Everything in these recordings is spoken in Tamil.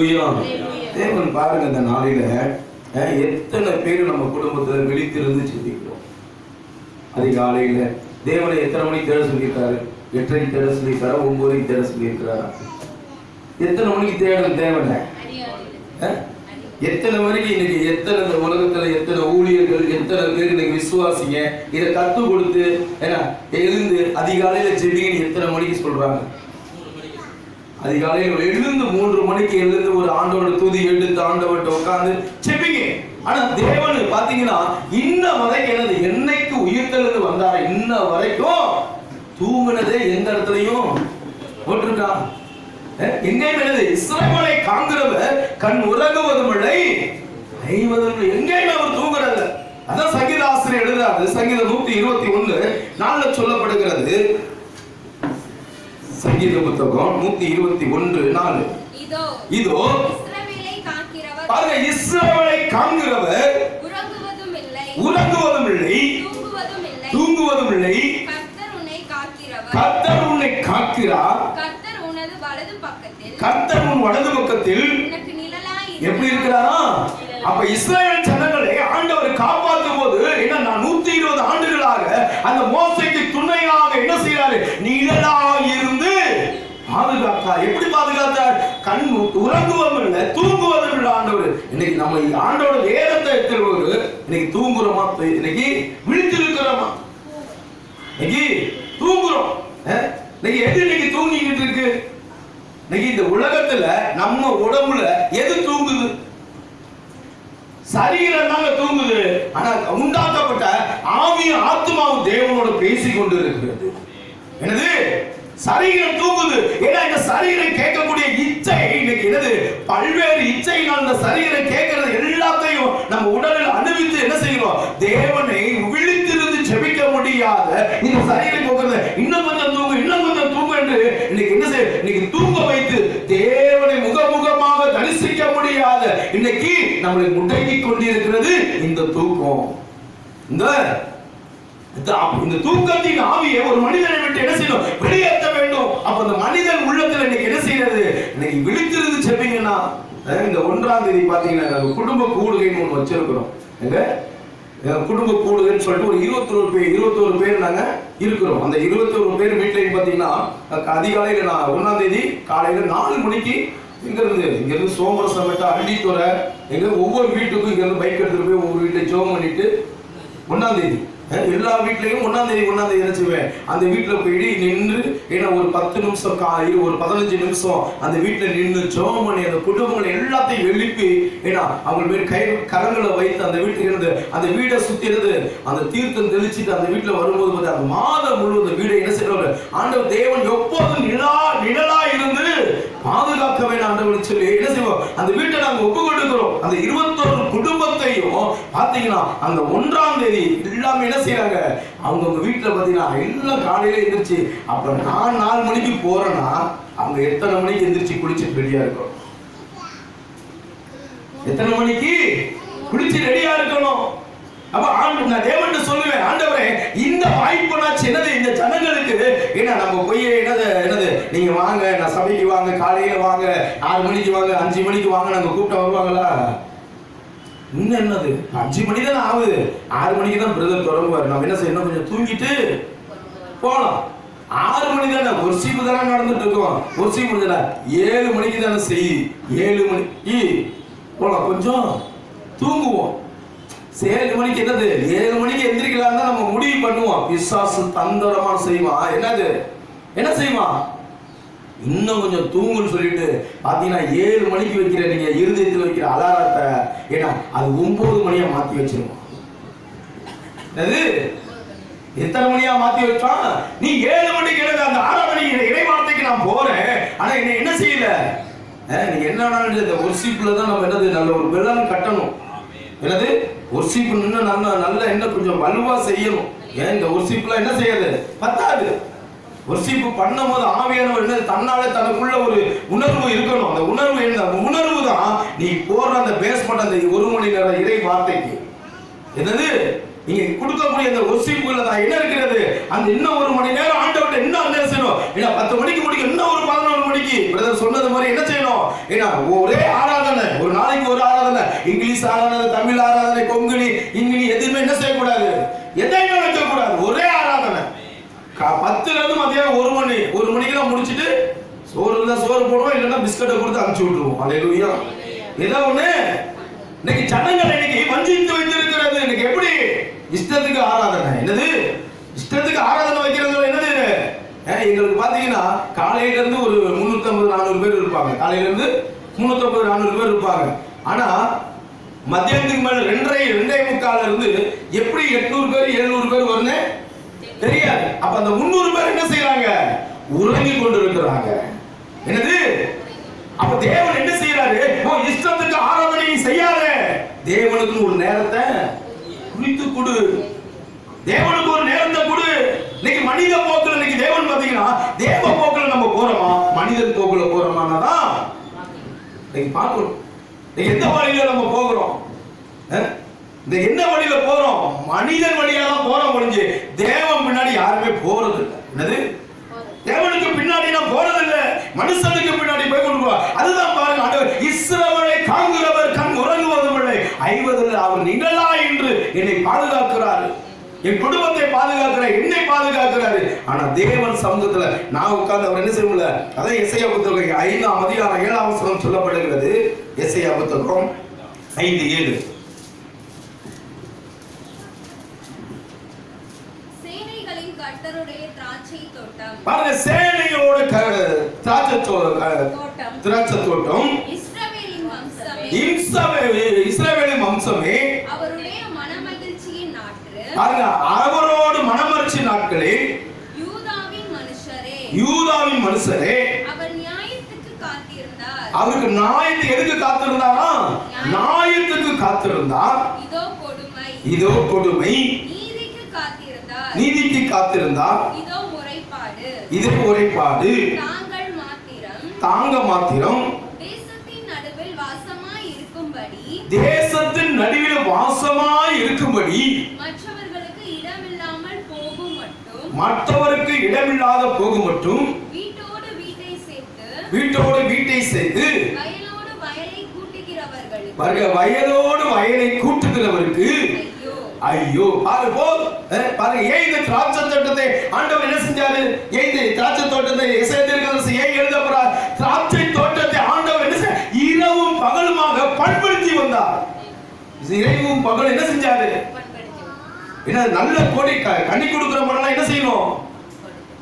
தேவன் பாருங்க, இந்த நாளில எத்தனை பேர் நம்ம குடும்பத்துல விழித்திருந்து சிந்திக்கிறோம். அதிகாலையில தேவனை எத்தனை மணிக்கு தேட சொல்லியிருக்காரு? 8:30 தேட சொல்லியிருக்காரு, 9 தேட சொல்லியிருக்கிறாரா? எத்தனை மணிக்கு தேடணும் தேவனை? எத்தனை மணிக்கு இன்னைக்கு எத்தனை உலகத்துல எத்தனை ஊழியர்கள், எத்தனை பேர் இன்னைக்கு விசுவாசிங்க இதை கத்து கொடுத்து எழுந்து அதிகாலையில ஜெபிங்கன்னு எத்தனை மணிக்கு சொல்றாங்க? அதிகாலையில் எழுந்து 3 மணிக்கு எழுந்து ஒரு ஆண்டோட துதி எடுத்து ஆண்டவர்கிட்ட உட்கார்ந்து செபிங்க. ஆனா தேவன் பாத்தீங்கன்னா இன்ன வரைக்கும் என்னது, என்னைக்கு உயிர்த்தெழுந்து வந்தார இன்ன வரைக்கும் தூங்குனதே எந்த இடத்துலயும் போட்டிருக்கா? எங்கேயும் என்னது, இஸ்ரவேலை காண்கிறவர் கண் உறங்குவதும் இல்லை ஐவதும் எங்கேயுமே அவர் தூங்குறது. அதான் சங்கீத ஆசிரியர் எழுதுறாரு. சங்கீதம் 121:4 சொல்லப்படுகிறது. சங்கீத புத்தகம் 121:4. இதோ பாருங்க, இஸ்ரவேலை காண்கிறவர் உறங்குவதும் இல்லை தூங்குவதும் இல்லை. கர்த்தர் உன்னை காக்கிறார். கர்த்தர் உன் வலது பக்கத்தில் எப்படி இருக்கிறாரா? அப்ப இஸ்ரவேல் ஜனங்களை ஆண்டவர் காப்பாற்றும் போது என்ன, நான் 120 ஆண்டுகளாக அந்த மோசேக்கு துணையாக என்ன செய்யறாரு, நிழலாக இருந்து பாதுகாத்தார். எப்படி பாதுகாத்தார்? கண் உறங்குவதும் இல்லை தூங்குவதும் இல்லை ஆண்டவர். இன்னைக்கு நம்ம ஆண்டோட வேதத்தை எடுத்துருவது இன்னைக்கு தூங்குறோமா? இன்னைக்கு விழித்திருக்கிறோமா? இன்னைக்கு தூங்குறோம். இன்னைக்கு எது இன்னைக்கு தூங்கிக்கிட்டு இருக்கு? இன்னைக்கு இந்த உலகத்துல நம்ம உடம்புல எது தூங்குது? சரீரம் தாங்க தூங்குது. ஆனா உண்டாக்கப்பட்ட ஆவியும் ஆத்மாவும் தேவனோட பேசிக் கொண்டு இருக்கிறது. என்னது? சரீரம் தூங்குது. ஏன்னா இந்த சரீரம் கேட்கக்கூடிய இச்சை இன்னைக்கு என்னது, பல்வேறு இச்சையினால் இந்த சரீரம் கேட்கறது எல்லாத்தையும் நம்ம உடலில் அனுபவித்து என்ன செய்யறோம், தேவனை விழித்திருந்து ஜெபிக்க முடியாத இந்த சரீரம் போகிறது. இன்னும் கொஞ்சம் தூங்கு, இன்னும் கொஞ்சம் தூங்கு என்று இன்னைக்கு என்ன செய்ய, இன்னைக்கு தூங்க வைத்து தேவனை முகமுகமாக தரிசிக்க முடியாத இன்னைக்கு நம்மளை முடக்கி கொண்டிருக்கிறது இந்த தூக்கம். இந்த தூக்கத்தின் ஆவியை ஒரு மனிதனை விட்டு என்ன செய்யணும், வெளியேற்ற வேண்டும். அப்ப அந்த மனிதன் உள்ளத்துல இன்னைக்கு என்ன செய்யறது, இன்னைக்கு விழித்திருந்து செப்பீங்கன்னா இந்த 1ஆம் தேதி பாத்தீங்கன்னா குடும்ப கூடுகைன்னு ஒண்ணு வச்சிருக்கிறோம். குடும்ப கூடுகைன்னு சொல்லிட்டு ஒரு 21 பேர் நாங்க இருக்கிறோம். அந்த 21 பேர் வீட்லையும் பாத்தீங்கன்னா அதிகாலையில நான் 1ஆம் தேதி காலையில 4 மணிக்கு இங்கிருந்து சோமரசம் அண்டித்துறை எங்க ஒவ்வொரு வீட்டுக்கும் இங்கிருந்து பைக் எடுத்துட்டு போய் ஒவ்வொரு வீட்டை ஜோம் பண்ணிட்டு 1ஆம் தேதி எல்லா வீட்லயும் 1ஆம் தேதி என்ன செய்வேன், அந்த வீட்டுல போயிட்டு நின்று ஏன்னா ஒரு 10 நிமிஷம் ஒரு 15 நிமிஷம் அந்த வீட்டுல நின்று ஜெபம் பண்ணி அந்த குடும்பங்களை எல்லாத்தையும் எழுப்பி ஏன்னா அவங்க மேல் கரங்களை வைத்து அந்த வீட்டுக்கு இருந்து அந்த வீடை சுத்தி இருந்து அந்த தீர்த்தம் தெளிச்சுட்டு அந்த வீட்டுல வரும்போது பார்த்து அந்த மாதம் முழுவதும் வீடை என்ன செய்யறாரு, ஆண்டவர் தேவன் எப்போதும் நிழலா இருந்து பாதுகாக்க வேண்டும் ஆண்டவர் சொல்லி என்ன செய்வோம், அந்த வீட்டை நாங்க ஒப்பு கொடுக்கிறோம். அந்த 21 குடும்பத்தையும் பாத்தீங்கன்னா அந்த 1ஆம் தேதி எல்லாமே என்ன செய்யறாங்க, அவங்க வீட்டுல பாத்தீங்கன்னா எல்லாம் காலையில எந்திரிச்சு, அப்ப நான் 4 மணிக்கு போறேன்னா அவங்க எத்தனை மணிக்கு எந்திரிச்சு குளிச்சு ரெடியா இருக்கணும்? எத்தனை மணிக்கு குளிச்சு ரெடியா இருக்கணும்? அப்ப நான் தேவன் சொல்லுவேன், ஆண்டவரே இந்த வாய்ப்பு நான் சின்னது இந்த ஜனங்களுக்கு ஏன்னா நம்ம போய் என்னது நீங்க வாங்க, நான் சபைக்கு வாங்க, காலையில வாங்க, 6 மணிக்கு வாங்க, 5 மணிக்கு வாங்க நாங்க கூப்பிட்டா வருவாங்களா? இன்னும் என்னது 5 மணி தானே ஆகுது, 6 மணிக்கு தான் பிரதர் தொடங்குவார். நம்ம என்ன செய்யணும், கொஞ்சம் தூங்கிட்டு போலாம். 6 மணி தானே ஒரு சீப்பு தானே நடந்துட்டு இருக்கோம், ஒரு சீப்பு முடிஞ்சல 7 மணிக்கு தானே செய், 7 மணிக்கு போலாம், கொஞ்சம் தூங்குவோம். 7 மணிக்கு என்னது 7 மணிக்கு எந்திரிக்கலாம் தான் நம்ம முடிவு பண்ணுவோம். பிசாசு தந்திரமா செய்வான். என்ன செய்வான், இன்னும் கொஞ்சம் தூங்குன்னு சொல்லிட்டு பாத்தீங்கன்னா 7 மணிக்கு வைக்கிற நீங்க இருதயத்தில் வைக்கிற அலாரத்தை ஏன்னா அது 9 மணியா மாத்தி வச்சிருவோம். எத்தனை மணியா மாத்தி வச்சான்? நீ 7 மணிக்கு அந்த 6 மணிக்கு இடைவார்த்தைக்கு நான் போறேன், ஆனா என்ன செய்யல, நீங்க என்ன இந்த ஒரு சீப்புல தான் நம்ம என்னது நல்ல ஒரு பெல்லாம் கட்டணும். என்னது ஒரு சீப்பு நின்று நல்ல என்ன கொஞ்சம் வலுவா செய்யணும். ஏன் இந்த ஒரு சீப்புல என்ன செய்யாது, பத்தாது. ஒரு சீப்பு பண்ணும் போது ஆவியானவர் என்ன தன்னாலே தனக்குள்ள ஒரு உணர்வு இருக்கணும். அந்த உணர்வு என்ன, உணர்வு தான் நீ போடுற அந்த பேஸ்மெண்ட் அந்த 1 மணி நேரம் இறை வார்த்தைக்கு. என்னது நீங்க கொடுக்கக்கூடிய அந்த ஒரு சீப்புல தான் என்ன இருக்கிறது, அந்த இன்னும் 1 மணி நேரம் ஆண்டவர்கிட்ட என்ன செய்யணும். ஏன்னா 10 மணிக்கு முடிக்க இன்னும் ஒரு 11 மணி மணிக்கு பிரதர் சொன்னது மாதிரி என்ன செய்யணும்? ஏன்னா ஒரே ஆராதனை, ஒரு நாளைக்கு ஒரு ஆராதனை, இங்கிலீஷ் ஆராதனை, தமிழ் ஆராதனை, கொங்கணி, இங்கிலி எதுவுமே என்ன செய்யக்கூடாது, எதையுமே வைக்கக்கூடாது. ஒரே ஆராதனை 10ல இருந்து மதியம் 1 மணிக்கு தான் முடிச்சிட்டு சோறு இருந்தா சோறு போடுவோம், இல்லைன்னா பிஸ்கட்டை கொடுத்து அனுப்பிச்சு விட்டுருவோம். அல்லேலூயா. ஏதோ ஒண்ணு இன்னைக்கு ஜனங்கள் இன்னைக்கு வஞ்சித்து வைத்திருக்கிறது. இன்னைக்கு எப்படி இஷ்டத்துக்கு ஆராதனை, என்னது இஷ்டத்துக்கு ஆராதனை வைக்கிறது என்னது? எங்களுக்கு பாத்தீங்கன்னா காலையில இருந்து ஒரு 350-400 பேர் இருப்பாங்க. காலையில இருந்து 350-400 பேர் இருப்பாங்க. ஆனா மத்தியானத்துக்கு மேல 2:30 இருந்து எப்படி 800 பேர் 700 பேர் வரும்னு தெரியாது. அப்ப அந்த 300 பேர் என்ன செய்யறாங்க? உறங்கி கொண்டு இருக்கிறாங்க. என்னது? அப்ப தேவன் என்ன செய்யறாரு? இஷ்டத்துக்கு ஆராதனை செய்யாத, தேவனுக்கு ஒரு நேரத்தை குறித்து கொடு, தேவனுக்கு ஒரு நேரத்தை கொடு. இன்னைக்கு மனித போக்குல இன்னைக்கு தேவன் பாத்தீங்கன்னா தேவ போக்குல நம்ம போறோமா, மனிதன் போக்குல போறோமாதான் இன்னைக்கு பார்க்கணும். எந்த வழியில நம்ம போகிறோம், இந்த என்ன வழியில போறோம்? மனிதன் வழியா தான் போறோம் ஒழிஞ்சு தேவன் பின்னாடி யாருமே போறது இல்லை. என்னது? தேவனுக்கு பின்னாடி நான் போறது இல்லை, மனுஷனுக்கு பின்னாடி போய் கொண்டு போ. அதுதான் பாருங்க, ஆண்டவர் இஸ்ரவேலை காண்கிறவர் கண் உறங்குவதும் இல்லை, ஐவதில் அவர் நிழலா என்று என்னை பாதுகாக்கிறார், என் குடும்பத்தை பாதுகாக்கிறார், என்னை பாதுகாக்கிறாரு. ஆனா தேவன் சமூகத்துல நான் உட்கார்ந்து அவர் என்ன செய்யல. அதான் எசையா புத்தகம் 5ஆம் அதிகாரம் 7ஆம் வசனம் சொல்லப்படுகிறது. எசையா புத்தகம் 5:7. பாருங்க, சேனையோட திராட்சை தோட்டம், இஸ்ரவேலின் வம்சமே, அவருடைய மனமகிழ்ச்சியின் நாட்கள், பாருங்க, அவரோடு மனமகிழ்ச்சி நாட்களில் யூதாவின் மனுஷரே, அவர் நியாயத்துக்கு காத்திருந்தார். அவருக்கு நியாயத்துக்கு எதுக்கு காத்திருந்தாரா? நியாயத்துக்கு காத்திருந்தார். இதோ கொடுமை, நீதிக்கு காத்திருந்தார். இது முறைப்பாடு, தாங்க மாத்திரம் தேசத்தின் நடுவில் வாசமாய் இருக்கும்படி மற்றவருக்கு இடமில்லாத போகும் மட்டும் வீட்டோடு வீட்டை சேர்த்து வயலோடு வயலை கூட்டுகிறவருக்கு ஐயோ. பாருங்க, ஏன் இந்த திராட்சை தோட்டத்தை ஆண்டவர் என்ன செஞ்சாரு? ஏன் இந்த திராட்சை தோட்டத்தை ஏன் எழுதப்படுறார்? திராட்சை தோட்டத்தை ஆண்டவர் என்ன செய்ய இரவும் பகலுமாக பண்படுத்தி வந்தார். இரவும் பகல் என்ன செஞ்சாரு? என்ன நல்ல கோடி கண்ணி கொடுக்கிற மரம்லாம் என்ன செய்யணும்?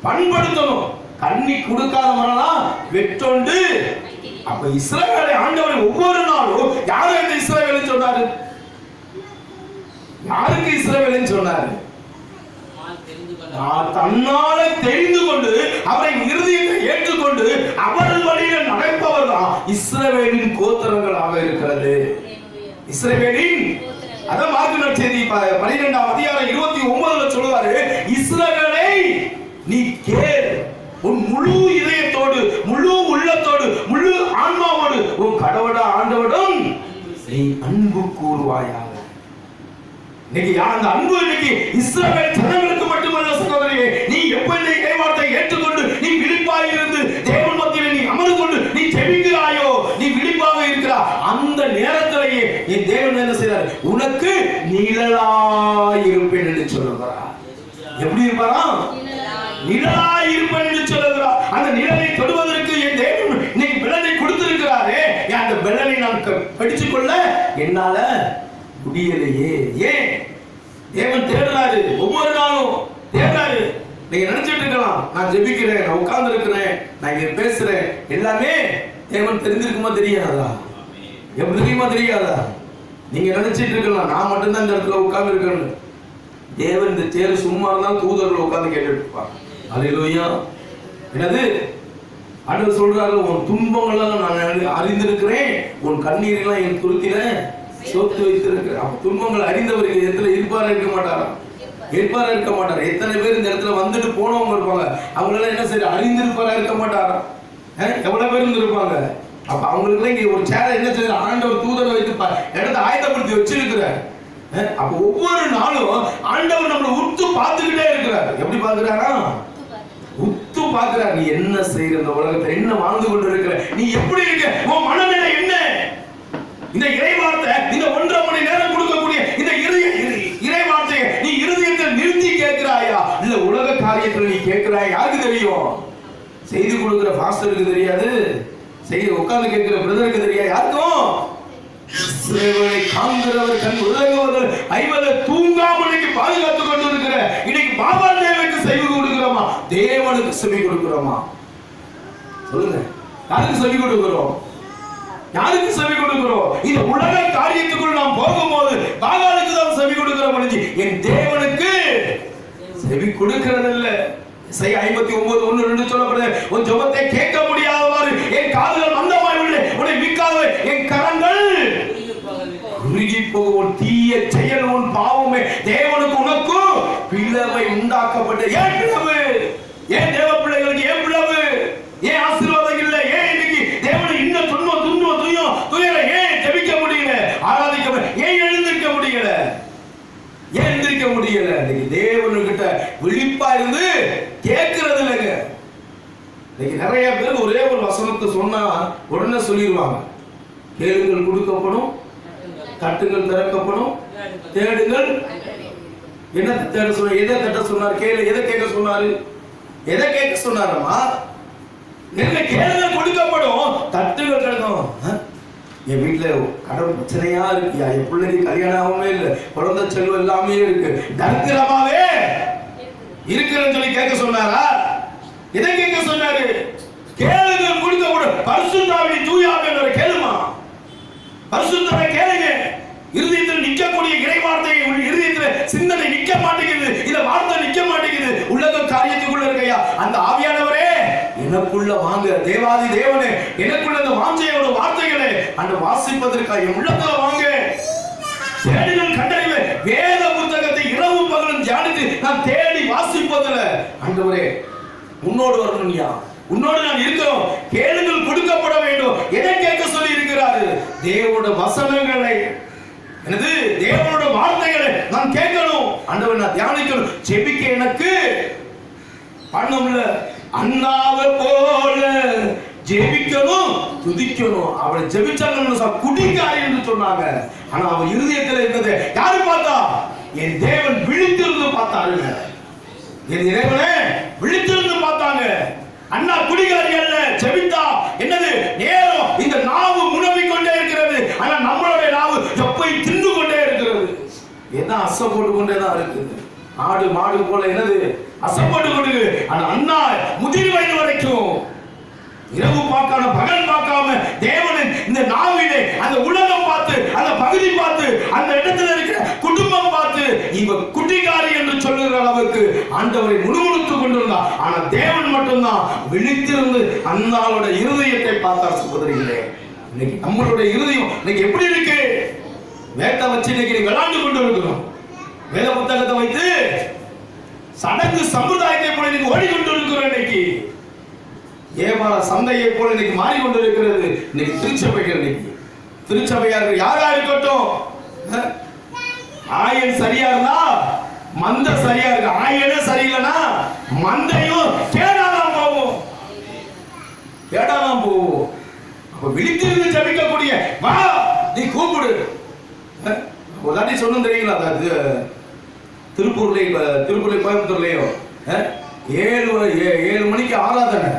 பண்படுத்தணும். கண்ணி கொடுக்காத மரம்லாம் வெட்டொண்டு. அப்ப இஸ்ரவேலை ஆண்டவர் ஒவ்வொரு நாளும் யாரும் இந்த இஸ்ரவேலை சொன்னாரு? யாருக்கு இஸ்ரவேல் சொன்னாரு? தன்னால தெரிந்து கொண்டு அவரை இருதயத்தை ஏற்றுக்கொண்டு அவர்கள் வழியில் நடப்பவர் தான் இஸ்ரவேலின் கோத்திரங்களாக இருக்கிறது. இஸ்ரவேலின் அதான் மார்க்கு நற்செய்தி 12ஆம் அதிகாரம் 29 சொல்லுவாரு, இஸ்ரவேலை நீ கேள், உன் முழு இதயத்தோடு, முழு உள்ளத்தோடு, முழு ஆன்மாவோடு உன் கடவுள ஆண்டவரிடம் நீ அன்பு கூறுவாயாக. இன்னைக்கு அந்த அன்பு இன்னைக்கு இஸ்ரவேல் ஜனங்களுக்கு மட்டுமல்ல சகோதரியே, நீ எப்ப இந்த கைவார்த்தை ஏற்றுக்கொண்டு நீ விழிப்பாக இருந்து தேவன் மத்தியில் நீ அமர்ந்து கொண்டு நீ ஜெபிக்கிறாயோ, நீ விழிப்பாக இருக்கிறா, அந்த நேரத்திலேயே என் தேவன் என்ன செய்றார்? உனக்கு நிழலாய் இருப்பேன் என்று சொல்லுகிறார். எப்படி இருப்பாரா? நிழலாய் இருப்பேன் என்று சொல்லுகிறார். அந்த நிழலை தொடுவதற்கு என் தேவன் இன்னைக்கு பலனை கொடுத்திருக்கிறாரே, அந்த பலனை நான் படித்துக் கொள்ள என்னால முடியலையே. ஏன்? தேவன் தேடுறாரு, ஒவ்வொரு நாளும் தேடுறாரு. நீங்க நினைச்சிட்டு இருக்கலாம், நான் ஜெபிக்கிறேன், நான் உட்கார்ந்து இருக்கிறேன், நான் இங்க பேசுறேன், எல்லாமே தேவன் தெரிஞ்சிருக்குமா தெரியாதா? எப்படி தெரியுமா தெரியாதா? நீங்க நினைச்சிட்டு இருக்கலாம் நான் மட்டும்தான் இந்த இடத்துல உட்கார்ந்து இருக்கேன்னு. தேவன் இந்த சேர் சும்மா இருந்தாலும் தூதர்கள் உட்கார்ந்து கேட்டுட்டு இருப்பாங்க. அல்லேலூயா. என்னது ஆண்டவர் சொல்றாரு, உன் துன்பங்கள்லாம் நான் அறிந்திருக்கிறேன், உன் கண்ணீரெல்லாம் என் துருத்தில சொத்து வைத்திருக்கிறார். துன்பங்கள் அறிந்தவர்கள் இடத்துல இருப்பாரா இருக்க மாட்டாரா? இருப்பாரா இருக்க மாட்டாரா? எத்தனை பேர் இந்த இடத்துல வந்துட்டு போனவங்க இருப்பாங்க, அவங்களெல்லாம் என்ன செய்ய அறிந்திருப்பாரா இருக்க மாட்டாரா? எவ்வளவு பேர் இருந்திருப்பாங்க. அப்ப அவங்களுக்கு இங்க ஒரு சேரை என்ன செய்ய ஆண்டவர் தூதரை வைத்து இடத்தை ஆயத்தப்படுத்தி வச்சிருக்கிறார். அப்ப ஒவ்வொரு நாளும் ஆண்டவர் நம்மளை உத்து பார்த்துக்கிட்டே இருக்கிறார். எப்படி பார்க்கிறாரா? உத்து பார்க்கிறார். நீ என்ன செய்யற, இந்த உலகத்தை என்ன வாழ்ந்து கொண்டு இருக்கிற, நீ எப்படி இருக்க, உன் மனநிலை என்ன? இந்த இறைவார்த்தை, இந்த 1.5 மணி நேரம் கொடுக்கக்கூடிய இந்த இறைவார்த்தையை நீ இருதயத்தில் நிறுத்தி கேட்கிறாயா, இல்ல உலக காரியத்தில் நீ கேட்கிறாயா? யாருக்கு தெரியும்? செய்தி கொடுக்கிற பாஸ்டருக்கு தெரியாது, செய்தி உட்கார்ந்து கேட்கிற பிரதருக்கு தெரியாது. யாருக்கும்? காண்கிறவர் கண் உலகுவதல் ஐவதை தூங்காமலுக்கு பாதுகாத்துக் கொண்டு இருக்கிற இன்னைக்கு பாபா தேவனுக்கு செவி கொடுக்கிறோமா, தேவனுக்கு செவி கொடுக்கிறோமா? சொல்லுங்க, யாருக்கு செவி கொடுக்கிறோம்? யாருக்கு செவி கொடுக்கிறோம்? இந்த உலக காரியத்துக்குள் நாம் போகும்போது பாபாவுக்கு தான் செவி கொடுக்கிறோம். என் தேவனுக்கு செவி கொடுக்கிறது இல்ல. இசையா 59:1-2 சொல்லப்படுது, உன் ஜெபத்தை கேட்க முடியாதவாறு என் காதுகள் மந்தமாய் உள்ளே, உன்னை மிக்காதவை என் கரங்கள் உருகி போகும். தீய செயல் உன் பாவமே, தேவனுக்கு உனக்கும் பிளவை உண்டாக்கப்பட்ட. ஏன் பிளவு? ஏன் தேவ பிள்ளைகளுக்கு ஏன் பிளவு? ஏன் ஆசீர்வாதம் இல்லை? ஏன் இன்னைக்கு தேவனை இன்னும் துன்பம் துயர ஏன் ஜெபிக்க முடியல, ஆராதிக்க முடியல, ஏன் எழுந்திருக்க முடியல, ஏன் எழுந்திருக்க முடியல? இன்னைக்கு தேவனுக்கிட்ட விழிப்பா இருந்து கேட்கறது இல்லைங்க. இன்னைக்கு நிறைய பேர் ஒரே ஒரு வசனத்தை சொன்னா உடனே சொல்லிடுவாங்க, கேளுங்கள் கொடுக்கப்படும், தட்டுங்கள் திறக்கப்படும், தேடுங்கள். என்ன தேட சொன்ன? எதை தட்ட சொன்னார்? கேளு. எதை கேட்க சொன்னாரு? எதை கேட்க சொன்னாரம்மா? என்ன கேளுங்கள் கொடுக்கப்படும், தட்டுங்கள் திறக்கும். என் வீட்டுல கடன் பிரச்சனையா இருக்கியா, என் பிள்ளைக்கு கல்யாணம் ஆகவே இல்லை, குழந்தை செல்வம் எல்லாமே இருக்கு, தரித்திரமாவே இருக்கிறன்னு சொல்லி கேட்க சொன்னாரா? எதை கேட்க சொன்னாரு? கேளுங்கள் கொடுக்கப்படும். பரிசுத்த ஆவி தூய ஆவியானவரை கேளுமா, பரிசுத்தரை கேளுங்க. இருதயத்தில் நிற்கக்கூடிய இறைவார்த்தையை இருதயத்தில் சிந்தனை நிற்க மாட்டேங்குது, இந்த வார்த்தை நிற்க மாட்டேங்குது, உலக காரியத்துக்குள்ள இருக்கையா, அந்த ஆவியானவரே எனக்குள்ள வாங்க, தேவாதி தேவனே எனக்குள்ள அந்த வாஞ்சையோட வார்த்தைகளை அந்த வாசிப்பதற்காக என் உள்ளத்துல வாங்க. தேடுங்கள் கண்டறிவே, வேத புத்தகத்தை இரவும் பகலும் தியானித்து நான் தேடி வாசிப்பதில் ஆண்டவரே உன்னோடு வரணும்யா, உன்னோடு நான் இருக்கிறோம். கேளுங்கள் கொடுக்கப்பட வேண்டும். எதை கேட்க சொல்லி இருக்கிறாரு? தேவனோட வசனங்களை, எனது தேவனோட வார்த்தைகளை நான் கேட்கணும். ஆண்டவர் நான் தியானிக்கணும், ஜெபிக்க எனக்கு பண்ணணும்ல. அண்ணாவை போல ஜெபிக்கணும், துதிக்கணும். அவளை ஜெபிச்சாங்க குடிக்காரி என்று சொன்னாங்க. ஆனா அவன் இருதயத்தில் இருந்தது யாரு பார்த்தா? என் தேவன் விழித்திருந்து பார்த்தாருங்க. என் இறைவனே விழித்திருந்து பார்த்தாங்க. அண்ணா குடிகாரி அல்ல, ஜெபித்தா என்னது நேரம். இந்த நாவு முனவிக் கொண்டே இருக்கிறது, ஆனா நம்மளுடைய நாவு எப்பை தின்னு கொண்டே இருக்கிறது. என்ன அசை போட்டு கொண்டே தான் இருக்குது. ஆடு மாடு போல என்னது அசைப்பட்டு கொண்டு. ஆனா அண்ணா முதிர் வயது வரைக்கும் இரவு பார்க்காம பகல் பார்க்காம தேவனின் இந்த நாவிலே அந்த உலகம் பார்த்து, அந்த பகுதி பார்த்து, அந்த இடத்துல இருக்கிற குடும்பம் பார்த்து இவ குட்டிகாரி என்று சொல்லுகிற அளவுக்கு ஆண்டவரை முணுமுணுத்து கொண்டிருந்தார். ஆனா தேவன் மட்டும்தான் விழித்திருந்து அண்ணாவோட இருதயத்தை பார்த்தார். சகோதரிகளே, இன்னைக்கு நம்மளுடைய இருதயம் இன்னைக்கு எப்படி இருக்கு? வேட்டை வச்சு இன்னைக்கு விளையாண்டு கொண்டு இருக்கிறோம். வேத புத்தகத்தை வைத்து சடங்கு சமுதாயத்தை போல இன்னைக்கு ஓடிக்கொண்டு இருக்கிறோம். இன்னைக்கு ஏமாற சந்தையை போல இன்னைக்கு மாறிக்கொண்டிருக்கிறது. இன்னைக்கு திருச்சபைகள், இன்னைக்கு திருச்சபையார்கள் யாரா இருக்கட்டும், ஆயன் சரியா இருந்தா மந்த சரியா இருக்கு, ஆயனே சரியில்லைன்னா மந்தையும் கேடாதான் போகும், கேடாதான் போகும். அப்ப விழித்திருந்து ஜபிக்கக்கூடிய வா நீ கூப்பிடு. ஒரு தாட்டி சொன்ன தெரியுங்களா? அது திருப்பூர்ல கோயம்புத்தூர்லயும் 7 மணிக்கு ஆராதனை,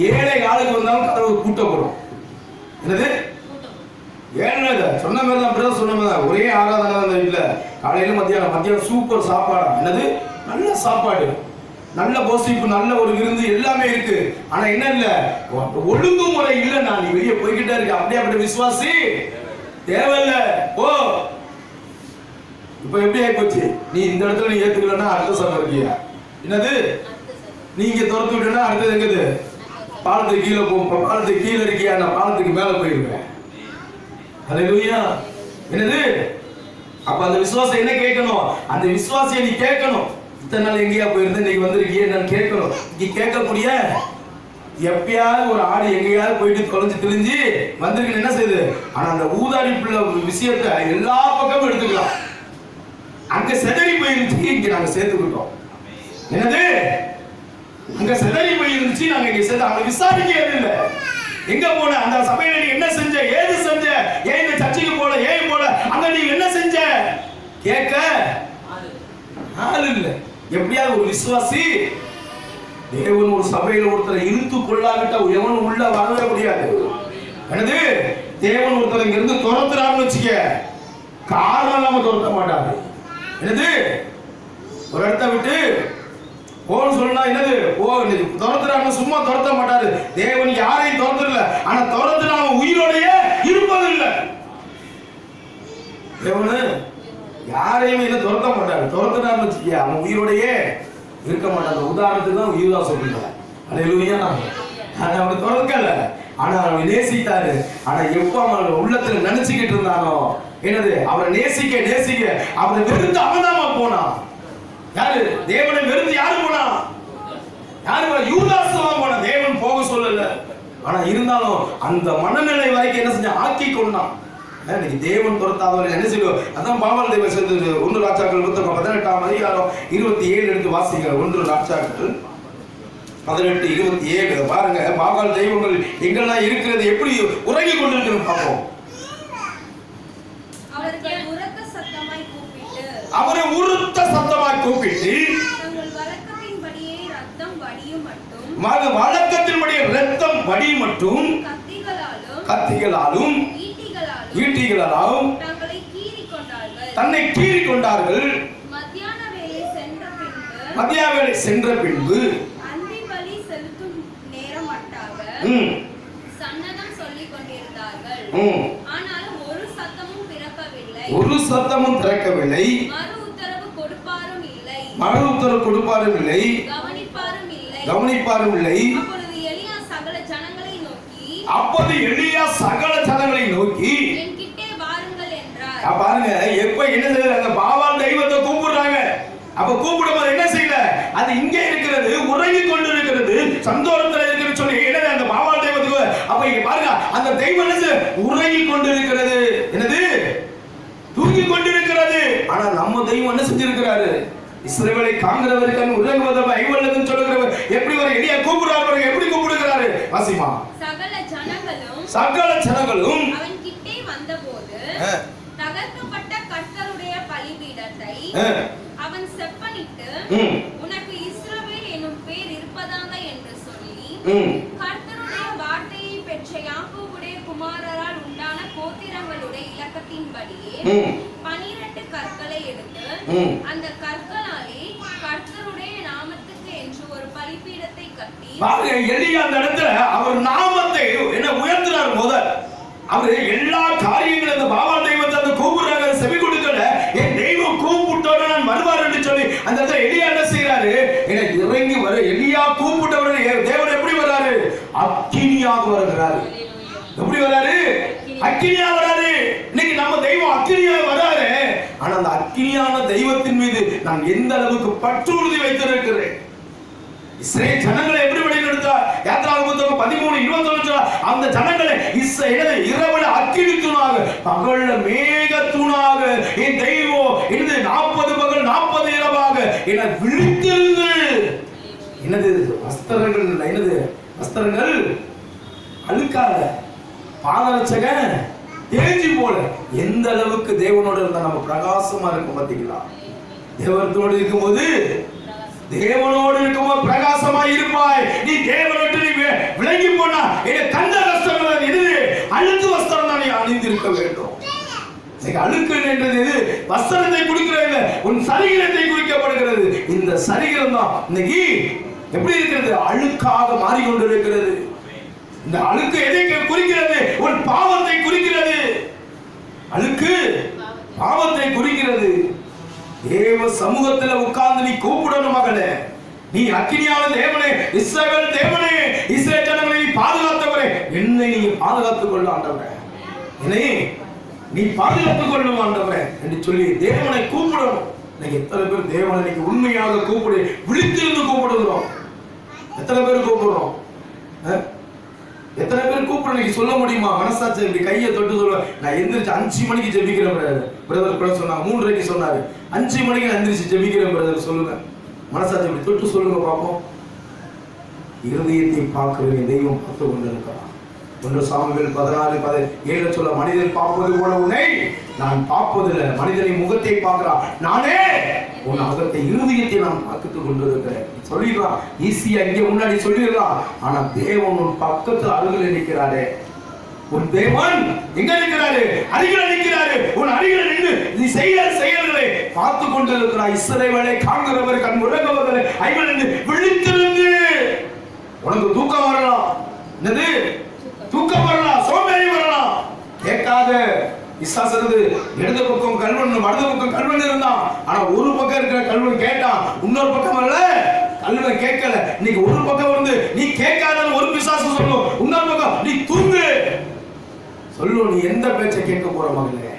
7:15 வந்தாலும் கதவு கூட்டப்படும். என்னது 7 சொன்ன மாதிரி தான், பிரதர் சொன்ன மாதிரி தான். ஒரே ஆராதனை தான் இந்த வீட்டில். காலையில மத்தியானம் சூப்பர் சாப்பாடு. என்னது நல்ல சாப்பாடு, நல்ல போசிப்பு, நல்ல ஒரு விருந்து எல்லாமே இருக்கு. ஆனா என்ன இல்ல, ஒழுங்குமுறை இல்ல. நான் நீ வெளியே போய்கிட்டே இருக்க, அப்படியே அப்படி விசுவாசி தேவையில்ல. ஓ இப்ப எப்படி ஆகி போச்சு? நீ இந்த இடத்துல நீ ஏத்துக்கலன்னா அடுத்த சபை இருக்கியா? என்னது நீங்க துரத்து விட்டா அடுத்தது எங்குது? பாலத்துக்கு கீழே போகும். பாலத்துக்கு கீழே இருக்கியா? நான் பாலத்துக்கு மேல போயிருவேன். ஹல்லேலூயா. என்னது? அப்ப அந்த விசுவாசம் என்ன கேட்கணும்? அந்த விசுவாசியை நீ கேட்கணும். இத்தனை நாள் எங்கேயா போயிருந்தேன், இன்னைக்கு வந்திருக்கியே நான் கேட்கணும். நீ கேட்கக்கூடிய எப்பயாவது ஒரு ஆடு எங்கேயாவது போயிட்டு தொலைஞ்சு திரிஞ்சு வந்திருக்கு என்ன செய்யுது? ஆனா அந்த ஊதாரி பிள்ளை விஷயத்தை எல்லா பக்கமும் எடுத்துக்கலாம். அங்க செதறி போயிருந்துச்சு, இங்க நாங்க சேர்த்துக்கிட்டோம். என்னது அங்க சிதறி போய் இருந்துச்சு. நாங்க இங்க சேர்ந்து அவங்க விசாரிக்கவே இல்லை. எங்க போன அந்த சபையில நீ என்ன செஞ்ச, ஏது செஞ்ச, ஏன் இந்த சர்ச்சைக்கு போல, ஏன் போல, அங்க நீ என்ன செஞ்ச கேட்க ஆள் இல்லை. எப்படியாவது ஒரு விசுவாசி தேவன் ஒரு சபையில ஒருத்தரை இழுத்து கொள்ளாவிட்டா எவனும் உள்ள வரவே முடியாது. என்னது தேவன் ஒருத்தர் இங்க இருந்து துரத்துறாருன்னு வச்சுக்க, காரணம் இல்லாம துரத்த மாட்டாரு. என்னது ஒரு இடத்த விட்டு போன்னு சொன்னா என்னது துரத்துறாங்க, சும்மா துரத்த மாட்டாரு. தேவன் யாரையும் துரத்துல, ஆனா துரத்துல அவன் உயிரோடையே இருப்பதில்லை. தேவனு யாரையும் என்ன துரத்த மாட்டாரு. துரத்துறான்னு வச்சுக்க அவன் உயிரோடையே இருக்க மாட்டாங்க. உதாரணத்துக்கு தான் யூதா சொல்றாங்க. அல்லேலூயா. அவன் துரக்கல, ஆனா அவன் நேசித்தாரு. ஆனா எப்ப அவன் உள்ளத்துல நினைச்சுக்கிட்டு இருந்தானோ என்னது அவரை நேசிக்க நேசிக்க அவனை வெறுத்து அவன்தாமா போனான். யாரு தேவனை வெறுத்து யாரு போனா? யாரு யூதாஸ் போனா. தேவன் போக சொல்லல, ஆனா இருந்தாலும் அந்த மனநிலை வரைக்கும் என்ன செஞ்ச ஆக்கி கொண்டான். இன்னைக்கு தேவன் துரத்தாதவர்கள் என்ன செய்வோம்? அதான் பாவல் தேவன் சேர்ந்து 1 ராஜாக்கள் 18ஆம் அதிகாரம் 27 எடுத்து வாசிங்க. 1 ராஜாக்கள் 18:27 பாருங்க. பாவல் தெய்வங்கள் எங்கெல்லாம் இருக்கிறது, எப்படி உறங்கி கொண்டிருக்கிறது பார்ப்போம். அவரை உரத்த சத்தமாய் கூப்பிட்டு வழக்கத்தின்படியே ரத்தம் வடி மட்டும் கத்திகளாலும் ஈட்டிகளாலும் தன்னை கீறி கொண்டார்கள். மத்தியான வேளை சென்ற பின்பு சன்னதம் சொல்லிக் கொண்டிருந்தார்கள். ஒரு சத்தமும் திறக்கவில்லை. மறு உத்தரவு கொடுப்பாரும் இல்லை, கவனிப்பாரும் இல்லை. அப்போது எலியா சகல ஜனங்களை நோக்கி பாருங்க எப்ப என்ன செய்யற, அந்த பாவால் தெய்வத்தை கூப்பிடுறாங்க. அப்ப கூப்பிடும்போது என்ன செய்யல, அது இங்கே இருக்கிறது, உறங்கி கொண்டு இருக்கிறது, சந்தோஷத்துல இருக்கிறது சொல்லி என்னது அந்த பாவால் தெய்வத்துக்கு. அப்ப இங்க பாருங்க அந்த தெய்வம் என்ன உறங்கி கொண்டு இருக்கிறது, என்னது தூங்கி கொண்டிருக்கிறது. ஆனா நம்ம தெய்வம் என்ன செஞ்சிருக்கிறாரு, இஸ்ரவேலை காண்கிறவர்கள் உறங்குவதற்கு ஐவல்லதுன்னு சொல்லுகிறவர் எப்படி வர எலியா கூப்பிடுறாரு, எப்படி கூப்பிடுகிறாரு வாசிமா. சகல ஜனங்களும் அவன் கிட்டே வந்தபோது தகர்க்கப்பட்ட கர்த்தருடைய பலிபீடத்தை அவன் செப்பனிட்டு உனக்கு இஸ்ரவேல் என்னும் பேர் இருப்பதாக என்று சொல்லி கர்த்தருடைய வார்த்தையை பெற்ற யாக்கோபுடைய குமாரரால் உண்டான கோத்திரங்களுடைய இலக்கத்தின்படியே 12 கற்களை எடுத்து அந்த கற்களாலே கர்த்தருடைய நாமத்துக்கு என்று ஒரு பலிபீடத்தை கட்டி. எலியா அந்த இடத்துல அவர் நாமத்தை என்ன உயர்த்துறார். முதல் அவரு எல்லா காரியங்களும் அந்த பாவால் தெய்வத்தை அந்த கூப்பிடுறாங்க, செவி கொடுக்கல. என் தெய்வம் கூப்பிட்டோட நான் வருவார் என்று சொல்லி அந்த இடத்துல எலியா என்ன செய்யறாரு, என்ன இறங்கி வர. எலியா கூப்பிட்டவரை தேவன் எப்படி வர்றாரு, அக்கினியாக வருகிறாரு. எப்படி வராரு, அக்கினியா வராரு. இன்னைக்கு நம்ம தெய்வம் அக்கினியா வராரு. ஆனா அந்த அக்கினியான தெய்வத்தின் மீது நான் எந்த அளவுக்கு பற்றுறுதி வைத்திருக்கிறேன். இஸ்ரேல் ஜனங்களை எப்படி வழிநடத்தார்? யாத்திராகமம் 13:21 அந்த ஜனங்களை இரவுல அக்கினி தூணாக பகல்ல மேக தூணாக என் தெய்வம் என்னது 40 பகல் 40 இரவாக என விழித்திருந்து என்னது வஸ்திரங்கள் என்னது வஸ்திரங்கள் அழுக்காக பாதரட்சக தேஞ்சி போல. எந்த அளவுக்கு தேவனோட இருந்தா நம்ம பிரகாசமா இருக்கும் பாத்தீங்களா? தேவனோடு இருக்கும்போது தேவனோடு இருக்கும்போது பிரகாசமா இருப்பாய். நீ தேவனோடு நீ விலகி போனா கண்ட கஷ்டங்கள் எது அழுக்கு வஸ்திரம் தான் நீ அணிந்திருக்க வேண்டும். அழுக்கு என்றது எது? வஸ்திரத்தை குறிக்கிறது, உன் சரீரத்தை குறிக்கப்படுகிறது. இந்த சரீரம் தான் இன்னைக்கு எப்படி இருக்கிறது, அழுக்காக மாறிக்கொண்டிருக்கிறது. இந்த அழுக்கு எதை குறிக்கிறது? உன் பாவத்தை குறிக்கிறது. அழுக்கு பாவத்தை குறிக்கிறது. தேவ சமூகத்துல உட்கார்ந்து நீ கூப்பிடணும் மகளே, நீ அக்கினியான தேவனே, இஸ்ரவேல் தேவனே, இஸ்ரவேல் ஜனங்களை நீ பாதுகாத்தவரே, என்னை நீ பாதுகாத்துக் கொள்ள ஆண்டவரே, என்னை நீ பாதுகாத்துக் கொள்ளும் ஆண்டவரே என்று சொல்லி தேவனை கூப்பிடணும். இன்னைக்கு எத்தனை பேர் தேவனை இன்னைக்கு உண்மையாக கூப்பிடு விழித்திருந்து கூப்பிடுகிறோம்? எத்தனை பேர் கூப்பிடுறோம்? எத்தனை பேர் கூப்பிட சொல்ல முடியுமா? மனசாட்சி இப்படி கையை தொட்டு சொல்ல, நான் எந்திரிச்சு 5 மணிக்கு ஜெபிக்கிறேன் பிரதர் கூட சொன்னாங்க. 3:30 சொன்னாரு, 5 மணிக்கு நான் எந்திரிச்சு ஜெபிக்கிறேன் பிரதர் சொல்லுங்க. மனசாட்சி இப்படி தொட்டு சொல்லுங்க பாப்போம். இருதயத்தை பார்க்கிற தெய்வம் பார்த்து கொண்டிருக்கிறார். 1 சாமுவேல் 14:7 சொல்ல, மனிதன் பார்ப்பது போல உன்னை நான் பார்ப்பதில்லை. மனிதனை முகத்தை பார்க்கிறான், நானே உன் அகத்தை இருதயத்தை நான் பார்த்துக் கொண்டிருக்கிறேன் சொல்லிடலாம். ஈஸியா இங்கே முன்னாடி சொல்லிடலாம். ஆனா தேவன் உன் பக்கத்தில் அருகில் நிற்கிறாரே. உன் தேவன் எங்க நிற்கிறாரு? அருகில் நிற்கிறாரு. உன் அருகில் நின்று நீ செய்கிற செயல்களை பார்த்து கொண்டிருக்கிறாய். இஸ்ரவேலை காண்கிறவர் கண் உறங்குவதில்லை. ஐவன் என்று விழித்திருந்து. உனக்கு தூக்கம் வரலாம், என்னது தூக்கம் வரலாம், சோம்பேறி வரலாம், கேட்காத. விசுவாசது இடது பக்கம் கல்வன் வலது பக்கம் கல்வன் இருந்தான். ஆனா ஒரு பக்கம் இருக்கிற கல்வன் கேட்டான், இன்னொரு பக்கம் அல்ல கல்வன் கேட்கல. இன்னைக்கு ஒரு பக்கம் வந்து நீ கேட்காத ஒரு பிசாசு சொல்லும், இன்னொரு பக்கம் நீ தூங்கு சொல்லும். நீ எந்த பேச்சை கேட்க போற மகளே?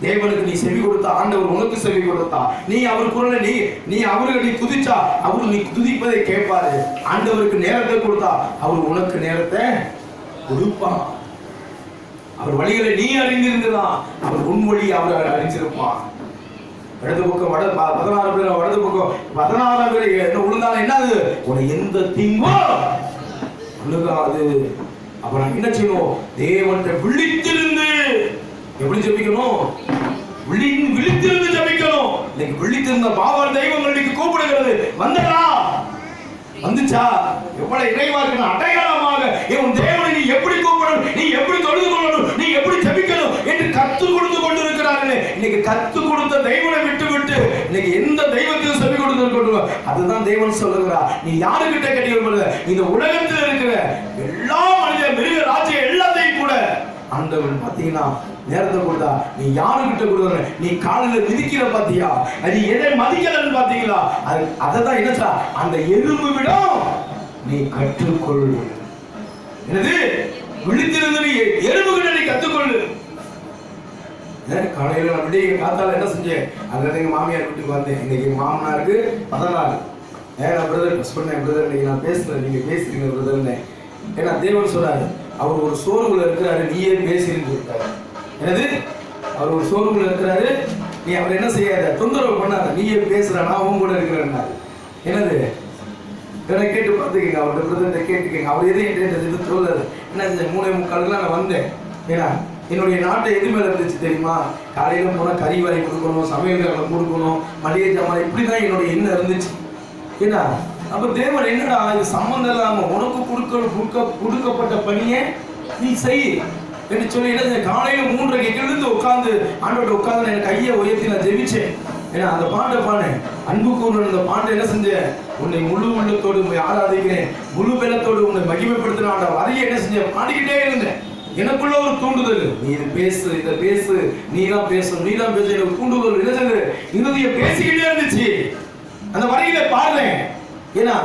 தேவனுக்கு நீ செவி கொடுத்தா, ஆண்டவர் உனக்கு செவி கொடுத்தா, நீ அவர் குரலை நீ அவருக்கு நீ துதிச்சா அவரு நீ துதிப்பதை கேட்பாரு. ஆண்டவருக்கு நேரத்தை கொடுத்தா அவர் உனக்கு நேரத்தை கொடுப்பான். அவர் வழிகளை நீ அறிந்திருந்தான், அவர் உன் வழி அவர் அறிஞ்சிருப்பான். இடது பக்கம் 16 பேர், வலது பக்கம் 16 பேர் என்ன விழுந்தாலும் என்னது? உனக்கு எந்த தீங்கும் விழுகாது. அப்ப நான் என்ன செய்யணும்? தேவன்கிட்ட விழித்திருந்து. எப்படி ஜெபிக்கணும்? விழித்திருந்து ஜெபிக்கணும். இன்னைக்கு விழித்திருந்த பாவல் தெய்வம் இன்னைக்கு கூப்பிடுகிறது. வந்தடா, வந்துச்சா? எவ்வளவு இறைவாக்கு அடையாளமாக உன் தேவனை நீ எப்படி கூப்பிடணும், நீ எப்படி தொழுது கொள்ளணும், நீ எப்படி ஜெபிக்கணும் என்று கற்றுக் கொடுத்து கொண்டிருக்கிறார்கள். இன்னைக்கு கற்றுக் கொடுத்த தெய்வனை விட்டு விட்டு இன்னைக்கு எந்த தெய்வத்தையும் செவி கொடுத்து அதுதான் தெய்வன் சொல்லுகிறார். நீ யாருக்கிட்ட கேட்டீங்க? இந்த உலகத்தில் இருக்கிற எல்லா மனித மிருக ராஜ்யம் எல்லாத்தையும் கூட ஆண்டவன் பாத்தீங்கன்னா நேரத்தை கொடுத்தா. நீ யாருக்கிட்ட கொடுக்குற? நீ காலில் மிதிக்கிற பாத்தியா? அது எதை மதிக்கலன்னு பாத்தீங்களா? அததான் என்ன அந்த எறும்பு விடம் நீ கற்றுக்கொள். என்னது? விழித்திருந்து நீ எறும்புகிட்ட நீ கற்றுக்கொள்ளு. காலையில நான் விடிய காத்தால என்ன செஞ்சேன்? அங்க எங்க மாமியார் வீட்டுக்கு வந்தேன். இன்னைக்கு மாமனாருக்கு 14. நான் பிரதர் சொன்னேன், பிரதர் இன்னைக்கு நான் பேசுறேன், நீங்க பேசுறீங்க பிரதர்னு. ஏன்னா தேவன் சொல்றாரு, அவர் ஒரு சோர்வுல இருக்கிறாரு, நீயே பேசுறீன்னு சொல்லிட்டாரு. என்னது? அவர் ஒரு சோர்வுல இருக்கிறாரு, நீ அவர் என்ன செய்யாத, தொந்தரவு பண்ணாத, நீயே பேசுற, நான் அவன் கூட இருக்கிறேன். என்னது? கேட்டு பார்த்துக்கங்க, அவர்கிட்ட பிரதர்கிட்ட கேட்டுக்கங்க. அவர் எது சொல்லல. என்ன 3:45 நான் வந்தேன். ஏன்னா என்னுடைய நாட்டை எது மேல இருந்துச்சு தெரியுமா? காலையில போனா கறி வாரி கொடுக்கணும், சமையல்காரங்களை கொடுக்கணும், மளிகை ஜாமான், இப்படிதான் என்னுடைய எண்ணம் இருந்துச்சு. ஏன்னா அப்ப தேவன் என்னடா இது சம்பந்தம் இல்லாம உனக்கு கொடுக்கப்பட்ட பணியை நீ செய் என்று சொல்லி என்ன காலையில 3:30 எழுந்து உட்கார்ந்து ஆண்டோட உட்கார்ந்து என் கையை உயர்த்தி நான் ஜெபிச்சேன். ஏன்னா அந்த பாட்டை பானேன், அன்பு கூறுவன் அந்த பாட்டை என்ன செஞ்சேன்? உன்னை முழு உள்ளத்தோடு ஆராதிக்கிறேன், முழு பலத்தோடு உன்னை மகிமைப்படுத்தின ஆண்டவர் அதையே என்ன செஞ்சேன்? பாடிக்கிட்டே இருந்தேன். எனக்குள்ள ஒரு தூண்டுதல், நீ இது பேசு, இதை பேசு, நீ தான் பேசணும், நீ தான் பேச. எனக்கு தூண்டுதல் என்ன செய்யுது? இறுதிய பேசிக்கிட்டே இருந்துச்சு. அந்த வரியில பாடுறேன். ஏன்னா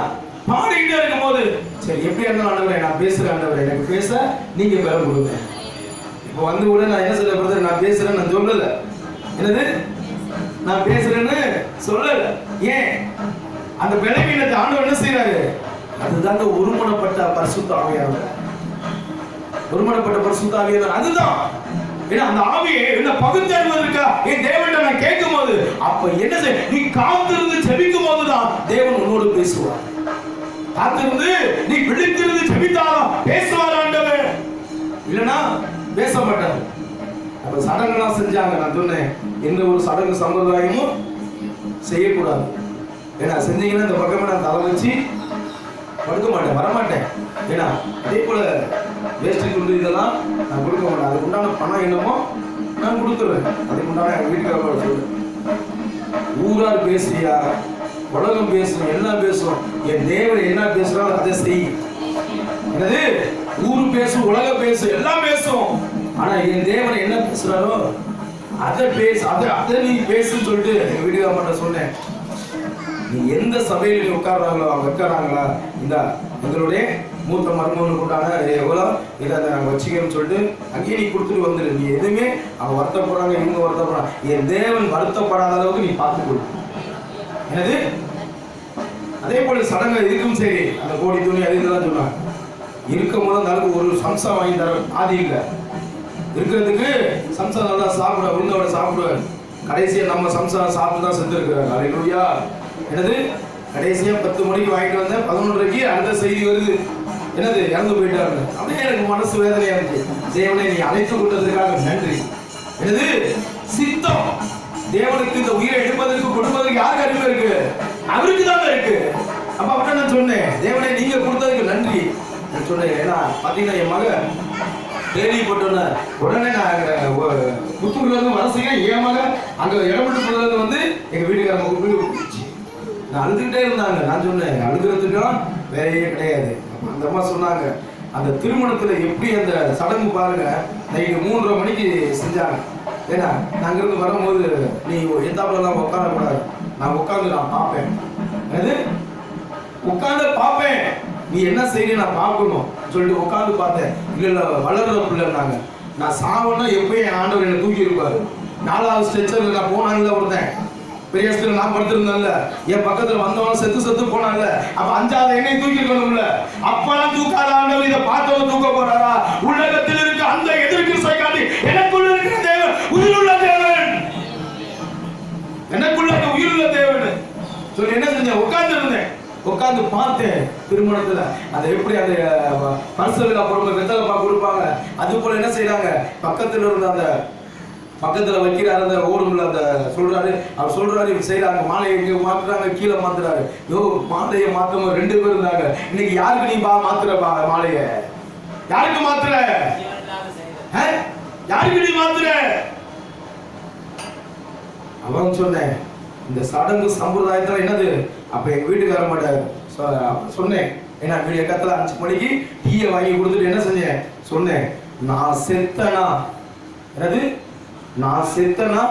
பாடிக்கிட்டே இருக்கும் போது சரி எப்படி இருந்தாலும் ஆண்டவரே நான் பேசுறேன், ஆண்டவரே எனக்கு பேச நீங்க பெற கொடுங்க. இப்போ வந்து கூட நான் என்ன சொல்ல பிரதர், நான் பேசுறேன்னு நான் சொல்லல. என்னது? நான் பேசுறேன்னு சொல்லல. ஏன்? அந்த பலவீனத்தை ஆண்டவர் என்ன செய்யறாரு? அதுதாங்க ஒருமனப்பட்ட பரிசுத்த ஆவியானவர். ஒருமனப்பட்ட பரிசுத்த ஆவியானவர் அதுதான். ஏன்னா அந்த ஆவியை என்ன பகுத்தறிவதற்கா என் தேவன்கிட்ட நான் கேட்கும் போது அப்ப என்ன செய்ய? நீ காத்திருந்து ஜெபிக்கும் போதுதான் தேவன் உன்னோடு பேசுவார். காத்திருந்து நீ விழித்திருந்து ஜெபித்தாலும் பேசுவார் ஆண்டவர், இல்லைன்னா பேச மாட்டார். அப்ப சடங்கெல்லாம் செஞ்சாங்க. நான் சொன்னேன் எந்த ஒரு சடங்கு சம்பிரதாயமும் செய்யக்கூடாது. ஏன்னா செஞ்சீங்கன்னா இந்த பக்கமே நான் தலை வச்சு படுக்க மாட்டேன், வரமாட்டேன். ஏன்னா அதே போல வேஷ்டி துண்டு இதெல்லாம் நான் கொடுக்க மாட்டேன். அதுக்கு உண்டான பணம் என்னமோ நான் கொடுத்துருவேன். அதுக்கு உண்டான எங்கள் வீட்டுக்கார சொல்லுவேன். ஊரார் பேசுறியா, உலகம் பேசும், எல்லாம் பேசும், என் தேவன் என்ன பேசுறாரோ அதை செய். என்னது? ஊர் பேசும், உலகம் பேசும், எல்லாம் பேசும். ஆனா என் தேவன் என்ன பேசுறாரோ அதை பேசு, அதை நீ பேசுன்னு சொல்லிட்டு எங்க வீட்டுக்கார சொன்னேன். நீ எந்த சபையில் நீ உட்கார்றாங்களோ அவங்க வைக்கிறாங்களா, இந்த எங்களுடைய மூத்த மருமகனுக்கு உண்டான எவ்வளோ இதை நாங்கள் வச்சுக்கணும்னு சொல்லிட்டு அங்கேயே நீ கொடுத்துட்டு வந்துடு. நீ எதுவுமே அவங்க வருத்தப்படுறாங்க, இவங்க வருத்தப்படுறாங்க, என் தேவன் வருத்தப்படாத அளவுக்கு நீ பார்த்து கொடு. என்னது? அதே போல சடங்கு இருக்கும். சரி, அந்த கோடி துணி அது இதெல்லாம் சொன்னாங்க. இருக்கும் போது அந்த அளவுக்கு ஒரு சம்சா வாங்கி தர ஆதி இல்லை. இருக்கிறதுக்கு சம்சா நல்லா சாப்பிட உளுந்தோட சாப்பிடுவார். கடைசியாக நம்ம சம்சா சாப்பிட்டு தான் செத்துருக்கிறாங்க. அல்லேலூயா. என்னது? கடைசியா 10 மணிக்கு வாங்கிட்டு வந்தேன். 11:30க்கு அடுத்த செய்தி வருது, என்னது இறந்து போயிட்டாரு. அப்படியே எனக்கு மனசு வேதனையா இருக்கு. தேவனை நீ அழைத்து கொண்டதற்காக நன்றி. என்னது சித்தம் தேவனுக்கு இந்த உயிரை எடுப்பதற்கு கொடுப்பதற்கு யாருக்கு அறிவு இருக்கு? அவருக்கு தான் இருக்கு. அப்ப அவட்ட நான் சொன்னேன், தேவனை நீங்க கொடுத்ததுக்கு நன்றி சொன்னேன். ஏன்னா பாத்தீங்கன்னா என் மக கேள்விப்பட்டோன்னு உடனே நான் புத்தூர்ல இருந்து வரசையா என் மக அங்க இடப்பட்டு வந்து எங்க வீட்டுக்காரங்க கூப்பிட்டு நான் அழுதுகிட்டே இருந்தாங்க. நான் சொன்னேன் அழுகிறதுக்கும் வேலையே கிடையாது. அந்த அம்மா சொன்னாங்க, அந்த திருமணத்துல எப்படி அந்த சடங்கு பாருங்க, நைட்டு 3:30 மணிக்கு செஞ்சாங்க. ஏன்னா நாங்க இருந்து வரும்போது நீ எந்தாப்புலாம் உட்காரக்கூடாது, நான் உட்காந்து நான் பார்ப்பேன், அது உட்காந்து பார்ப்பேன், நீ என்ன செய்ய நான் பார்க்கணும் சொல்லிட்டு உட்காந்து பார்த்தேன். இல்ல வளர்ற பிள்ளைனாங்க. நான் சாவனா எப்பயும் என் ஆண்டவர் என்னை தூக்கி இருப்பாரு. 4வது ஸ்ட்ரெச்சர்ல நான் போனான்ல ஒருத்தன் பெரிய ஸ்டேஜ்ல நான் படுத்திருந்தேன்ல, என் பக்கத்துல வந்தவன் செத்து போனான்ல, அப்ப 5வது என்னை தூக்கி இருக்கணும்ல. அப்பெல்லாம் தூக்காத ஆண்டவர் இதை பார்த்தவன் தூக்க போறாரா? உலகத்தில் இருக்க அந்த எதிர்க்கிறிஸ்தை காட்டி எனக்குள்ள இருக்கிற தேவன் உயிருள்ள தேவன், எனக்குள்ள உயிருள்ள தேவன் சொல்லி என்ன செஞ்சேன்? உட்கார்ந்து இருந்தேன், உட்கார்ந்து பார்த்தேன். திருமணத்துல அதை எப்படி அந்த பரிசலுக்கு அப்புறம் வெத்தலைப்பா கொடுப்பாங்க, அது போல என்ன செய்யறாங்க, பக்கத்துல இருந்த அந்த பக்கத்துல வைக்கிறாரு அந்த ஓடும்ல அந்த சொல்றாரு, அவர் சொல்றாரு இவங்க செய்யறாங்க, மாலையை இங்க மாத்துறாங்க, கீழே மாத்துறாரு. யோ மாலையை மாத்தவங்க 2 பேர் இருந்தாங்க. இன்னைக்கு யாருக்கு நீ மாத்துற மாலைய? யாருக்கு மாத்துற? யாருக்கு நீ மாத்துற? அவன் சொன்னேன் இந்த சடங்கு சம்பிரதாயத்துல என்னது, அப்ப எங்க வீட்டுக்கு வர மாட்டாரு சொன்னேன். ஏன்னா வீடியோ கத்துல 5 மணிக்கு டீயை வாங்கி கொடுத்துட்டு என்ன செஞ்சேன் சொன்னேன், நான் செத்தனா என்னது, நான் செத்தனா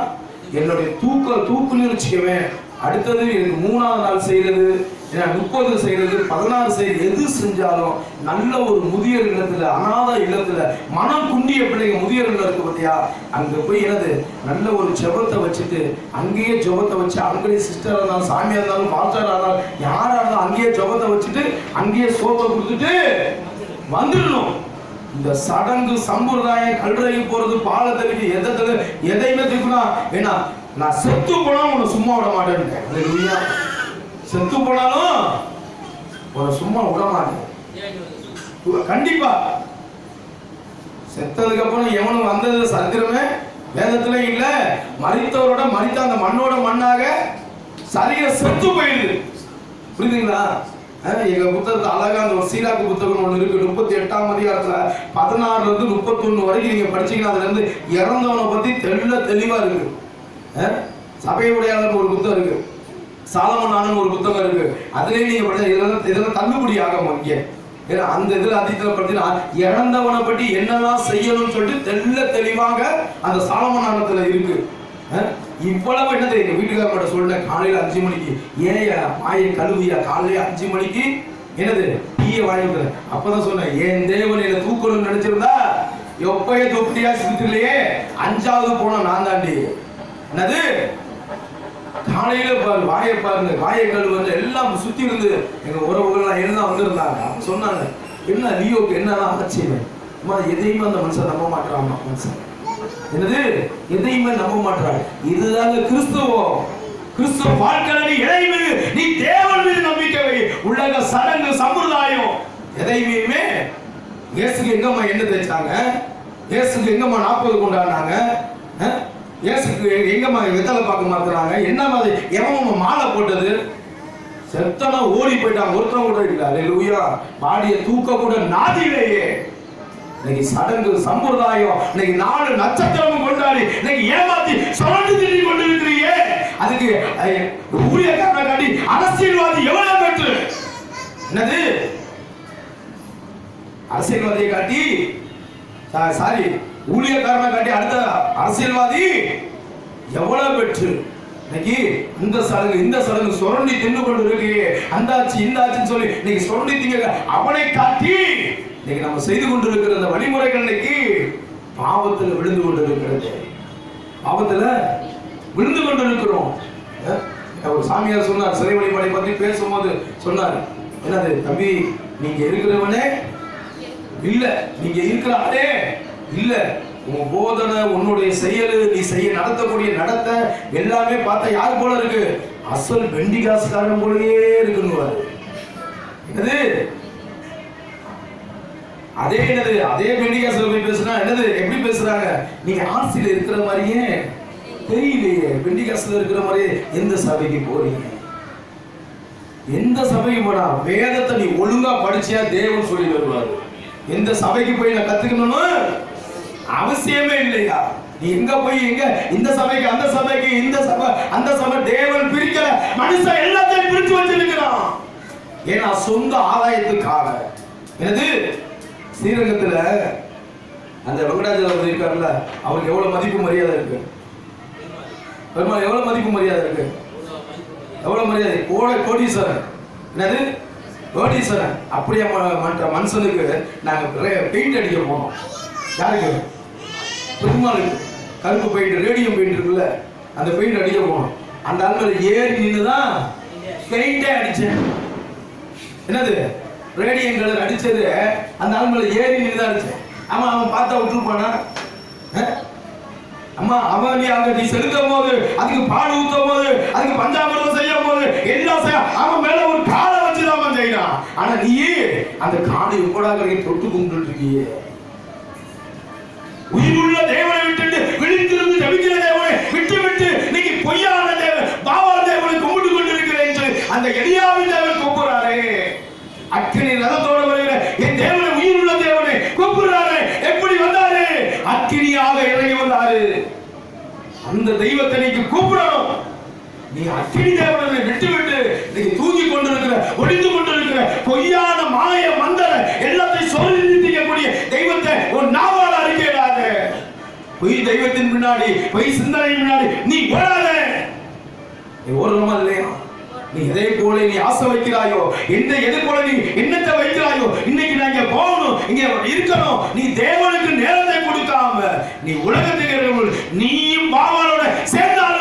என்னுடைய தூக்குன்னு வச்சுக்கவேன். அடுத்தது எனக்கு 3வது நாள் செய்யறது, 30 செய்யறது, 16 செய்யறது, எது செஞ்சாலும் நல்ல ஒரு முதியோர் இல்லத்துல, அநாத இல்லத்துல, மனம் குண்டிய பிள்ளைங்க முதியோர் இல்லம் இருக்கு பார்த்தியா, அங்க போய் என்னது நல்ல ஒரு ஜெபத்தை வச்சுட்டு அங்கேயே ஜெபத்தை வச்சு, அங்கேயே சிஸ்டரா இருந்தாலும் சாமியா இருந்தாலும் பாஸ்டரா இருந்தாலும் யாரா இருந்தாலும் அங்கேயே ஜெபத்தை வச்சுட்டு அங்கேயே சோப்பை கொடுத்துட்டு வந்துடணும். இந்த சடங்கு சம்பிரதாயம் கல்றைக்கு போறது பாலத்திற்கு எதையுமே தூக்கணும். ஏன்னா நான் செத்து போனாலும் உன்னை சும்மா விட மாட்டேன், செத்து போனாலும் உன்னை சும்மா விட மாட்டேன் கண்டிப்பா. செத்ததுக்கு அப்புறம் எவனும் வந்தது சரித்திரமே வேதத்துல இல்ல. மரித்தவரோட மரித்த அந்த மண்ணோட மண்ணாக சரீரம் செத்து போயிடுது. புரியுதுங்களா? எங்க புத்தகத்துல அழகா அந்த ஒரு சீராக்கு புத்தகம் ஒண்ணு இருக்கு, 38ஆம் அதிகாரத்துல 16 இருந்து 31 வரைக்கும் நீங்க படிச்சீங்கன்னா அதுல இருந்து இறந்தவனை பத்தி தெளிவா இருக்கு. சபையுடையாளர் ஒரு புத்தகம் இருக்கு, சாலமோன் ஒரு புத்தகம் இருக்கு. அதுலயே நீங்க படிச்சா இதெல்லாம் தள்ளுபடி ஆகும் இங்க. ஏன்னா அந்த இதுல அதிகத்துல பார்த்தீங்கன்னா இறந்தவனை பற்றி என்னெல்லாம் செய்யணும்னு சொல்லிட்டு தெளிவாக அந்த சாலமோன் இருக்கு. இவ்வளவு என்னது எங்க வீட்டுக்காரோட சொல்ல, காலையில 5 மணிக்கு ஏன் வாயை கழுவியா, காலையில 5 மணிக்கு என்னது டீயை வாங்கி. அப்பதான் சொன்னேன், என் தேவன் என்ன தூக்கணும்னு நினைச்சிருந்தா எப்பயே தூக்கியா சிரிச்சிலையே. 5வது போன நான் தாண்டி என்னது காலையில பாரு வாயை பாருங்க, வாயை கழுவு எல்லாம் சுத்தி இருந்து எங்க உறவுகள் எல்லாம் வந்திருந்தாங்க. சொன்னாங்க என்ன லியோக்கு என்னதான் ஆச்சரியம், எதையுமே அந்த மனுஷன் நம்ப மாட்டான். மனுஷன் என்னது எதையுமே நம்ப மாட்டாங்க. இதுதாங்க கிறிஸ்துவம். கிறிஸ்துவ வாழ்க்கையில எதையுமே நீ தேவன் மீது நம்பிக்கை வை. உலக சடங்கு சம்பிரதாயம் எதையுமே இயேசுக்கு எங்கம்மா என்ன தேய்ச்சாங்க, இயேசுக்கு எங்கம்மா 40 கொண்டாடினாங்க, இயேசுக்கு எங்கம்மா வெத்தலை பாக்கு மாத்துறாங்க, என்ன மாதிரி எவன் மாலை போட்டது, செத்தனா ஓடி போயிட்டான், ஒருத்தன் கூட இல்ல. அல்லேலூயா. பாடிய தூக்க கூட நாதியிலேயே. இன்னைக்கு சடங்கு சம்பிரதாயம், இன்னைக்கு 4 நட்சத்திரம் கொண்டாடி இன்னைக்கு ஏமாத்தி சுரண்டு திட்டி கொண்டிருக்கிறீங்க. அதுக்கு ஊழியக்காரனை காட்டி அரசியல்வாதி எவ்வளவு பெற்று, என்னது அரசியல்வாதியை காட்டி சாரி ஊழியக்காரனை காட்டி அடுத்த அரசியல்வாதி எவ்வளவு பெற்று இன்னைக்கு இந்த சடங்கு சுரண்டி தின்னு கொண்டு இருக்கிறீங்க. அந்த ஆச்சு இந்த ஆச்சுன்னு சொல்லி இன்னைக்கு சுரண்டி திங்க அவனை காட்டி இன்னைக்கு நம்ம செய்து கொண்டிருக்கிற அந்த வழிமுறைகள் இன்னைக்கு பாவத்துல விழுந்து கொண்டிருக்கிறது, பாவத்துல விழுந்து கொண்டிருக்கிறோம். ஒரு சாமியார் சொன்னார், சிறை வழிபாடை பத்தி பேசும்போது சொன்னார், என்னது தம்பி நீங்க இருக்கிறவனே இல்ல, நீங்க இருக்கிறாரே இல்ல, உன் போதனை, உன்னுடைய செயல், நீ செய்ய நடத்தக்கூடிய நடத்த எல்லாமே பார்த்தா யார் போல இருக்கு? அசல் பெண்டிகாஸ்காரன் போலயே இருக்குன்னு. என்னது அதே பெண்டிகாஸ்ல போய் பேசுனா என்னது, எப்படி பேசுறாங்க? நீங்க ஆர்சில இருக்கிற மாதிரியே தெரியலையே, பெண்டிகாஸ்ல இருக்கிற மாதிரியே. எந்த சபைக்கு போறீங்க? எந்த சபைக்கு போனா வேதத்தை நீ ஒழுங்கா படிச்சியா தேவன் சொல்லி வருவாரு. எந்த சபைக்கு போய் நான் கத்துக்கணும்னு அவசியமே இல்லையா? நீ எங்க போய் எங்க இந்த சபைக்கு அந்த சபைக்கு இந்த சபை அந்த சபை தேவன் பிரிக்கல. மனுஷன் எல்லாத்தையும் பிரிச்சு வச்சிருக்கிறான். ஏன்னா சொந்த ஆதாயத்துக்காக. என்னது ஸ்ரீரங்கத்துல அந்த வெங்கடாஜலம் இருக்காருல்ல, அவருக்கு எவ்வளவு மதிப்பு மரியாதை இருக்கு? பெருமாள் எவ்வளவு மதிப்பு மரியாதை இருக்கு? எவ்வளவு மரியாதை? கோடீஸ்வரன். என்னது கோடீஸ்வரன். அப்படியே மனுஷனுக்கு நாங்க பெயிண்ட் அடிக்க போனோம். யாருக்கு? பெருமாளுக்கு. கருப்பு பெயிண்ட், ரேடியம் பெயிண்ட் இருக்குல்ல, அந்த பெயிண்ட் அடிக்க போனோம். அந்த ஆண்கள் ஏறி நின்றுதான் பெயிண்டே அடிச்சேன். என்னது ரேடியம் கலர் அடிச்சது அந்த ஆண்கள் ஏறி நின்றுதான் அடிச்சேன். ஆமா, அவன் பார்த்தா விட்டுருப்பானா? அம்மா அவன் நீ செலுத்தும் போது, அதுக்கு பால் ஊத்தும் போது, அதுக்கு பஞ்சாமிர்தம் செய்யும் போது எல்லாம் அவன் மேல ஒரு காலை வச்சுதான் செய்யறான். ஆனா நீ அந்த காலை கூட தொட்டு கும்பிட்டு இருக்கியே. உயிருள்ள தேவனை விட்டு விழித்திருந்து ஜபிக்கிற தேவனை விட்டு விட்டு நீங்க பொய்யான தேவன் பாவால தேவனை கும்பிட்டு கொண்டு இருக்கிறேன் என்று அந்த எலியாவின் தேவன் கூப்பிடுறாரே. அக்கினி ரதத்தோடு வருகிற என் தேவனை, உயிருள்ள தேவனை கூப்பிடுறாரு. எப்படி வந்தாரு? அக்கினியாக இறங்கி வந்தாரு. அந்த தெய்வத்தை நீங்க கூப்பிடணும். நீ அக்கினி தேவனை விட்டு விட்டு நீங்க தூங்கி கொண்டிருக்கிற, ஒளிந்து கொண்டிருக்கிற பொய்யான மாய மந்திர எல்லாத்தையும் சொல்லி தீர்க்கக்கூடிய தெய்வத்தை ஒரு நாவால அறிக்கையிடாத. பொய் தெய்வத்தின் பின்னாடி, பொய் சிந்தனையின் பின்னாடி நீ ஓடாத. நீ ஓடுறமா இல்லையா? நீ எதை போல நீ ஆசை வைக்கிறாயோ, எதை போல நீ எண்ணத்தை வைக்கிறாயோ, இன்னைக்கு நான் இங்க போகணும், இங்க இருக்கணும், நீ தேவனுக்கு நேரத்தை கொடுக்காம நீ உலகத்துக்கு நீயும் பாவாலோட சேர்ந்தாலும்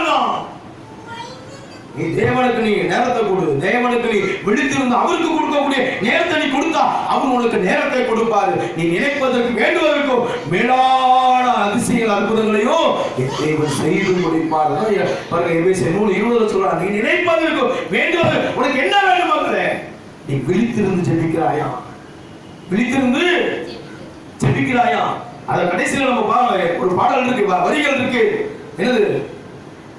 நீ தேவனுக்கு நீ நேரத்தை கொடு. தேவனுக்கு நீ விழித்திருந்து அவருக்கு கொடுக்கக்கூடிய நேரத்தை நீ கொடுத்தா அவர் உனக்கு நேரத்தை கொடுப்பாரு. நீ நினைப்பதற்கு வேண்டுவதற்கும் மேலான அதிசய அற்புதங்களையும் தேவன் செய்து முடிப்பார். எபேசியர் 3:20 சொல்றார், நீ நினைப்பதற்கு வேண்டுவது உனக்கு என்ன வேண்டுமாங்கிற நீ விழித்திருந்து ஜெபிக்கிறாயா? விழித்திருந்து ஜெபிக்கிறாயா? அத கடைசியில நம்ம பாருங்க, ஒரு பாடல் இருக்கு, வரிகள் இருக்கு. என்னது?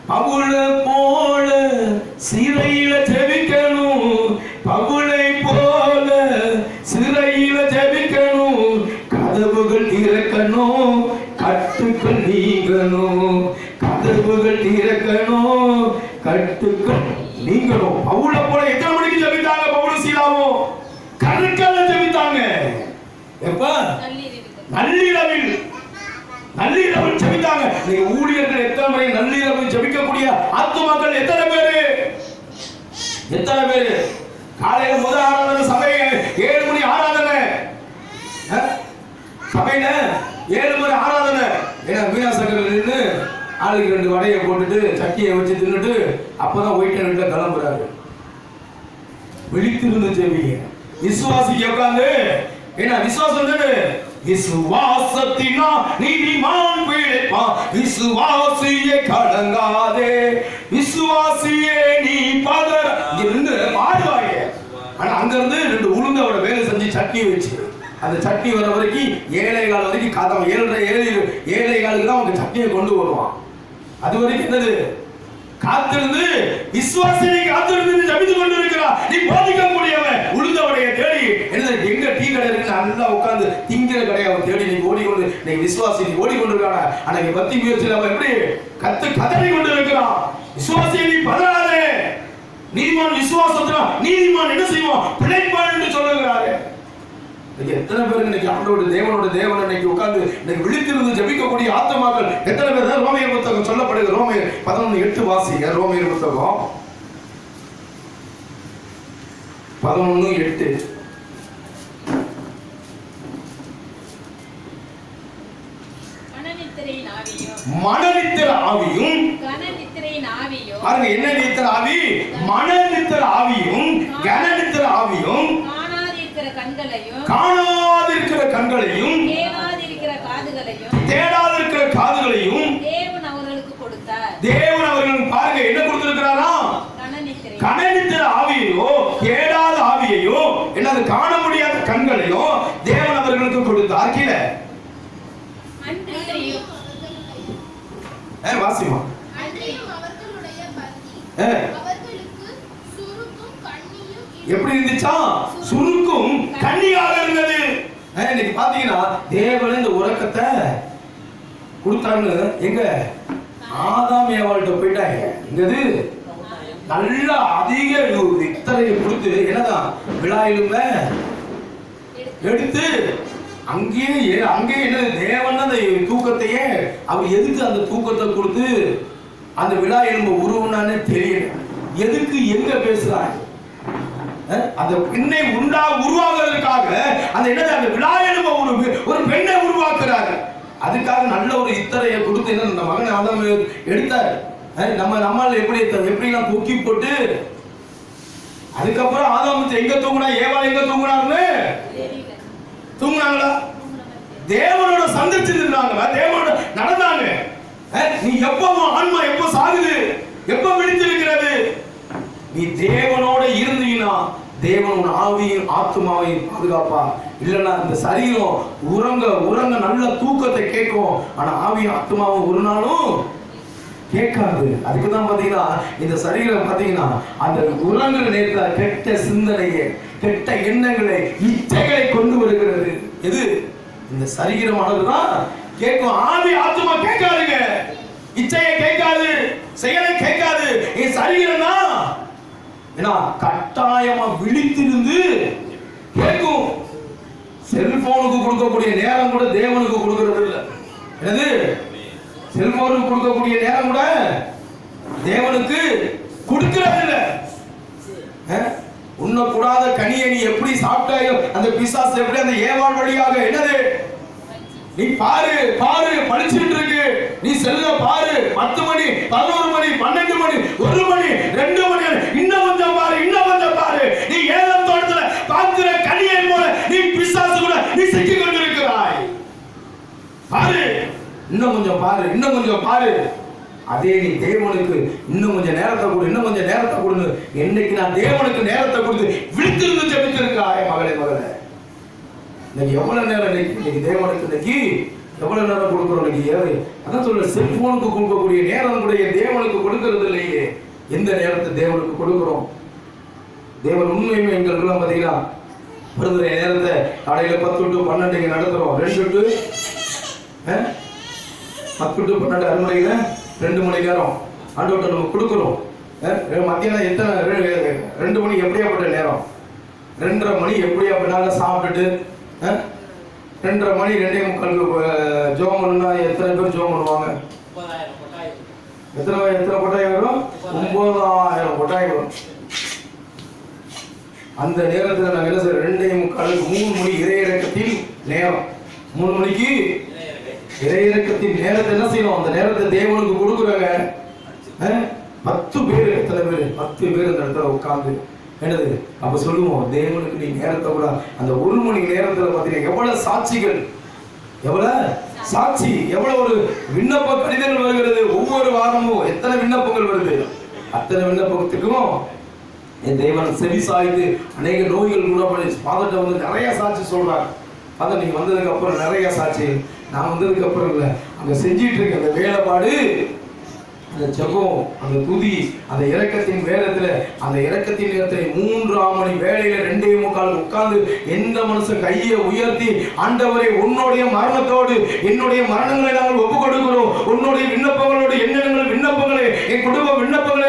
பவுல போல சிறையில ஜெபிக்கணும், பவுலை போல சிறையில ஜெபிக்கணும், கதவுகள் திறக்கணும், கட்டுக்கள் நீங்கணும், கதவுகள் திறக்கணும், கட்டுக்கள் நீங்கணும். பவுல போல எத்தனை மணிக்கு ஜெபித்தாங்க? பவுலும் சீலாவும் கருக்கல்ல ஜெபித்தாங்க. எப்ப? நள்ளிரவில். நள்ளிரவில் ஜெபித்தாங்க. நீங்க ஊழியர்கள் எத்தனை முறை நள்ளிரவில் ஜெபிக்கக்கூடிய ஆத்துமாக்கள் எத்தனை பேரு? எத்தனை பேரு? காலையில முதல் ஆராதனை சபை 7 மணி ஆராதனை, சபையில 7 மணி ஆராதனை. ஏன்னா மீனாசங்கர் நின்று ஆளுக்கு 2 வடையை போட்டுட்டு சட்டியை வச்சு தின்னுட்டு அப்பதான் ஒயிட் வீட்டுல கிளம்புறாரு. விழித்திருந்து ஜெபிங்க. விசுவாசிக்கு உட்கார்ந்து, ஏன்னா விசுவாசம் தானே, விசுவாசத்தினா நீதிமான் பிழைப்பான், விசுவாசியே கலங்காதே, விசுவாசியே நீ பதற. இருந்து பாடுவாங்க. ஆனா அங்க இருந்து 2 உளுந்தோட வேலை செஞ்சு சட்னி வச்சு அந்த சட்னி வர வரைக்கும் 7:15 வரைக்கும் காதம் 7:30 தான் அவங்க சட்னியை கொண்டு வருவான். அது வரைக்கும் என்னது? காத்திருந்து விசுவாசியை காத்திருந்து ஜபித்து கொண்டு இருக்கிறார். நீ போதிக்க முடியவன் உளுந்தவடைய தேடி என்ன எங்க டீ கடை இருக்கு நல்லா உட்கார்ந்து திங்கிற கடையை அவன் தேடி நீ ஓடிக்கொண்டு நீ விசுவாசி நீ ஓடிக்கொண்டிருக்கான. ஆனா நீ பக்தி முயற்சியில் அவன் எப்படி கதறி கொண்டு இருக்கிறான். விசுவாசியை நீ பதறாதே. நீதிமான் விசுவாசத்தினா நீதிமான் என்ன செய்வான்? பிழைப்பான் என்று சொல்லுகிறாரு. எத்தனை பேருக்கு இன்னைக்கு ஆண்டோட தேவனோட தேவன் இன்னைக்கு உட்கார்ந்து இன்னைக்கு விழித்திருந்து ஜெபிக்கக்கூடிய ஆத்துமாக்கள் எத்தனை பேர்? ரோமையர் புத்தகம் சொல்லப்படுது. ரோமையர் 11:8 வாசிங்க. ரோமையர் புத்தகம் 11:8. மனநித்திர ஆவியும் பாருங்க, என்ன நித்திர ஆவி? மனநித்திர ஆவியும் கனநித்திர ஆவியும், காணாதிருக்கிற கண்களையும் கேளாதிருக்கிற தேடாத இருக்கிற காதுகளையும் தேவன் அவர்களுக்கு கொடுத்தார். தேவன் அவர்களுக்கு பாருங்க என்ன கொடுத்திருக்கிறாரா? கனநித்திர ஆவியையோ தேடாத ஆவியையோ என்னது காண முடியாத கண்களையோ தேவன் அவர்களுக்கு கொடுத்தார். கீழே வாசிமா எப்படி இருந்துச்சா? சுருக்கும் கண்ணியாக இருந்தது. இன்னைக்கு பாத்தீங்கன்னா தேவன் இந்த உறக்கத்தை கொடுத்தான்னு எங்க ஆதாம் ஏவாள்கிட்ட போயிட்டாங்க. இங்கது நல்ல அதிக இத்தனையை கொடுத்து என்னதான் விழா எலும்ப எடுத்து அங்கேயே என்ன தேவன் அந்த தூக்கத்தையே அவர் எதுக்கு அந்த தூக்கத்தை கொடுத்து அந்த விழா எலும்பு உருவனானே தெரியல. எதுக்கு எங்க பேசுறாங்க? அந்த பெண்ணை உருவாக்குவதற்காக அந்த என்னது அந்த விழா எலும்ப ஒரு பெண்ணை உருவாக்குறாரு. அதுக்காக நல்ல ஒரு இத்தரையை கொடுத்து என்ன இந்த மகனை ஆதாம் எடுத்தார். நம்மால எப்படிலாம் தூக்கி போட்டு அதுக்கப்புறம் ஆதாம் எங்க தூங்குனா ஏவாள் எங்க தூங்குனாருன்னு தூங்குனாங்களா? தேவனோட சந்திச்சிருந்தாங்க, தேவனோட நடந்தாங்க. நீ எப்போ ஆன்மா எப்போ சாகுது, எப்போ விழித்திருக்கிறது? நீ தேவனோட இருந்தீங்கன்னா தேவன் உன் ஆவியும் ஆத்மாவையும் பாதுகாப்பா. இல்லைன்னா இந்த சரீரம் உறங்க நல்ல தூக்கத்தை கேட்கும், ஆனா ஆவியும் ஆத்மாவும் ஒரு நாளும் கேட்காது. அதுக்குதான் பாத்தீங்கன்னா இந்த சரீரம் பாத்தீங்கன்னா அந்த உறங்குற நேரத்துல கெட்ட சிந்தனையை கெட்ட எண்ணங்களை இச்சைகளை கொண்டு வருகிறது. எது? இந்த சரீரமானதுதான் கேட்கும், ஆவி ஆத்மா கேட்காதுங்க. இச்சையை கேட்காது, செயலை கேட்காது. என் சரீரம் தான் ஏன்னா கட்டாயமா விழித்திருந்து கேட்கும். செல்போனுக்கு கொடுக்கக்கூடிய நேரம் கூட தேவனுக்கு கொடுக்கிறது இல்லை. என்னது? செல்போனுக்கு கொடுக்கக்கூடிய நேரம் கூட தேவனுக்கு கொடுக்கிறது இல்லை. உண்ணக்கூடாத கனியை நீ எப்படி சாப்பிட்டாயோ அந்த பிசாசு எப்படி அந்த ஏவாள் வழியாக என்னது நீ பாரு படிச்சுட்டு இருக்கு. நீ செல்ல பாரு, 10 மணி 11 மணி 12 மணி 1 மணி 2 மணி இன்னும் கொஞ்சம் பாரு. நீ ஏதம் தோட்டத்துல பார்க்கிற கனியை போல நீ பிசாசு கூட நீ சிக்கிக் கொண்டிருக்கிறாய். பாரு, இன்னும் கொஞ்சம் பாரு. அதே நீ தேவனுக்கு இன்னும் கொஞ்சம் நேரத்தை கொடுன்னு என்னைக்கு நான் தேவனுக்கு நேரத்தை கொடுத்து விழித்திருந்து ஜெபித்திருக்காய் மகளே. இன்னைக்கு எவ்வளவு நேரம் இன்னைக்கு தேவனுக்கு இன்னைக்கு எவ்வளவு நேரம் கொடுக்கிறோம்? இன்னைக்கு அதான் சொல்ல செல்போனுக்கு கொடுக்கக்கூடிய நேரம் கூட தேவனுக்கு கொடுக்கறது இல்லையே. எந்த நேரத்தை தேவனுக்கு கொடுக்கிறோம்? தேவன் உண்மையுமே எங்களுக்கெல்லாம் பார்த்தீங்கன்னா வருகிற நேரத்தை காலையில 10 to 12 இங்க நடத்துறோம். 2 to 10 to 12 அறுமுறையில 2 மணி நேரம் ஆண்டவர்கிட்ட நம்ம கொடுக்கிறோம். மத்தியானம் எத்தனை 2 மணி எப்படியாப்பட்ட நேரம்? 2:30 மணி எப்படியாப்பட்டாங்க சாப்பிட்டுட்டு 2:30 மணி 2:45 ஜோம் பண்ணா எத்தனை பேர் ஜோம் பண்ணுவாங்க? எத்தனை கொட்டாய் வரும்? 9,000 கொட்டாய் வரும். அந்த நேரத்தில் நாங்கள் என்ன செய்யறோம்? 2:45 3 மணி இறையிறக்கத்தில் நேரம். 3 மணிக்கு இறையிறக்கத்தின் நேரத்தை என்ன செய்யணும்? அந்த நேரத்தை தேவனுக்கு கொடுக்குறாங்க. 10 பேர் எத்தனை பேர்? 10 பேர் அந்த இடத்துல உட்கார்ந்து என்னது அப்ப சொல்லுவோம் தேவனுக்கு நீ நேரத்தை கூட அந்த 1 மணி நேரத்துல பாத்தீங்கன்னா எவ்வளவு சாட்சிகள், எவ்வளவு சாட்சி, எவ்வளவு ஒரு விண்ணப்ப கடிதங்கள் வருகிறது. ஒவ்வொரு வாரமும் எத்தனை விண்ணப்பங்கள் வருது. அத்தனை விண்ணப்பத்துக்கும் என் தேவன் செவி சாய்த்து அநேக நோய்கள் குணப்படி ஃபாதர்ட்ட வந்து நிறைய சாட்சி சொல்றாங்க. ஃபாதர் நீங்க வந்ததுக்கு அப்புறம் நிறைய சாட்சி, நான் வந்ததுக்கு அப்புறம் இல்லை அங்க செஞ்சிட்டு இருக்க அந்த வேலைப்பாடு, அந்த ஜெபம், அந்த துதி, அந்த இரக்கத்தின் வேதத்துல அந்த இரக்கத்தின் நேரத்தை 3 மணி வேளையில 2:45 உட்கார்ந்து எந்த மனுஷன் கையை உயர்த்தி ஆண்டவரே உன்னுடைய மரணத்தோடு என்னுடைய மரணங்களை நாங்கள் ஒப்பு கொடுக்கிறோம், உன்னுடைய விண்ணப்பங்களோடு என்னென்ன விண்ணப்பங்களே என் குடும்ப விண்ணப்பங்களே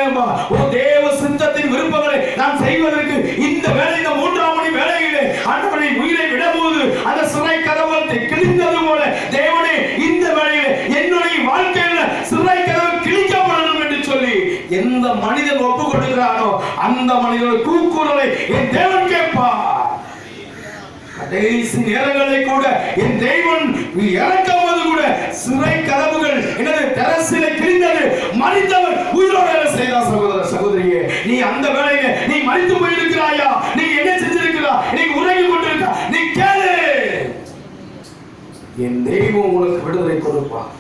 ஓ தேவ சித்தத்தின் விருப்பங்களை நான் செய்வதற்கு இந்த வேலை இந்த 3 மணி வேளையிலே ஆண்டவரை உயிரை விடபோது அந்த சிறை கதவு கிழிந்தது போல தேவனே இந்த வேளையிலே என்னுடைய வாழ்க்கையில சிறை கதவு கிழிக்கப்படணும் என்று சொல்லி எந்த மனிதன் ஒப்பு கொடுக்கிறானோ அந்த மனிதன் கூக்குரலை என் தேவன் கேட்பார். கடைசி நேரங்களை கூட என் தேவன் இறக்கும்போது கூட சிறை கதவுகள் என்னது தரசிலை கிழிந்தது, மனிதவர் உயிரோடு செய்தார். சகோதர சகோதரியே, நீ அந்த வேளையில நீ மரித்து போயிருக்கிறாயா? நீ என்ன செஞ்சிருக்கிறா? நீ உறங்கி கொண்டிருக்கா? நீ கேளு. என் தெய்வம் உனக்கு விடுதலை கொடுப்பார்.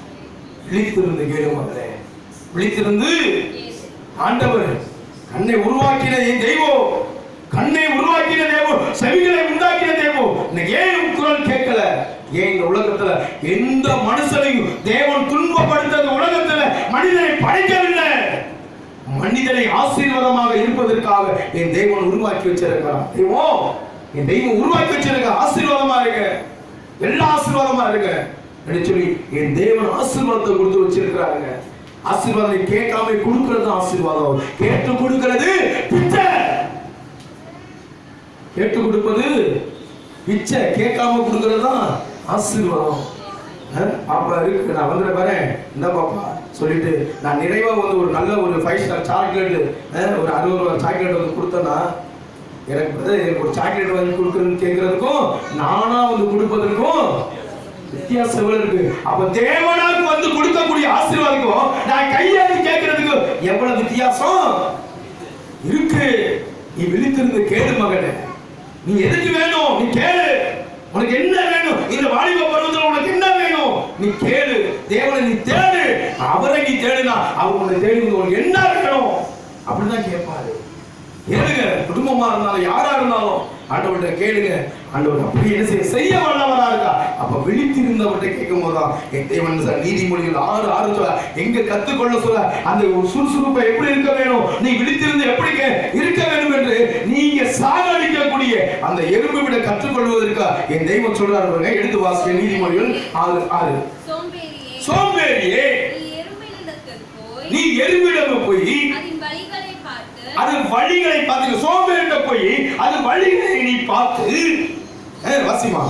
விழித்திருந்து கேளு மகளே, விழித்திருந்து. ஆண்டவர் கண்ணை உருவாக்கின என் தெய்வம், கண்ணை உருவாக்கின தெய்வம், செவிகளை உண்டாக்கின தெய்வம். இன்னைக்கு ஏன் குரல் கேட்கல? ஏன் இந்த உலகத்துல எந்த மனுஷனையும் தேவன் துன்பப்படுத்த உலகத்துல மனிதனை படைக்கவில்லை. மனிதனை ஆசீர்வாதமாக இருப்பதற்காக என் தெய்வன் உருவாக்கி வச்சிருக்கிறான். தெய்வம், என் தெய்வம் உருவாக்கி வச்சிருக்க, ஆசீர்வாதமா இருக்க, எல்லா ஆசீர்வாதமா இருக்க என்று சொல்லி என் தேவன் ஆசீர்வாதத்தை கொடுத்து வச்சிருக்கிறாங்க. ஆசீர்வாதம் கேட்காம கொடுக்கிறது ஆசீர்வாதம், கேட்டு கொடுக்கிறது பிச்சை. கேட்டு கொடுப்பது பிச்சை, கேட்காம கொடுக்கிறது தான் ஆசீர்வாதம். பாப்பா இருக்கு, நான் வந்துட வரேன், இந்த பாப்பா சொல்லிட்டு நான் நிறைவா வந்து ஒரு நல்ல ஒரு 5 ஸ்டார் சாக்லேட், ஒரு 60 ரூபா சாக்லேட் வந்து கொடுத்தேன்னா எனக்கு ஒரு சாக்லேட் வாங்கி கொடுக்குறதுன்னு கேட்கறதுக்கும் நானா வந்து கொடுப்பதற்கும் வித்தியாசம் எவ்வளவு இருக்கு. அப்ப தேவனாக்கு வந்து கொடுக்கக்கூடிய ஆசீர்வாதம் நான் கையாட்டி கேட்கறதுக்கு எவ்வளவு வித்தியாசம் இருக்கு. நீ விழித்திருந்து கேளு மகனே, நீ எதுக்கு வேணும் நீ கேளு. உனக்கு என்ன வேணும்? இந்த வாலிப பருவத்தில் உனக்கு என்ன வேணும் நீ கேளு. தேவனை நீ தேடு, அவரை நீ தேடுனா அவர் உன்னை தேடி உனக்கு என்ன வேணும் அப்படிதான் கேட்பாரு. கேளுங்க, குடும்பமா இருந்தாலும் யாரா இருந்தாலும் ஆண்டவர்கிட்ட கேளுங்க. ஆண்டவர் அப்படி என்ன செய்ய வல்லவரா இருக்கா. அப்ப விழித்திருந்தவர்கிட்ட கேட்கும் போதுதான் என் தேவன் நீதிமொழிகள் 6:6 சொல்ல எங்க கத்துக்கொள்ள சொல்ல அந்த ஒரு சுறுசுறுப்பை எப்படி இருக்க வேணும், நீ விழித்திருந்து எப்படி இருக்க வேண்டும் என்று நீங்க சாகடிக்கக்கூடிய அந்த எறும்பு விட கற்றுக்கொள்வதற்கா என் தெய்வம் சொல்றாரு. எடுத்து வாசிக்க நீதிமொழிகள் 6:6. சோம்பேறியே, நீ எறும்பிடம் போய் அது வழிகளை பார்த்து, சோம்பேறிட்ட போய் அது வழிகளை நீ பார்த்து வாசிமா,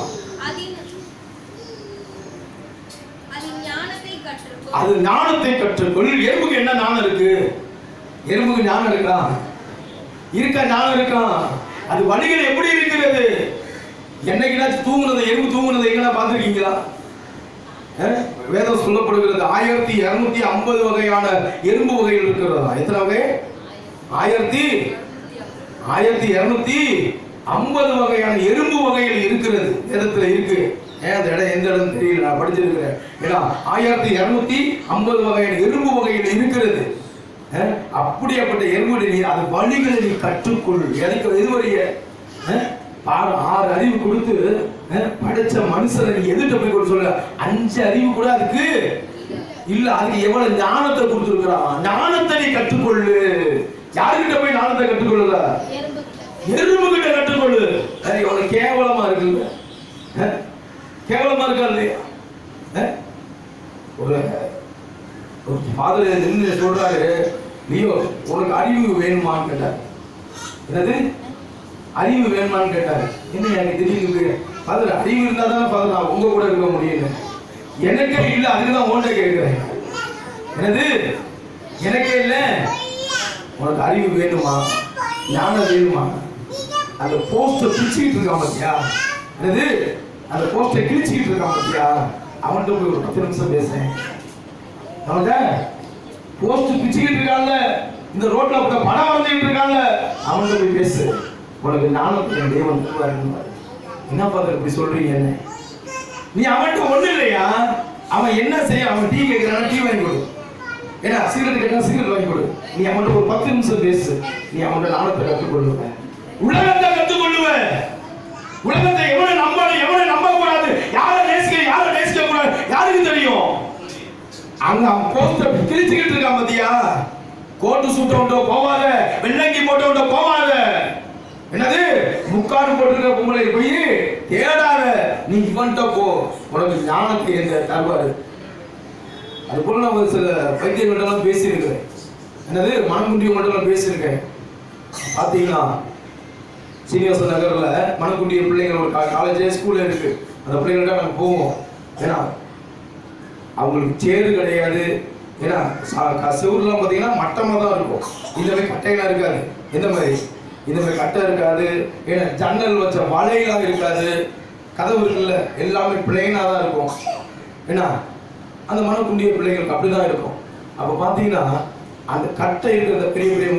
அது ஞானத்தை கற்றுக்கொள். எறும்புக்கு என்ன ஞானம் இருக்கு? எறும்புக்கு ஞானம் இருக்கா? ஞானம் இருக்கா? அது வழிகள் எப்படி இருக்கிறது? என்னைக்குனாச்சும் தூங்குனது, எறும்பு தூங்குனது எங்கன்னா பார்த்துருக்கீங்களா? வேதம் சொல்லப்படுகிறது 1250 வகையான எறும்பு வகைகள் இருக்கிறதா? எத்தனை வகை? 1250 வகையான எறும்பு வகைகள் இருக்கிறது, வேதத்துல இருக்கு. அந்த இடம் எந்த இடம் தெரியல, நான் படிச்சிருக்கிறேன். ஏன்னா 1250 வகையான எறும்பு வகைகள் இருக்கிறது. அப்படியாப்பட்ட எறும்பு நீ அது வழிகளை நீ கற்றுக்கொள். எதுவரைய 6 அறிவு கொடுத்து படைச்ச மனுஷனை நீ எதிர்த்து போய் கொண்டு சொல்ல 5 அறிவு கூட அதுக்கு இல்ல. அதுக்கு எவ்வளவு ஞானத்தை கொடுத்துருக்கிறான். ஞானத்தை நீ கற்றுக்கொள்ளு. யாருக்கிட்ட போய் ஞானத்தை கற்றுக்கொள்ளுல? எறும்பு கிட்ட கற்றுக்கொள்ளு. அது எவ்வளவு கேவலமா இருக்குல்ல, கேவலமா இருக்கா இல்லையா? ஒரு ஃபாதர் நின்று சொல்றாரு, நீயோ உனக்கு அறிவு வேணுமான்னு கேட்டார். என்னது அறிவு வேணுமான்னு கேட்டாரு. என்ன எனக்கு திடீர்னு ஃபாதர் அறிவு இருந்தா தானே ஃபாதர் நான் உங்க கூட இருக்க முடியும். எனக்கே இல்லை, அதுக்குதான் உன்கிட்ட கேட்கிறேன். என்னது எனக்கே இல்லை, உனக்கு அறிவு வேணுமா, ஞானம் வேணுமா? அந்த போஸ்டர் கிழிச்சிக்கிட்டு இருக்கான் பத்தியா? என்னது அந்த போஸ்டர் கிழிச்சிக்கிட்டு இருக்கான் பத்தியா? அவன்கிட்ட போய் ஒரு 10 நிமிஷம் பேசுறேன். அவன்கிட்ட போஸ்டர் கிழிச்சிக்கிட்டு இருக்கான்ல, இந்த ரோட்ல படம் வந்துட்டு இருக்கான்ல, அவன்கிட்ட போய் பேசு. உனக்கு ஞானத்தை தேவன் தருவார். என்ன பார்த்து இப்படி சொல்றீங்க? நீ அவன்கிட்ட ஒண்ணு இல்லையா? அவன் என்ன செய்ய? அவன் டீ கேட்கிறான், டீ வாங்கி கொடு. ஏன்னா சிகரெட் கேட்டா சிகரெட் வாங்கி கொடு. நீ அவன்கிட்ட ஒரு 10 நிமிஷம் பேசு. நீ அவன்கிட்ட ஞானத்தை கற்றுக்கொள்ளுவ, உலகத்தை கற்றுக்கொள்ளுவ. உலகத்தை எவனை நம்பணும், எவனை நம்ப கூடாது, யாரை நேசிக்க யாரை நேசிக்க கூடாது யாருக்கு தெரியும்? அங்க அவன் போஸ்டர் கிழிச்சுக்கிட்டு இருக்கான் பத்தியா? கோட்டு சூட்டோண்டோ போவாத, வெள்ளங்கி போட்டோண்டோ போவாத. என்னது முக்காடு போட்டுருக்க பொம்பளை போய் தேடாத, நீ இவன்ட்ட போ, உனக்கு ஞானத்தை எங்க தருவாரு. அது போல நான் ஒரு சில வைத்தியர்கள்ட்டெல்லாம் பேசியிருக்கிறேன். என்னது மனக்குண்டியவங்கள்ட்டெல்லாம் பேசியிருக்கேன். பார்த்தீங்கன்னா சீனிவாச நகர்ல மனக்குண்டிய பிள்ளைங்க ஒரு காலேஜ் ஸ்கூல்ல இருக்கு. அந்த பிள்ளைங்கள்ட்ட நாங்கள் போவோம். ஏன்னா அவங்களுக்கு சேரு கிடையாது. ஏன்னா செவுருலாம் பார்த்தீங்கன்னா மட்டமாக தான் இருக்கும். இந்த மாதிரி கட்டையெல்லாம் இருக்காது. எந்த மாதிரி இந்த மாதிரி கட்டை இருக்காது. ஏன்னா ஜன்னல் வச்ச வலையெல்லாம் இருக்காது. கதவு இருக்குல்ல, எல்லாமே பிளெயினாக தான் இருக்கும். ஏன்னா அந்த மனக்குண்டிய பிள்ளைங்களுக்கு அப்படிதான் இருக்கும். அப்போ பார்த்தீங்கன்னா அந்த கட்டை இருக்கிறத பெரிய பெரிய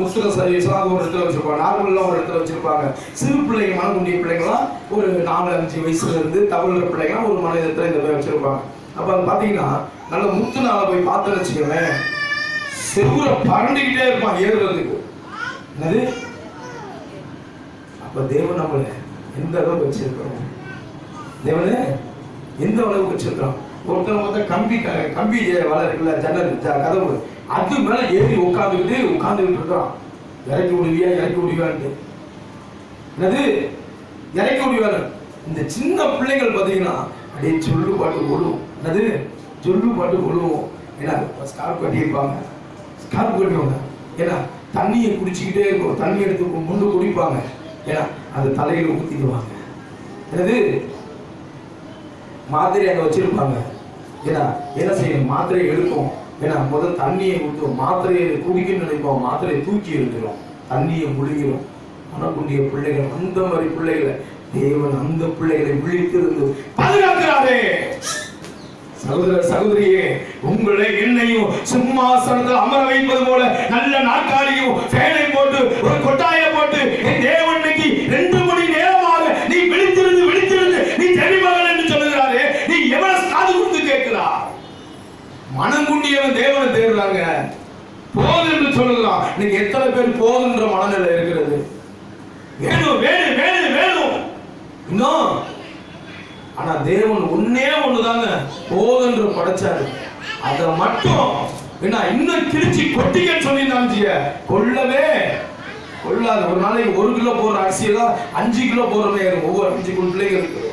முத்துல சரியாக ஒரு இடத்துல வச்சிருப்பாங்க, நார்மலாக ஒரு இடத்துல வச்சிருப்பாங்க. சிறு பிள்ளைங்க, மனமுண்டிய பிள்ளைங்களாம் ஒரு 4-5 வயசுல இருந்து தவழ்கிற பிள்ளைங்களாம் ஒரு மன இடத்துல இந்த மாதிரி வச்சிருப்பாங்க. அப்ப அது பாத்தீங்கன்னா நல்ல முத்துனால போய் பார்த்து வச்சுக்கவேன், செவ்வூரை பறந்துகிட்டே இருப்பான் ஏறுறதுக்கு. என்னது? அப்ப தேவன் நம்மளை எந்த அளவுக்கு வச்சிருக்கிறோம்? தேவனே எந்த அளவுக்கு வச்சிருக்கிறோம்? ஒருத்தர் கம்பி வலை இருக்குல்ல, ஜன்னல் கதவு, அது மேல ஏறி உட்காந்துக்கிட்டு இருக்கான். இறக்கி விடுவியான்ட்டு. என்னது? இறக்கி விடுவாரு. இந்த சின்ன பிள்ளைகள் பாத்தீங்கன்னா அப்படியே சொல்லு பாட்டு ஒழுவும். என்னது? சொல்லு பாட்டு ஒழுவும். ஏன்னா ஸ்கார்ப் கட்டியிருப்பாங்க, ஸ்கார்ப் கட்டுவாங்க. ஏன்னா தண்ணியை குடிச்சுக்கிட்டே இருக்கும், தண்ணி எடுத்து முண்டு குடிப்பாங்க. ஏன்னா அந்த தலையில ஊத்திக்குவாங்க. என்னது? மாத்திரை அங்க வச்சிருப்பாங்க. ஏன்னா என்ன செய்யணும்? மாத்திரையை எடுக்கும். ஏன்னா முதல் தண்ணியை ஊற்றுவோம், மாத்திரையை குடிக்கணும்னு நினைப்போம், மாத்திரையை தூக்கி எழுதுறோம், தண்ணியை முழுகிறோம். மனக்குண்டிய பிள்ளைகள், அந்த மாதிரி பிள்ளைகளை தேவன் அந்த பிள்ளைகளை விழித்திருந்து பாதுகாக்கிறாரே. சகோதர சகோதரியே, உங்களை என்னையும் சிம்மாசனத்தில் அமர வைப்பது போல நல்ல நாற்காலியும் ஃபேனை போட்டு ஒரு கொட்டாயை போட்டு என் தேவன் இன்னைக்கு 2 மணி நேரமாக நீ விழித்திருந்து நீ ஜெபிமகன் என்று சொல்லுகிறாரே, நீ எவ்வளவு காது கொடுத்து கேட்கிறார்? மனங்குண்டியவன் தேவனை தேடுறாங்க, போது என்று சொல்லுகிறான். இன்னைக்கு எத்தனை பேர் போதுன்ற மனநிலை இருக்கிறது? வேணும் வேணும் வேணும் வேணும் இன்னும். ஆனா தேவன் ஒண்ணுதாங்க போதுன்ற படைச்சாரு. அதை மட்டும் என்ன இன்னும் கிழிச்சு கொட்டிக்க சொல்லியிருந்தாங்க, கொள்ளவே கொள்ளாது. ஒரு நாளைக்கு 1 கிலோ போடுற அரிசியெல்லாம் 5 கிலோ போடுறமே ஒவ்வொரு 5 பிள்ளைகளுக்கு.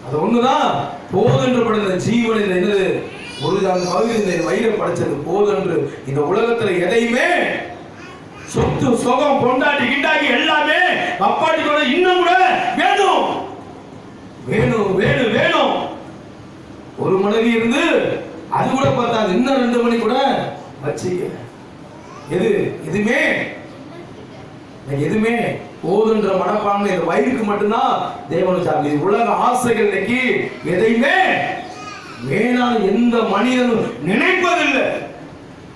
அது ஒண்ணுதான் போதுன்ற படைத்த ஜீவன். இந்த என்னது? ஒரு இந்த வயிறை படைச்சது போதென்று. இந்த உலகத்துல எதையுமே சொத்து சுகம் கொண்டாடி கிண்டாடி எல்லாமே அப்பாட்டி கூட இன்னும் கூட வேணும் வேணும் வேணும் வேணும். ஒரு மனைவி இருந்து அது கூட பார்த்தாது, இன்னும் 2 மணி கூட வச்சுக்க. எதுவுமே போதுன்ற மனப்பான்மை இந்த வயிறுக்கு மட்டும்தான் தேவன் சார்ந்து. உலக ஆசைகள் இன்னைக்கு எதையுமே வேணாம் எந்த மனிதனும்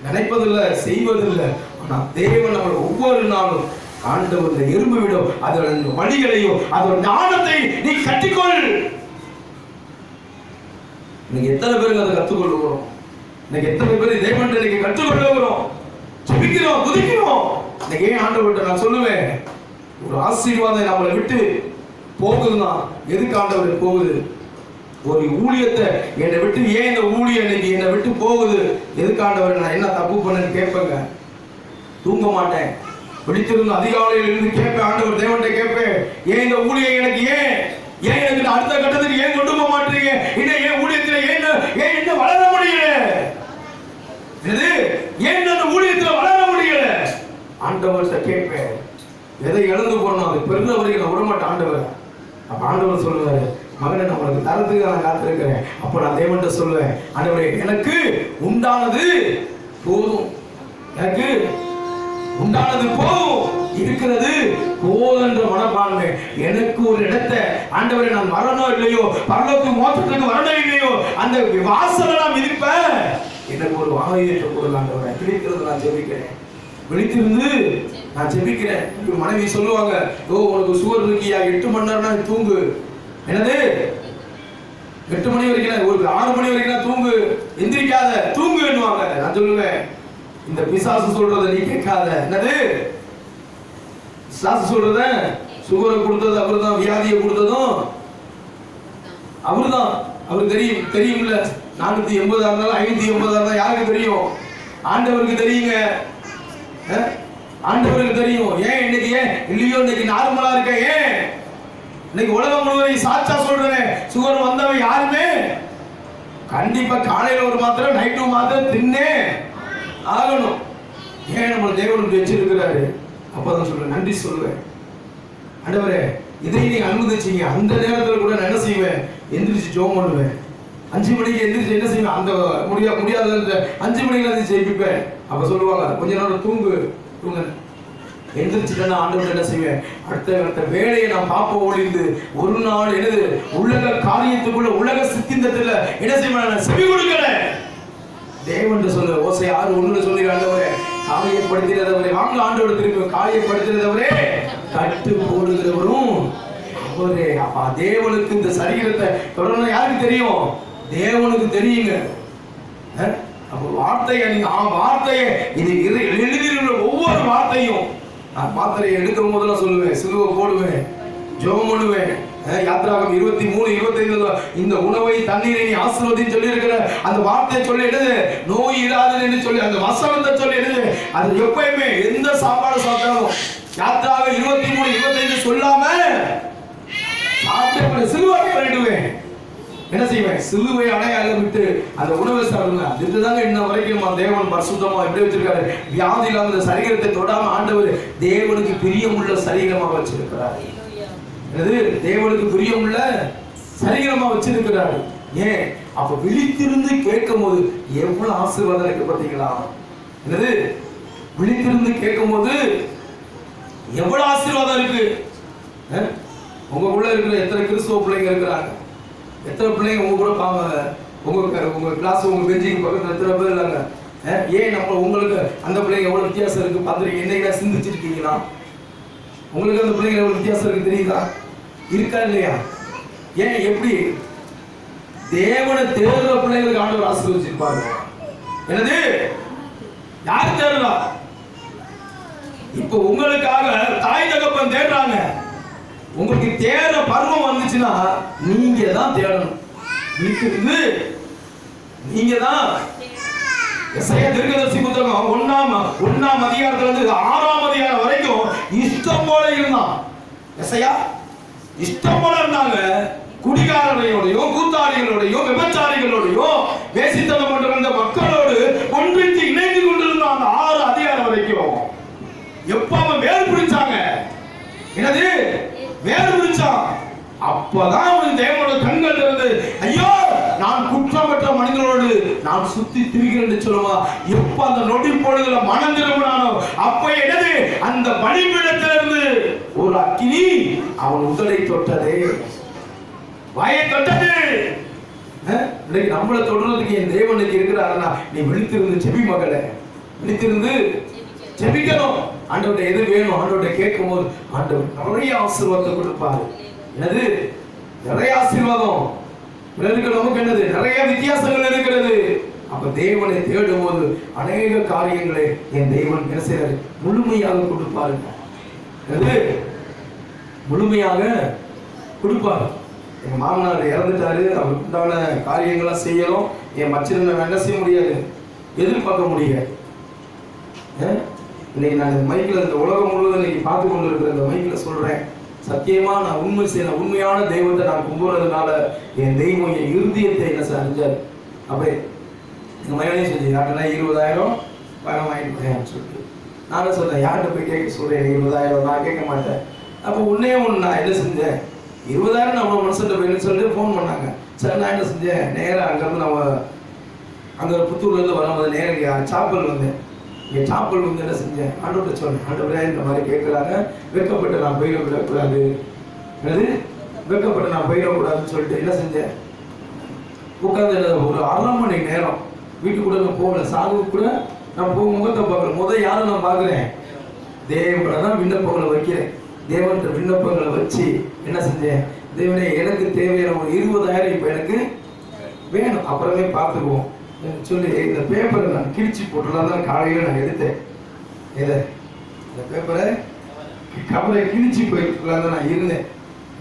நினைப்பதில்லை, செய்வதில்லை. ஆனா தேவன் நம்ம ஒவ்வொரு நாளும் ஆண்டவர் எறும்பு விடும் அதோட வழிகளையும் அதோட ஞானத்தை நீ கட்டிக்கொள். இன்னைக்கு எத்தனை பேருக்கு அதை கற்றுக்கொள்ளுகிறோம்? இன்னைக்கு எத்தனை பேர் தேவன் இன்னைக்கு கற்றுக்கொள்ளுகிறோம்? ஜெபிக்கிறோம், குதிக்கிறோம். இன்னைக்கு ஏன் ஆண்டவர்கிட்ட நான் சொல்லுவேன், ஒரு ஆசீர்வாதம் நம்மளை விட்டு போகுதுன்னா எதுக்கு ஆண்டவர் போகுது? ஒரு ஊழியத்தை என்னை விட்டு ஏன் இந்த ஊழியம் இன்னைக்கு என்னை விட்டு போகுது? எதுக்கு ஆண்டவர்? நான் என்ன தப்பு பண்ணேன்னு கேட்பேங்க. தூங்க மாட்டேன், விழித்திருந்து அதிகாலையில் இருந்து கேட்பேன், ஆண்டவர் தேவன்கிட்ட கேட்பேன், ஏன் இந்த ஊழியம் எனக்கு ஏன் எனக்கு அடுத்த கட்டத்துக்கு ஏன் கொண்டு போக மாட்டீங்க? இன்னும் ஏன் ஊழியத்தில் ஏன் என்ன வளர முடியல? ஏன் அந்த ஊழியத்தில் வளர முடியல? ஆண்டவர்கிட்ட கேட்பேன். எதை இழந்து போறோம் அது பெருந்த வரைக்கும் நான் விடமாட்டேன் ஆண்டவர். அப்ப ஆண்டவர் சொல்லுவாரு, மகனை நான் உனக்கு தரத்துக்கு நான் காத்திருக்கிறேன். அப்ப நான் தேவன்கிட்ட சொல்லுவேன், ஆண்டவரே எனக்கு உண்டானது போதும், எனக்கு உண்டானது போதும், இருக்கிறது போதுன்ற மனப்பான்மை. எனக்கு ஒரு இடத்தை ஆண்டவரே நான் வரணும் இல்லையோ, பரலோக மோட்சத்துக்கு வரணும் இல்லையோ, அந்த வாசலை நான் இருப்பேன், எனக்கு ஒரு வாங்கியத்தை கொடுங்க ஆண்டவரே. கிடைக்கிறது நான் ஜெபிக்கிறேன், விழித்திருந்து நான் ஜெபிக்கிறேன். மனைவி சொல்லுவாங்க, ஓ உனக்கு சுவர் இருக்கியா, 8 மணி நேரம் தூங்கு. என்னது 8 மணி வரைக்கும், ஒரு 6 மணி வரைக்கும் தூங்கு, எந்திரிக்காத தூங்குவாங்க. நான் சொல்லுவேன், இந்த பிசாசு சொல்றத நீ கேட்காத. என்னது பிசாசு சொல்றத? சுகரை கொடுத்தது அவர்தான், வியாதியை கொடுத்ததும் அவர்தான். அவருக்கு தெரியும்ல. 480 இருந்தாலும் 580 இருந்தாலும் யாருக்கு தெரியும்? ஆண்டவருக்கு தெரியுங்க. ஆண்டவருக்கு தெரியும். ஏன் இன்னைக்கு ஏன் இல்லையோ இன்னைக்கு நார்மலா இருக்க? ஏன் இன்னைக்கு உலகம் முழுவதும் சாட்சா சொல்றேன், சுகர் வந்தவன் யாருமே கண்டிப்பா காலையில ஒரு மாத்திரை நைட்டு மாத்திரை தின்னே ஆகணும். ஏன் நம்ம தேவனுக்கு வச்சிருக்கிறாரு? அப்பதான் சொல்றேன், நன்றி சொல்லுவேன். ஆண்டவரே இதை நீங்க அனுமதிச்சீங்க. அந்த நேரத்தில் கூட நான் என்ன செய்வேன்? எந்திரிச்சு ஜெபம் பண்ணுவேன். 5 மணிக்கு எந்திரிச்சு என்ன செய்வேன்? அந்த முடியாத 5 மணிக்கு எந்திரிச்சு ஜெபிப்பேன். அப்ப சொல்லுவாங்க, கொஞ்ச நேரம் தூங்கு. எந்திரிச்சுட்டா ஆண்டவர் என்ன செய்வேன்? அடுத்த வேலையை நான் பார்ப்ப ஒளிந்து ஒரு நாள் என்னது உலக காரியத்துக்குள்ள உலக சித்திந்தத்துல என்ன செய்வேன்? நான் செவி கொடுக்கல. தேவன் சொல்ல ஓசை 6:1 சொல்லி ஆண்டவரே காயப்படுத்தினவரே, வாங்க ஆண்டோட திருப்பி காயப்படுத்தினவரே கட்டு போடுகிறவரும் அவரே. அப்ப தேவனுக்கு இந்த சரீரத்தை தொடர்ந்து யாருக்கு தெரியும்? தேவனுக்கு தெரியுங்க. அப்ப வார்த்தையை நீங்க வார்த்தையை இது எழுதியுள்ள ஒவ்வொரு வார்த்தையும் நான் மாத்திரையை எடுக்கும் போதெல்லாம் சொல்லுவேன், சிலுவை போடுவேன், ஜெபம் பண்ணுவேன். யாத்திராகம் 23:25 இந்த உணவை தண்ணீரை நீ ஆசீர்வதின்னு சொல்லி இருக்கிற அந்த வார்த்தையை சொல்லி எழுது, நோய் இராதுன்னு சொல்லி அந்த வசனத்தை சொல்லி எழுது. அது எப்பயுமே எந்த சாப்பாடு சாப்பிட்டாலும் யாத்திராகம் 23:25 சொல்லாம சாப்பிட்டு சிலுவை பண்ணிடுவேன். என்ன செய்வேன்? சிலுவை அடையாள விட்டு அந்த உணவை சாப்பிடுங்க. இதுதாங்க இன்ன வரைக்கும் தேவன் பரிசுத்தமா எப்படி வச்சிருக்காரு. வியாதி இல்லாம இந்த சரீரத்தை தொடாம ஆண்டவர் தேவனுக்கு பிரியமுள்ள சரீரமா வச்சிருக்கிறார். தேவனுக்கு பிரியமுள்ள சரீரமா வச்சிருக்கிறார். ஏன்? அப்ப விழித்திருந்து கேட்கும் போது எவ்வளவு ஆசீர்வாதம் இருக்கு பாத்தீங்களா? என்னது? விழித்திருந்து கேட்கும் போது எவ்வளவு ஆசீர்வாதம் இருக்கு. உங்களுக்குள்ள இருக்கிற எத்தனை கிறிஸ்துவ பிள்ளைங்க இருக்கிறாங்க? எத்தனை பிள்ளைங்க உங்க கூட பாவாங்க? உங்க கிளாஸ் உங்க பெஞ்சுக்கு பக்கத்துல எத்தனை பேர் இல்லைங்க? ஏன் நம்ம உங்களுக்கு அந்த பிள்ளைங்க எவ்வளவு வித்தியாசம் இருக்கு பார்த்துருக்கீங்க? என்னைக்கு சிந்திச்சிருக்கீங்களா? உங்களுக்கு அந்த பிள்ளைங்க எவ்வளவு வித்தியாசம் இருக்கு தெரியுதா? இருக்கா இல்லையா? ஏன்? எப்படி? தேவனை தேடுற பிள்ளைங்களுக்கு ஆண்டவர் ஆசீர்வதிச்சிருப்பாரு. என்னது? யார் தேடுறா? இப்ப உங்களுக்காக தாய் தகப்பன் தேடுறாங்க. உங்களுக்கு தேட பருவம் வந்துச்சுன்னா நீங்க தான் தேடணும். நீங்க தான். எசையா தீர்க்கதரிசி புத்தகம் 1ஆம் அதிகாரத்துல இருந்து 6ஆம் அதிகாரம் வரைக்கும் இஷ்டம் போல இருந்தான். எசையா இஷ்டம் போல இருந்தாங்க. குடிகாரர்களோடையோ கூத்தாடிகளோடையோ விபச்சாரிகளோடையோ வேசித்தனம் பண்ற அந்த மக்களோடு ஒன்றித்து இணைந்து கொண்டிருந்தான். அந்த 6 அதிகாரம் வரைக்கும் எப்ப அவன் வேறு பிடிச்சாங்க. என்னது? வேறு பிடிச்சான். அப்பதான் அவன் தேவனோட கண்கள் இருந்து ஐயோ நான் குற்றமற்ற மனிதனோடு நான் சுத்தி திரிகிறேன் சொல்லுவா. எப்ப அந்த நொடி பொழுதுல மனம் திரும்பினானோ அப்ப என்னது? அந்த பலிபீடத்திலிருந்து ஒரு அக்கினி அவன் உடலை தொட்டதே, வாயை தொட்டது. இன்னைக்கு நம்மளை தொடர்றதுக்கு என் தேவனுக்கு இருக்கிறாருன்னா நீ விழித்திருந்து செபி மகளே, விழித்திருந்து செபிக்கணும். ஆண்டவர்கிட்ட எது வேணும் ஆண்டவர்கிட்ட கேட்கும் போது ஆண்டவர் நிறைய ஆசீர்வாதத்தை கொடுப்பாரு. என்னது? நிறைய ஆசீர்வாதம். நமக்கு என்னது? நிறைய வித்தியாசங்கள் இருக்கிறது. அப்ப தேவனை தேடும் போது அநேக காரியங்களை என் தேவன் என்ன செய்யறாரு? முழுமையாக கொடுப்பாரு. என்னது? முழுமையாக கொடுப்பாரு. எங்க மாமனார் இறந்துட்டாரு, அவருக்கு உண்டான காரியங்கள்லாம் செய்யணும். என் மச்சின என்ன செய்ய முடியாது, எதிர்பார்க்க முடியாது. இன்னைக்கு நான் இந்த மைக்கில் இந்த உலகம் முழுவதும் இன்னைக்கு பார்த்து கொண்டு இருக்கிற இந்த மைக்கில் சொல்றேன், சத்தியமா நான் உண்மையான தெய்வத்தை நான் கும்பிடுறதுனால என் தெய்வம் என் இருதயத்தை என்ன அறிஞ்சாரு. அப்படியே எங்க மகனே செஞ்சு யாருன்னா 20,000 பணம் வாங்கிட்டு சொல்லிட்டு நானும் சொன்னேன், யார்கிட்ட போய் கேட்க சொல்றேன் 20,000 நான் கேட்க மாட்டேன். அப்போ ஒன்னே ஒன்று நான் என்ன செஞ்சேன், 20,000 நம்ம மனுஷன் போயின்னு சொல்லிட்டு ஃபோன் பண்ணாங்க. சரி நான் என்ன செஞ்சேன், நேராக அங்கேருந்து நம்ம அங்கே புத்தூர்லேருந்து வரும்போது நேராக சாப்பல் வந்தேன். இங்கே சாப்பல் வந்து என்ன செஞ்சேன், ஆண்டவர்கிட்ட சொன்னேன், ஆண்டவரே இந்த மாதிரி கேட்குறாங்க, வெட்கப்பட்டு நான் போயிடக்கூடாது, என்னது வெட்கப்பட்டு நான் போயிடக்கூடாதுன்னு சொல்லிட்டு என்ன செஞ்சேன், உட்காந்து ஒரு 1/2 மணி நேரம் வீட்டுக்கு கூட நான் போகல, சாகு கூட நான் முகத்தை பார்க்கல. யாரும் நான் பார்க்குறேன், தேவனை தான் விண்ணப்பங்களை வைக்கிறேன். தேவன்கிட்ட விண்ணப்பங்களை வச்சு என்ன செஞ்சேன், தேவனே எனக்கு தேவையான ஒரு 20,000 இப்போ எனக்கு வேணும், அப்புறமே பார்த்துக்குவோம் சொல்லி இந்த பேப்பரை நான் கிழிச்சு போட்டுலாம் தான் காலையில் நான் எடுத்தேன். இதை இந்த பேப்பரை கவரை கிழிச்சு போயிட்டுலாம் தான் நான் இருந்தேன்.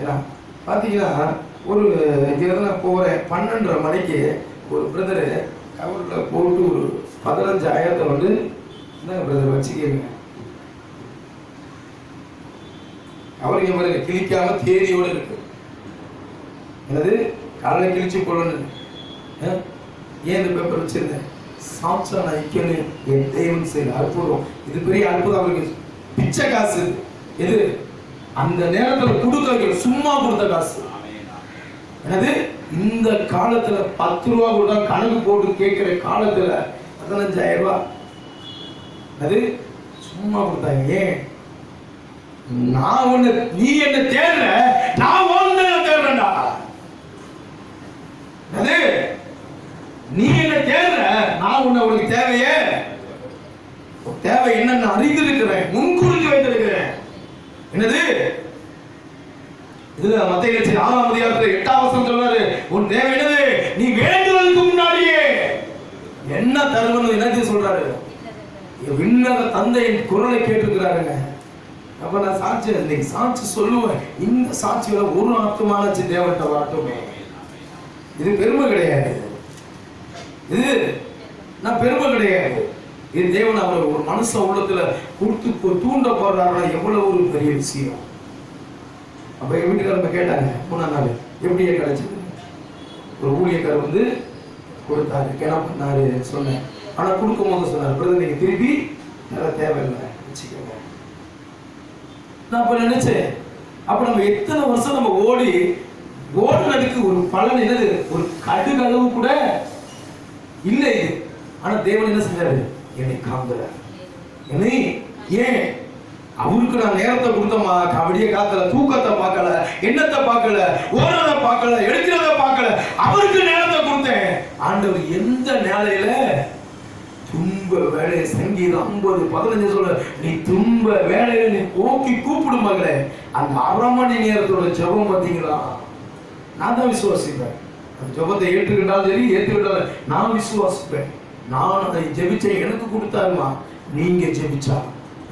ஏன்னா பார்த்தீங்கன்னா ஒரு இங்கேருந்து நான் போகிறேன் 12:30 மணிக்கு ஒரு பிரதரு கவரில் போட்டு ஒரு 15,000 வந்து என்ன பிரதர் வச்சுக்கீங்க, அவருக்கு பாருங்க கிழிக்காம தேதியோடு இருக்கு. என்னது காலையில் கிழிச்சு போடணும். ஏன் இந்த பேப்பர் வச்சிருந்தேன், சாட்சா ஐக்கியன்னு என் தெய்வம் செய்யல அற்புதம். இது பெரிய அற்புதம். அவருக்கு பிச்சை காசு எது அந்த நேரத்தில் கொடுக்க வைக்கல, சும்மா கொடுத்த காசு. என்னது இந்த காலத்துல 10 ரூபா கொடுத்தா கணக்கு போட்டு கேட்கிற காலத்துல 15,000 ரூபாய் அது சும்மா கொடுத்தாங்க. ஏன் நான் ஒண்ணு நீ என்ன தேடுற, நான் ஒண்ணு தேடுறேன்டா. அது நீ என்ன தேடுற, நான் நான் உனக்கு தேவையே தேவை என்னன்னு அறிந்திருக்கிறேன், முன்குறித்து வைத்திருக்கிறேன். என்னது இதுல மத்தேயு 6ஆம் அதிகாரத்துல 8ஆம் வசனம் சொல்றாரு, உன் தேவை என்னது? நீ வேண்டுதலுக்கு முன்னாடியே என்ன தருவன்னு என்னது சொல்றாரு? விண்ணக தந்தையின் குரலை கேட்டிருக்கிறாருங்க. அப்ப நான் சாட்சி இன்னைக்கு சாட்சி சொல்லுவேன். இந்த சாட்சியில ஒரு ஆத்மானாச்சு தேவன்கிட்ட வரட்டுமே. இது பெருமை கிடையாது, இது நான் பெருமை கிடையாது. இது தேவன் அவர் ஒரு மனுஷ உள்ளத்துல கொடுத்து தூண்ட போடுறாருன்னா எவ்வளவு ஒரு பெரிய விஷயம். அப்ப எங்க வீட்டுக்காரங்க கேட்டாங்க 3ஆம் நாள் எப்படியே கிடைச்சது. ஒரு ஊழியக்காரர் வந்து கொடுத்தாரு, என்ன பண்ணாரு சொன்னேன். ஆனா கொடுக்கும் போது சொன்னார், பிரதர் நீங்க திருப்பி வேற தேவையில்லை வச்சுக்கோங்க. நான் அப்ப நினைச்சேன், அப்ப நம்ம எத்தனை வருஷம் நம்ம ஓடுனதுக்கு ஒரு பலன் என்னது? ஒரு கடுகளவு கூட இல்லை இது. ஆனா தேவன் என்ன செஞ்சாரு? என்னை காண்கிறார். என்னை ஏன் அவருக்கு நான் நேரத்தை கொடுத்தமா? கபடியை காத்தல, தூக்கத்தை பார்க்கல, எண்ணத்தை பார்க்கல, ஓடுறத பார்க்கல, எடுக்கிறத பார்க்கல, அவருக்கு நேரத்தை கொடுத்தேன். ஆண்டவர் எந்த நேரையில துன்ப வேலையை சங்கீதம் 50:15 சொல்ல, நீ துன்ப வேலையில நீ ஓக்கி கூப்பிடும் மகளே. அந்த 1/2 மணி நேரத்தோட ஜெபம் பார்த்தீங்களா? நான் தான் விசுவாசிப்பேன். அந்த ஜெபத்தை ஏற்றுக்கிட்டாலும் சரி ஏற்றுக்கிட்டாலும் நான் விசுவாசிப்பேன். நான் அதை ஜெபிச்சேன், எனக்கு கொடுத்தாருமா. நீங்க ஜெபிச்சா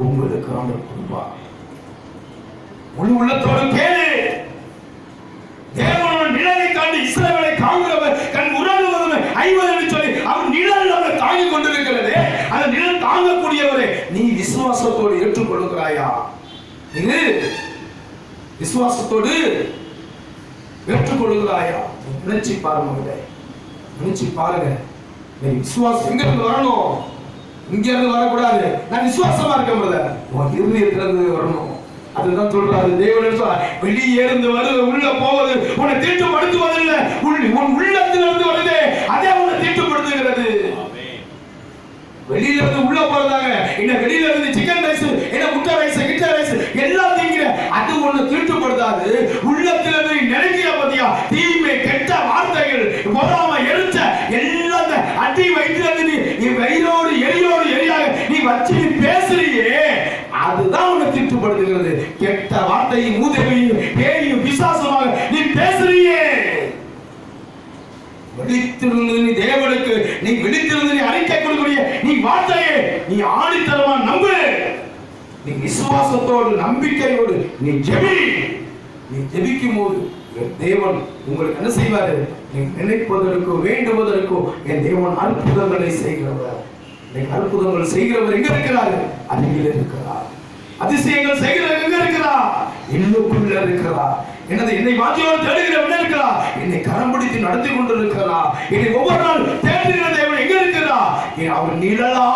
உங்களுக்கு ஆண்டவர் கொடுப்பா. முழு உள்ளத்தோடு கேளு. தேவனோட நிழலை காண்டி இஸ்ரவேலை காண்கிறவர் கண் உறங்குவதும் 50 சொல்லி அவர் நிழல் நம்மை தாங்கிக் கொண்டிருக்கிறது. அந்த நிழல் தாங்கக்கூடியவரை நீ விசுவாசத்தோடு ஏற்றுக்கொள்கிறாயா? இது விசுவாசத்தோடு ஏற்றுக்கொள்கிறாயா? நினைச்சு பாருங்க, நினைச்சு பாருங்க. நீ விசுவாசம் எங்க இருந்து வரணும்? இங்க இருந்து வரக்கூடாது. நான் விசுவாசமா இருக்கேன் பிரதர், உன் இருதயத்துல இருந்து வரணும். அதுதான் சொல்றாரு தேவன். வெளியே இருந்து வருது உள்ள போவது உன்னை தீட்டுப்படுத்துவதில்லை, உன் உள்ளத்திலிருந்து வருது அதே உன்னை தீட்டுப்படுத்துகிறது. வெளியில இருந்து உள்ள போறதாங்க. என்ன வெளியில இருந்து சிக்கன் ரைஸ், என்ன முட்டை ரைஸ், கிட்ட ரைஸ் எல்லாம் திங்கிற அது ஒண்ணு தீட்டுப்படுத்தாது. உள்ளத்துல இருந்து நினைக்கிற பத்தியா தீமை கெட்ட வார்த்தைகள் பொறாம எரிச்ச எல்லாம் அடி வயிற்றுல நீ வயிறோடு எரியோடு எரியாக நீ வச்சு நீ பேசுறியே, அதுதான் உன்னை தீட்டுப்படுத்துகிறது. கெட்ட வார்த்தையும் மூதேவியும் பேயும் பிசாசுமாக நீ பேசுறியே. விழித்திருந்து நீ தேவனுக்கு நீ விழித்திருந்து நீ அறிக்கை கொடுக்கக்கூடிய நீ வார்த்தையே நீ ஆணித்தரமா நம்பு. நீ விசுவாசத்தோடு நம்பிக்கையோடு நீ ஜெபி. நீ ஜெபிக்கும் போது என் தேவன் உங்களுக்கு என்ன செய்வாரு? நீ நினைப்பதற்கோ வேண்டுவதற்கோ என் தேவன் அற்புதங்களை செய்கிறவர். அற்புதங்கள் செய்கிறவர் எங்க இருக்கிறார்? அருகில் இருக்கிறார். அதிசயங்கள் செய்கிறவர் எங்க இருக்கிறார்? இன்னுக்குள்ள இருக்கிறார். என்னை வாஞ்சியோடு தேடுகிறவன் இருக்கிறார். என்னை கரம் பிடித்து நடத்தி கொண்டிருக்கிறார். என்னை ஒவ்வொரு நாள் தேடுகிற தேவன் எங்க இருக்கிறார்? அவர் நிழலா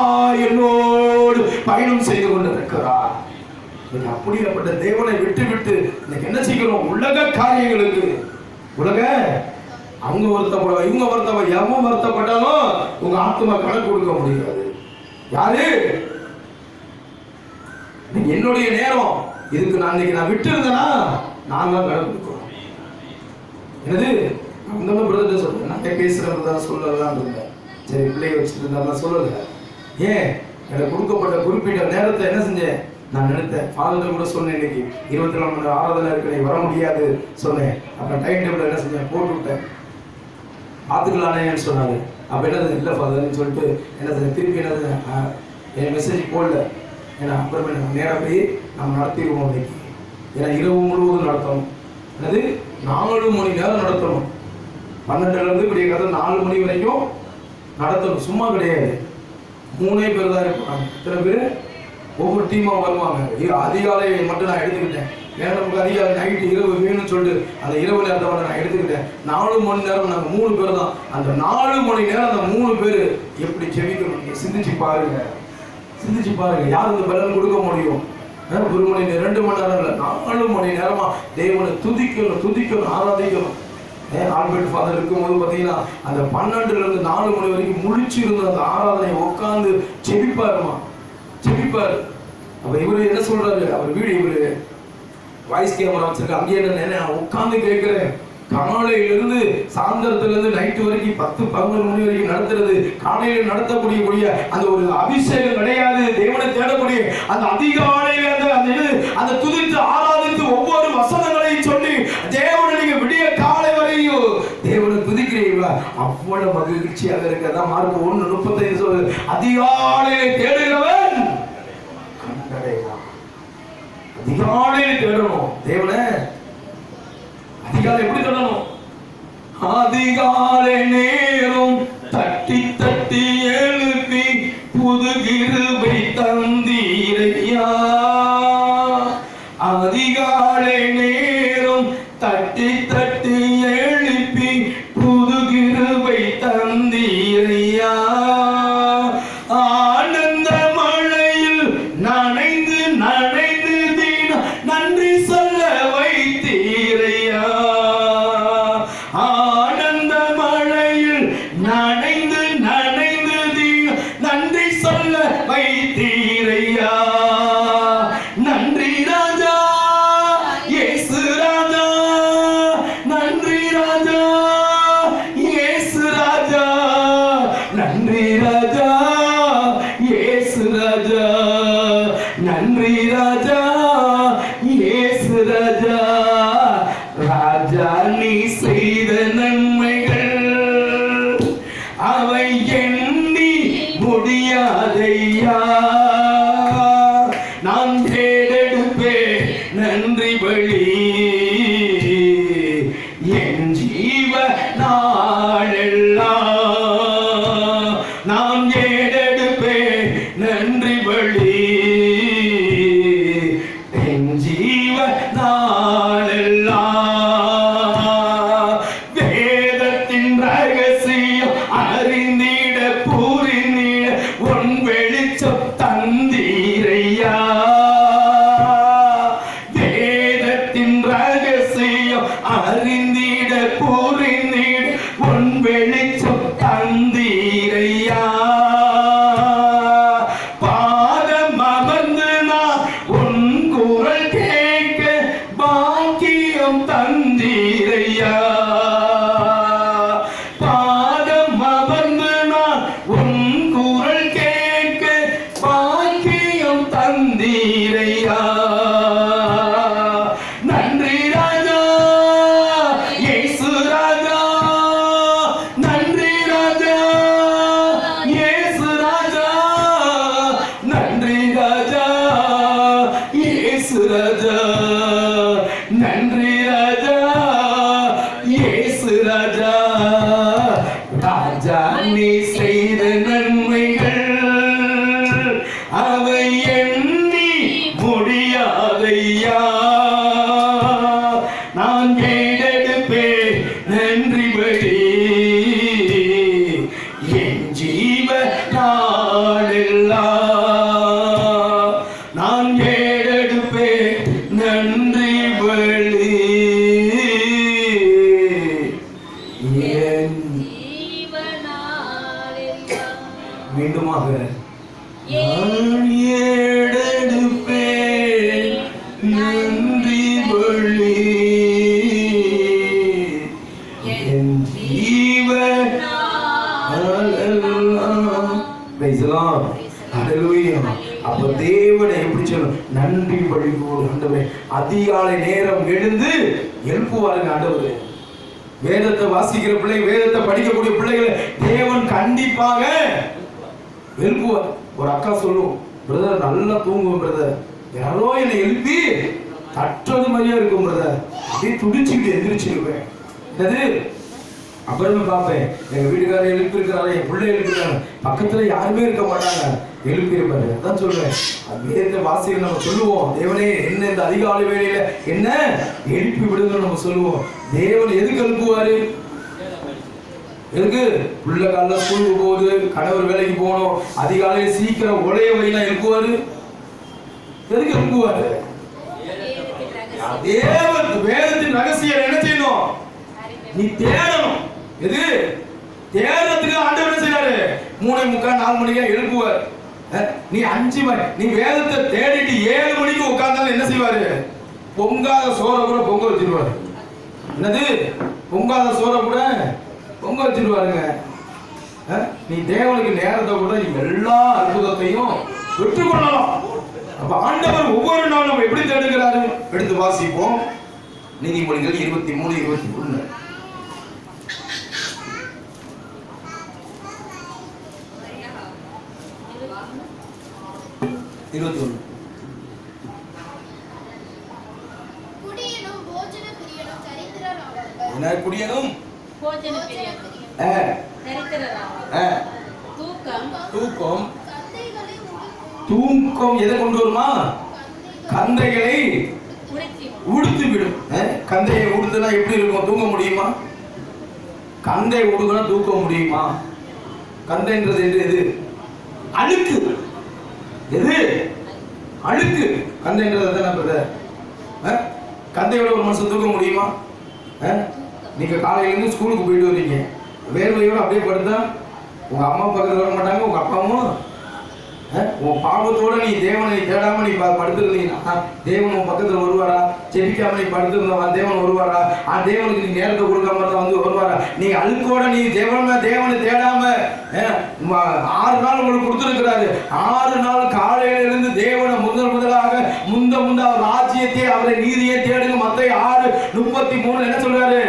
என்னோடு பயணம் செய்து கொண்டிருக்கிறார். அப்படிப்பட்ட தேவனை விட்டு விட்டு இன்னைக்கு என்ன செய்கிறோம்? உலக காரியங்களுக்கு உலக அவங்க வருத்தப்பட இவங்க வருத்தப்பட எவன் வருத்தப்பட்டாலும் உங்க ஆத்மா கணக்கு கொடுக்க முடியாது. யாரு? என்னுடைய நேரம் இதுக்கு நான் இன்னைக்கு நான் விட்டு இருந்தேன்னா நான் தான் கணக்கு கொடுக்கணும். என்னது அந்த பிரதர் சொல்றேன், நான் பேசுறதான் சொல்லலாம் இருந்தேன். சரி பிள்ளைய வச்சுட்டு இருந்தா சொல்லல. ஏன் எனக்கு கொடுக்கப்பட்ட குறிப்பிட்ட நேரத்தை என்ன செஞ்சேன்? நான் நினைத்தேன் ஃபாதர் கூட சொன்னேன், இன்னைக்கு 24 மணி நேரம் ஆராதனை இருக்கு, நீ வர முடியாது சொன்னேன். அப்புறம் டைம் டேபிள் என்ன செஞ்சேன்? போட்டு விட்டேன். பார்த்துக்கலானேன்னு சொன்னாரு. அப்போ என்னது இல்லை ஃபாதர்னு சொல்லிட்டு என்ன செஞ்சேன்? திருப்பி என்னது என் மெசேஜ் போடல. ஏன்னா அப்புறமே நேராக போய் நம்ம நடத்திடுவோம் இன்னைக்கு. ஏன்னா இரவு முழுவதும் நடத்தணும். என்னது 4 மணி நேரம் நடத்தணும். 12லேருந்து இப்படி கதை 4 மணி வரைக்கும் நடத்தணும். சும்மா கிடையாது. 3 பேர் தான் இருப்பாங்க. இத்தனை பேர் ஒவ்வொரு டீமாக வருவாங்க. அதிகாலை மட்டும் நான் எடுத்துக்கிட்டேன். ஏன்னா நமக்கு அதிகாலை நைட்டு இரவு வேணும்னு சொல்லிட்டு அந்த இரவு நேரத்தை மட்டும் நான் எடுத்துக்கிட்டேன். 4 மணி நேரம் நாங்கள் 3 பேர் தான். அந்த 4 மணி நேரம் அந்த 3 பேர் எப்படி ஜெபிக்கணும் நீங்கள் சிந்திச்சு பாருங்க. சிந்திச்சு பாருங்க. யார் இந்த பலன் கொடுக்க முடியும்? 1 மணி நேரம் 2 மணி நேரம் இல்லை, 4 மணி நேரமா தேவனை துதிக்கணும் ஆராதிக்கணும். ஆல்பர்ட் ஃபாதர் இருக்கும்போது பார்த்தீங்கன்னா அந்த 12லேருந்து 4 மணி வரைக்கும் முழிச்சு இருந்த அந்த ஆராதனை உட்காந்து செபிப்பாருமா, செபிப்பாரு. அப்ப இவரு என்ன சொல்றாரு? அவர் வீடு இவரு வாய்ஸ் கேமரா வச்சிருக்க, அங்கேயே என்ன உட்காந்து கேட்கிறேன். காலையிலிருந்து சாயந்தரத்திலிருந்து நைட்டு வரைக்கும் 10-11 மணி வரைக்கும் நடத்துறது, காலையில நடத்தக்கூடிய அந்த ஒரு அபிஷேகம் கிடையாது. தேவனை தேடக்கூடிய அந்த அதிகாலையில அந்த துதித்து ஆராதித்து ஒவ்வொரு வசனங்களையும் சொல்லி தேவனை நீங்க விடிய காலை வரையும் தேவனை துதிக்கிறீங்களா, அவ்வளவு மகிழ்ச்சியாக இருக்கதான். மார்க் 1:35 சொல்லுது, அதிகாலையில தேடுகிறவன் கண்டடைவான். அதிகாலையில தேடணும் தேவனை. அதிகாலை எப்படி தேடணும்? அதிகாலை நேரம் தட்டி தட்டி எழுப்பி புது கிருபை தந்தீரையா. அதிகாலை நேரம் தட்டி தட்டி எழுப்பி புது கிருபை தந்தீரையா. ஆனந்த மழையில் நனைந்து நனைந்து தினம் நன்றி சொல்ல வைத்தீரையா. ஆனந்த மழையில் நனைந்து நனைந்து தினம் நன்றி சொல்ல வைத்தீரையா. நன்றி ராஜா இயேசு ராஜா, நன்றி ராஜா இயேசு ராஜா, நன்றி ராஜா இயேசு ராஜா, நன்றி ராஜா இயேசு ராஜா. ராஜா நீ செய்த நன்மைகள் அவை எண்ணி முடியாதையா. நான் தேடெடுப்பேன் நன்றி பலி என் ஜீவ நாளெல்லாம். நான் ஏடெடுப்பேன் நன்றி பலி என் ஜீவ நாளெல்லாம். வேதத்தின் ரகசியம் அறிந்திட புரிந்திட உன் வெளிச்சம் தந்தீரையா. வேதத்தின் ரகசியம் அறிந்திட புரிந்திட உன் வெளிச்சம் தந்தீரையா. பாதம் அமர்ந்து நான் உன் குரல் கேட்க பாக்கியம் தந்தீரையா. பாதம் அமர்ந்து நான் உன் குரல் கேட்க பாக்கியம் தந்தீரையா. நன்றி ராஜா இயேசு ராஜா, நன்றி ராஜா இயேசு ராஜா, நன்றி ராஜா இயேசு ராஜா, நன்றி ராஜா இயேசு ராஜா. ராஜா நீ செய்த நன்மைகள் அவை எண்ணி முடியாதையா. நான் ஏடெடுப்பேன் நன்றி பலி என் ஜீவ நாளெல்லாம். நான் ஏடெடுப்பேன் நன்றி பலி என் ஜீவனாலெல்லாம். மீண்டுமாக நான் ஏடெடுப்பேன் நன்றி பலி என் ஜீவ நாளெல்லாம். Praise the Lord. Hallelujah. அப்ப தேவனை எப்படி சொல்லணும்? நன்றி பலி ஆண்டவரே. அதிகாலை நேரம் எழுந்து எழுப்புவாருங்க ஆண்டவரே. வேதத்தை வாசிக்கிற பிள்ளை, வேதத்தை படிக்கக்கூடிய பிள்ளைகளை தேவன் கண்டிப்பாக எழுப்புவார். ஒரு அக்கா சொல்லுவோம், பிரதர் நல்லா தூங்குவோம் பிரதர், யாரோ என்னை எழுப்பி தட்டுறது மாதிரியா இருக்கும் பிரதர், அப்படியே துடிச்சுக்கிட்டு எந்திரிச்சிருப்பேன். என்னது அப்புறமே பார்ப்பேன், எங்க வீட்டுக்காரர் எழுப்பியிருக்கிறாரு, என் பிள்ளை எழுப்பிருக்காங்க, பக்கத்துல யாருமே இருக்க மாட்டாங்க, எழுப்பியிருப்பாரு. அதான் சொல்றேன், வேதத்தை வாசிக்க நம்ம சொல்லுவோம், தேவனே என்ன இந்த அதிகாலை வேளையில என்ன எழுப்பி விடுங்க நம்ம சொல்லுவோம். தேவன் எதுக்கு எழுப்புவாரு? எதுக்கு? புள்ள காலைல ஸ்கூலுக்கு போகுது, கணவர் வேலைக்கு போகணும், அதிகாலையில் சீக்கிரம் உடைய வைனா எழுப்புவாரு. எதுக்கு எழுப்புவாரு? வேதத்தின் ரகசியம் என்ன செய்யணும்? நீ தேடணும். எது தேடுறதுக்கு ஆண்டவர் என்ன செய்யறாரு? 3:45 4 மணிக்கா எழுப்புவார். நீ 5 மணி நீ வேதத்தை தேடிட்டு 7 மணிக்கு உட்கார்ந்தாலும் என்ன செய்வாரு? பொங்காத சோற கூட பொங்க வச்சிருவாரு. என்னது பொங்காத சோறை கூட பொங்க வச்சிருவாருங்க. நீ தேவனுக்கு நேரத்தை கூட நீ எல்லா அற்புதத்தையும் பெற்றுக்கொள்ளலாம். அப்ப ஆண்டவர் ஒவ்வொரு நாளும் நம்ம எப்படி தேடுகிறாரு? எடுத்து வாசிப்போம். நீதிமொழிகள் 23:21. குடியனும் போஜன பிரியனும் தரித்திரராவார்கள். என்ன குடியனும் போஜன பிரியனும் தரித்திரராவார்கள். தூக்கம் கந்தைகளை உடுத்தும். தூக்கம் எதை கொண்டு வருமா? கந்தைகளை உடுத்து விடும். கந்தையை உடுத்துனா எப்படி இருக்கும்? தூங்க முடியுமா? கந்தை உடுக்குனா தூக்க முடியுமா? கந்தைன்றது எது? அழுக்கு. எது அழுக்கு? கந்தைன்றது என்ன? கந்தையோட ஒரு மனுஷன் தூக்க முடியுமா? நீங்க காலையில இருந்து ஸ்கூலுக்கு போயிட்டு வரீங்க, வேர்வையோட அப்படியே படுத்தா உங்க அம்மா பக்கத்துல வர மாட்டாங்க, உங்க அப்பாவும். உன் பாவத்தோட நீ தேவனை தேடாம நீ படுத்திருந்தீங்கன்னா தேவன் உன் பக்கத்துல வருவாரா? ஜெபிக்காம நீ படுத்திருந்தவா தேவன் வருவாரா? தேவனுக்கு நீ நேரத்தை கொடுக்காம தான் வந்து வருவாரா? நீ அழுக்கோட நீ தேவனை தேடாம 6 நாள் உங்களுக்கு கொடுத்திருக்கிறாரு. 6 நாள் காலையில இருந்து தேவனை முதலாக முந்த அவர் ராஜ்யத்தை அவரை நீதியை தேடுங்க. மத்தேயு 6:33 என்ன சொல்றாரு?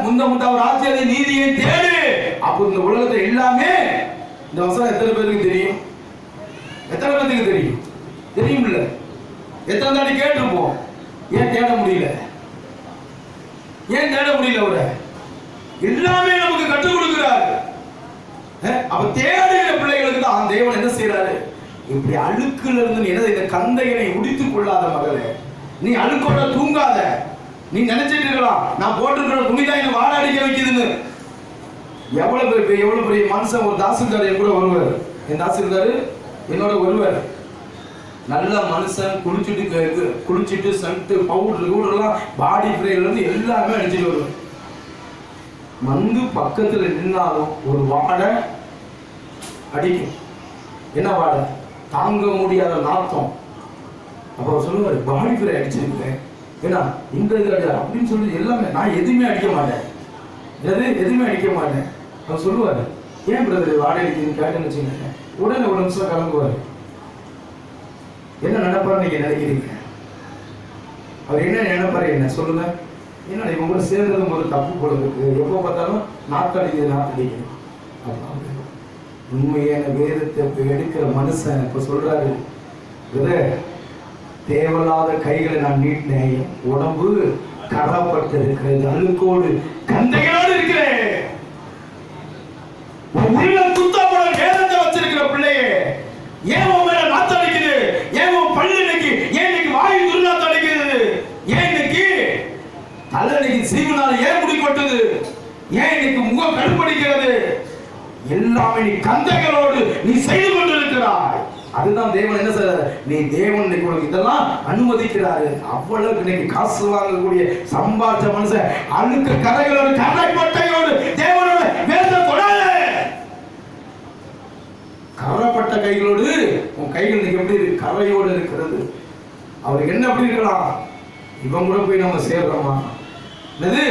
முந்த அவர் ராஜ்யத்தை நீதியை தேடு. அப்போ இந்த உலகத்தை எல்லாமே, இந்த வசனம் எத்தனை பேருக்கு தெரியும்? எத்தனை பேருக்கு தெரியும்? தெரியும்ல? எத்தனை தாண்டி கேட்டிருப்போம். ஏன் தேட முடியல? அவரை எல்லாமே நமக்கு கற்றுக் கொடுக்கிறார். அப்ப தேடுகிற பிள்ளைகளுக்கு தான் தேவன் என்ன செய்யறாரு? இப்படி அழுக்குல இருந்து என்ன, இந்த கந்தையனை உடித்துக் கொள்ளாத மகளே, நீ அழுக்கோட தூங்காத. நீ நினைச்சிட்டு இருக்கலாம் நான் போட்டிருக்கிற துணிதான் என்ன வாழ அடிக்க வைக்குதுன்னு. எவ்வளவு பெரிய மனுஷன், ஒரு தாசில்தார் என் கூட வருவார். என் தாசில்தார் என்னோட வருவார். நல்ல மனுஷன், குளிச்சுட்டு சென்ட் பவுடர்லாம் பாடி ஸ்ப்ரேல இருந்து எல்லாமே அடிச்சுட்டு வருவார். வந்து பக்கத்துல நின்னாலும் ஒரு வாடை அடிக்கும். என்ன வாடை? தாங்க முடியாத நாத்தம். அப்ப சொல்லுவாரு, பாடி ஸ்ப்ரே அடிச்சிருக்கேன், ஏன்னா இந்த இது அப்படின்னு சொல்லி எல்லாமே. நான் எதுவுமே அடிக்க மாட்டேன். எதுவுமே அடிக்க மாட்டேன். அவர் சொல்லுவாரு, ஏன் பிரதர் வாடகை அடிக்குதுன்னு கேட்டேன்னு வச்சுக்கோங்க, உடனே ஒரு நிமிஷம் கிளம்புவாரு. என்ன நினைப்பாரு நீங்க நினைக்கிறீங்க? அவர் என்ன நினைப்பாரு? என்ன சொல்லுங்க. என்ன இவங்க கூட சேர்ந்தது ஒரு தப்பு போல இருக்கு, எப்போ பார்த்தாலும் நாத்தடிக்குது. உண்மையான வேதத்தை எடுக்கிற மனுஷன் இப்ப சொல்றாரு, தேவையில்லாத கைகளை நான் நீட்டினேன், உடம்பு கரப்பட்டு இருக்கிறது, அழுக்கோடு கந்தைகளோடு இருக்கிறேன். உள்ள குத்தப்பட வேதத்தை வச்சிருக்கிற பிள்ளையே, ஏன் உன் மேல நாத்தம் அடிக்குது? ஏன் உன் பல்லு இன்னைக்கு, ஏன் இன்னைக்கு வாயு துர்நாத்தம் அடிக்குது? ஏன் இன்னைக்கு தலை இன்னைக்கு சீவனால ஏன் முடி கொட்டுது? ஏன் இன்னைக்கு முகம் கடுப்படிக்கிறது? எல்லாமே நீ கந்தைகளோடு நீ செய்து கொண்டிருக்கிறாய். அதுதான் தேவன் என்ன செய்ய, நீ தேவன் இன்னைக்கு உனக்கு இதெல்லாம் அனுமதிக்கிறாரு. அவ்வளவு இன்னைக்கு காசு வாங்கக்கூடிய சம்பாதிச்ச மனுஷன் அழுக்கு கரைகளோடு கரைப்பட்டையோடு தேவனோட வேதத்தை தொடாத. கரைப்பட்ட கைகளோடு உன் கைகள் இன்னைக்கு எப்படி இருக்கு? கரையோடு இருக்கிறது. அவருக்கு என்ன எப்படி இருக்கலாம்? இவன் கூட போய் நம்ம சேர்றோமா? என்னது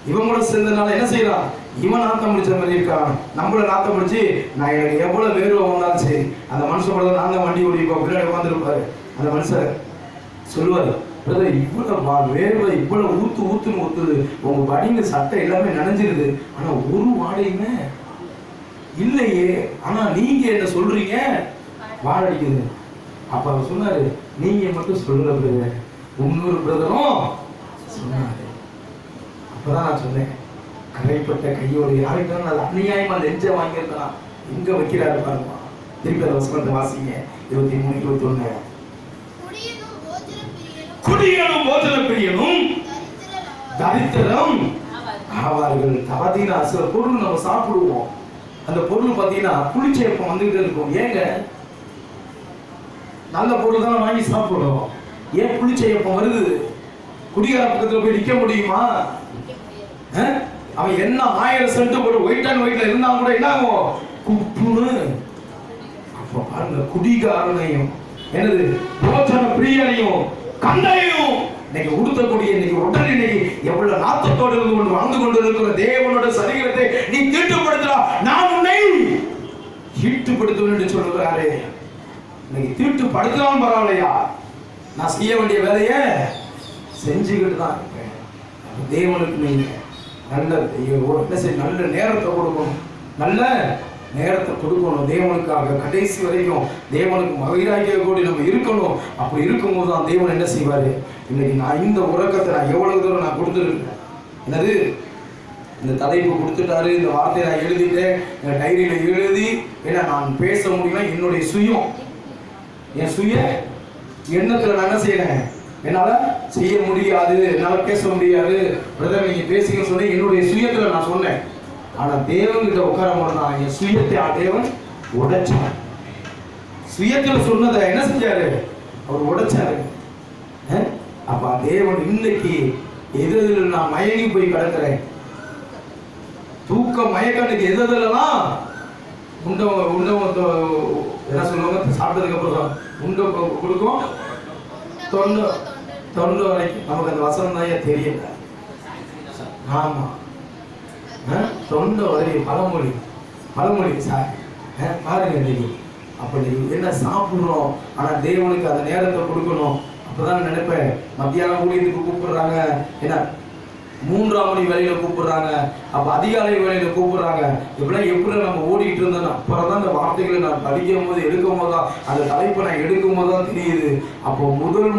இவன் கூட சேர்ந்தனால என்ன செய்யறான்? இவன் நாத்தம் முடிச்ச மாதிரி இருக்கான். நம்மள நாத்தம் முடிச்சு நான் எனக்கு எவ்வளவு வேர்வை வந்தாலும் சரி, அந்த மனுஷன் கூட நான் தான் வண்டி ஓடிப்போம், பின்னாடி உட்காந்துருப்பாரு. அந்த மனுஷன் சொல்லுவாரு, இவ்வளவு வேர்வை இவ்வளவு ஊத்துன்னு ஊத்துது, உங்க படிங்க சட்டை எல்லாமே நனைஞ்சிருது, ஆனா ஒரு வாடையுமே இல்லையே, ஆனா நீங்க என்ன சொல்றீங்க வாடடிக்குது. அப்ப அவர் சொன்னாரு, நீங்க மட்டும் சொல்லுங்க பிரதர், இன்னொரு பிரதரும் சொன்னாரு. அப்பதான் நான் சொன்னேன், கரைப்பட்ட கையோடு யாருக்கும் அது அநியாயமா லெஞ்ச வாங்கியிருக்கலாம். எங்க வைக்கிறாரு பாருமா. திருப்பி அந்த வசனத்தை வாசிங்க. 23:21. குடியனும் போஜன பிரியனும் தரித்திரம் ஆவார்கள். பாத்தீங்கன்னா சில பொருள் நம்ம சாப்பிடுவோம், அந்த பொருள் பாத்தீங்கன்னா புளிச்சேப்பம் வந்துகிட்டே இருக்கும். ஏங்க நல்ல பொருள் தானே வாங்கி சாப்பிடுறோம், ஏன் புளிச்சேப்பம் வருது? குடிகார பக்கத்துல போய் நிக்க முடியுமா? அவன் என்ன 1000 சென்ட் போட்டு ஒயிட் அண்ட் ஒயிட்ல இருந்தா கூட என்ன ஆகும்? குப்புன்னு. அப்ப பாருங்க, குடிகாரனையும் என்னது போஜன பிரியனையும் கந்தையும் இன்னைக்கு உடுத்தக்கூடிய இன்னைக்கு உடல் இன்னைக்கு எவ்வளவு நாத்தத்தோடு இருந்து கொண்டு வாழ்ந்து கொண்டு இருக்கிற தேவனோட சரீரத்தை நீ தீட்டுப்படுத்தா, நான் உன்னை தீட்டுப்படுத்துவேன் என்று சொல்லுகிறாரே. இன்னைக்கு தீட்டுப்படுத்தலாம் பரவாயில்லையா, நான் செய்ய வேண்டிய வேலையை செஞ்சுக்கிட்டு தான் இருக்கேன். தேவனுக்கு நீங்க நல்ல நேரத்தை கொடுக்கணும், நல்ல நேரத்தை கொடுக்கணும் தேவனுக்காக. கடைசி வரைக்கும் தேவனுக்கு மகிழாக்கிய கூடி நம்ம இருக்கணும். அப்படி இருக்கும்போது தான் தேவன் என்ன செய்வாரு. இன்னைக்கு நான் இந்த உறக்கத்தை நான் எவ்வளவு தூரம் நான் கொடுத்துருக்கேன். என்னது இந்த தலைப்பு கொடுத்துட்டாரு, இந்த வார்த்தையை நான் எழுதிட்டேன், என் டைரியில எழுதி ஏன்னா நான் பேச முடியல. என்னுடைய சுயம், என் சுய எண்ணத்துல நான் என்ன செய்யறேன், என்னால செய்ய முடியாது, என்னால பேச முடியாது பிரதர் நீங்க பேசிக்க சொன்னேன், என்னுடைய சுயத்துல நான் சொன்னேன். ஆனா தேவன் கிட்ட உட்கார போனா என் சுயத்தை தேவன் உடைச்சார். சுயத்துல சொன்னதை என்ன செஞ்சாரு, அவர் உடைச்சாரு. அப்ப தேவன் இன்னைக்கு எதிரில் நான் மயங்கி போய் கிடக்கிறேன், தூக்க மயக்கனுக்கு எதிரெல்லாம் என்ன சொல்லுவாங்க, சாப்பிட்டதுக்கு அப்புறம் உண்டை கொடுக்கும் தொண்டு வரைக்கும். நமக்கு அந்த வசனம் தான் தெரியல. ஆமா, தொண்டை வரைக்கும் பழமொழி சார் பாருங்க. இன்னைக்கு அப்படி என்ன சாப்பிடுறோம், ஆனா தேவனுக்கு அந்த நேரத்தை கொடுக்கணும். அப்பதான் நினைப்பேன், மத்தியானம் ஊழியத்துக்கு கூப்பிடுறாங்க, ஏன்னா 3ஆம் மணி வேலையில கூப்பிடுறாங்க, அப்ப அதிகாலை வேலையில கூப்பிடுறாங்க. இப்பெல்லாம் எப்படி நம்ம ஓடிட்டு இருந்தோம். அப்புறம் தான் அந்த வார்த்தைகளை நான் படிக்கும் போது எடுக்கும் போதுதான், அந்த தலைப்பை நான் எடுக்கும் போதுதான் தெரியுது. அப்போ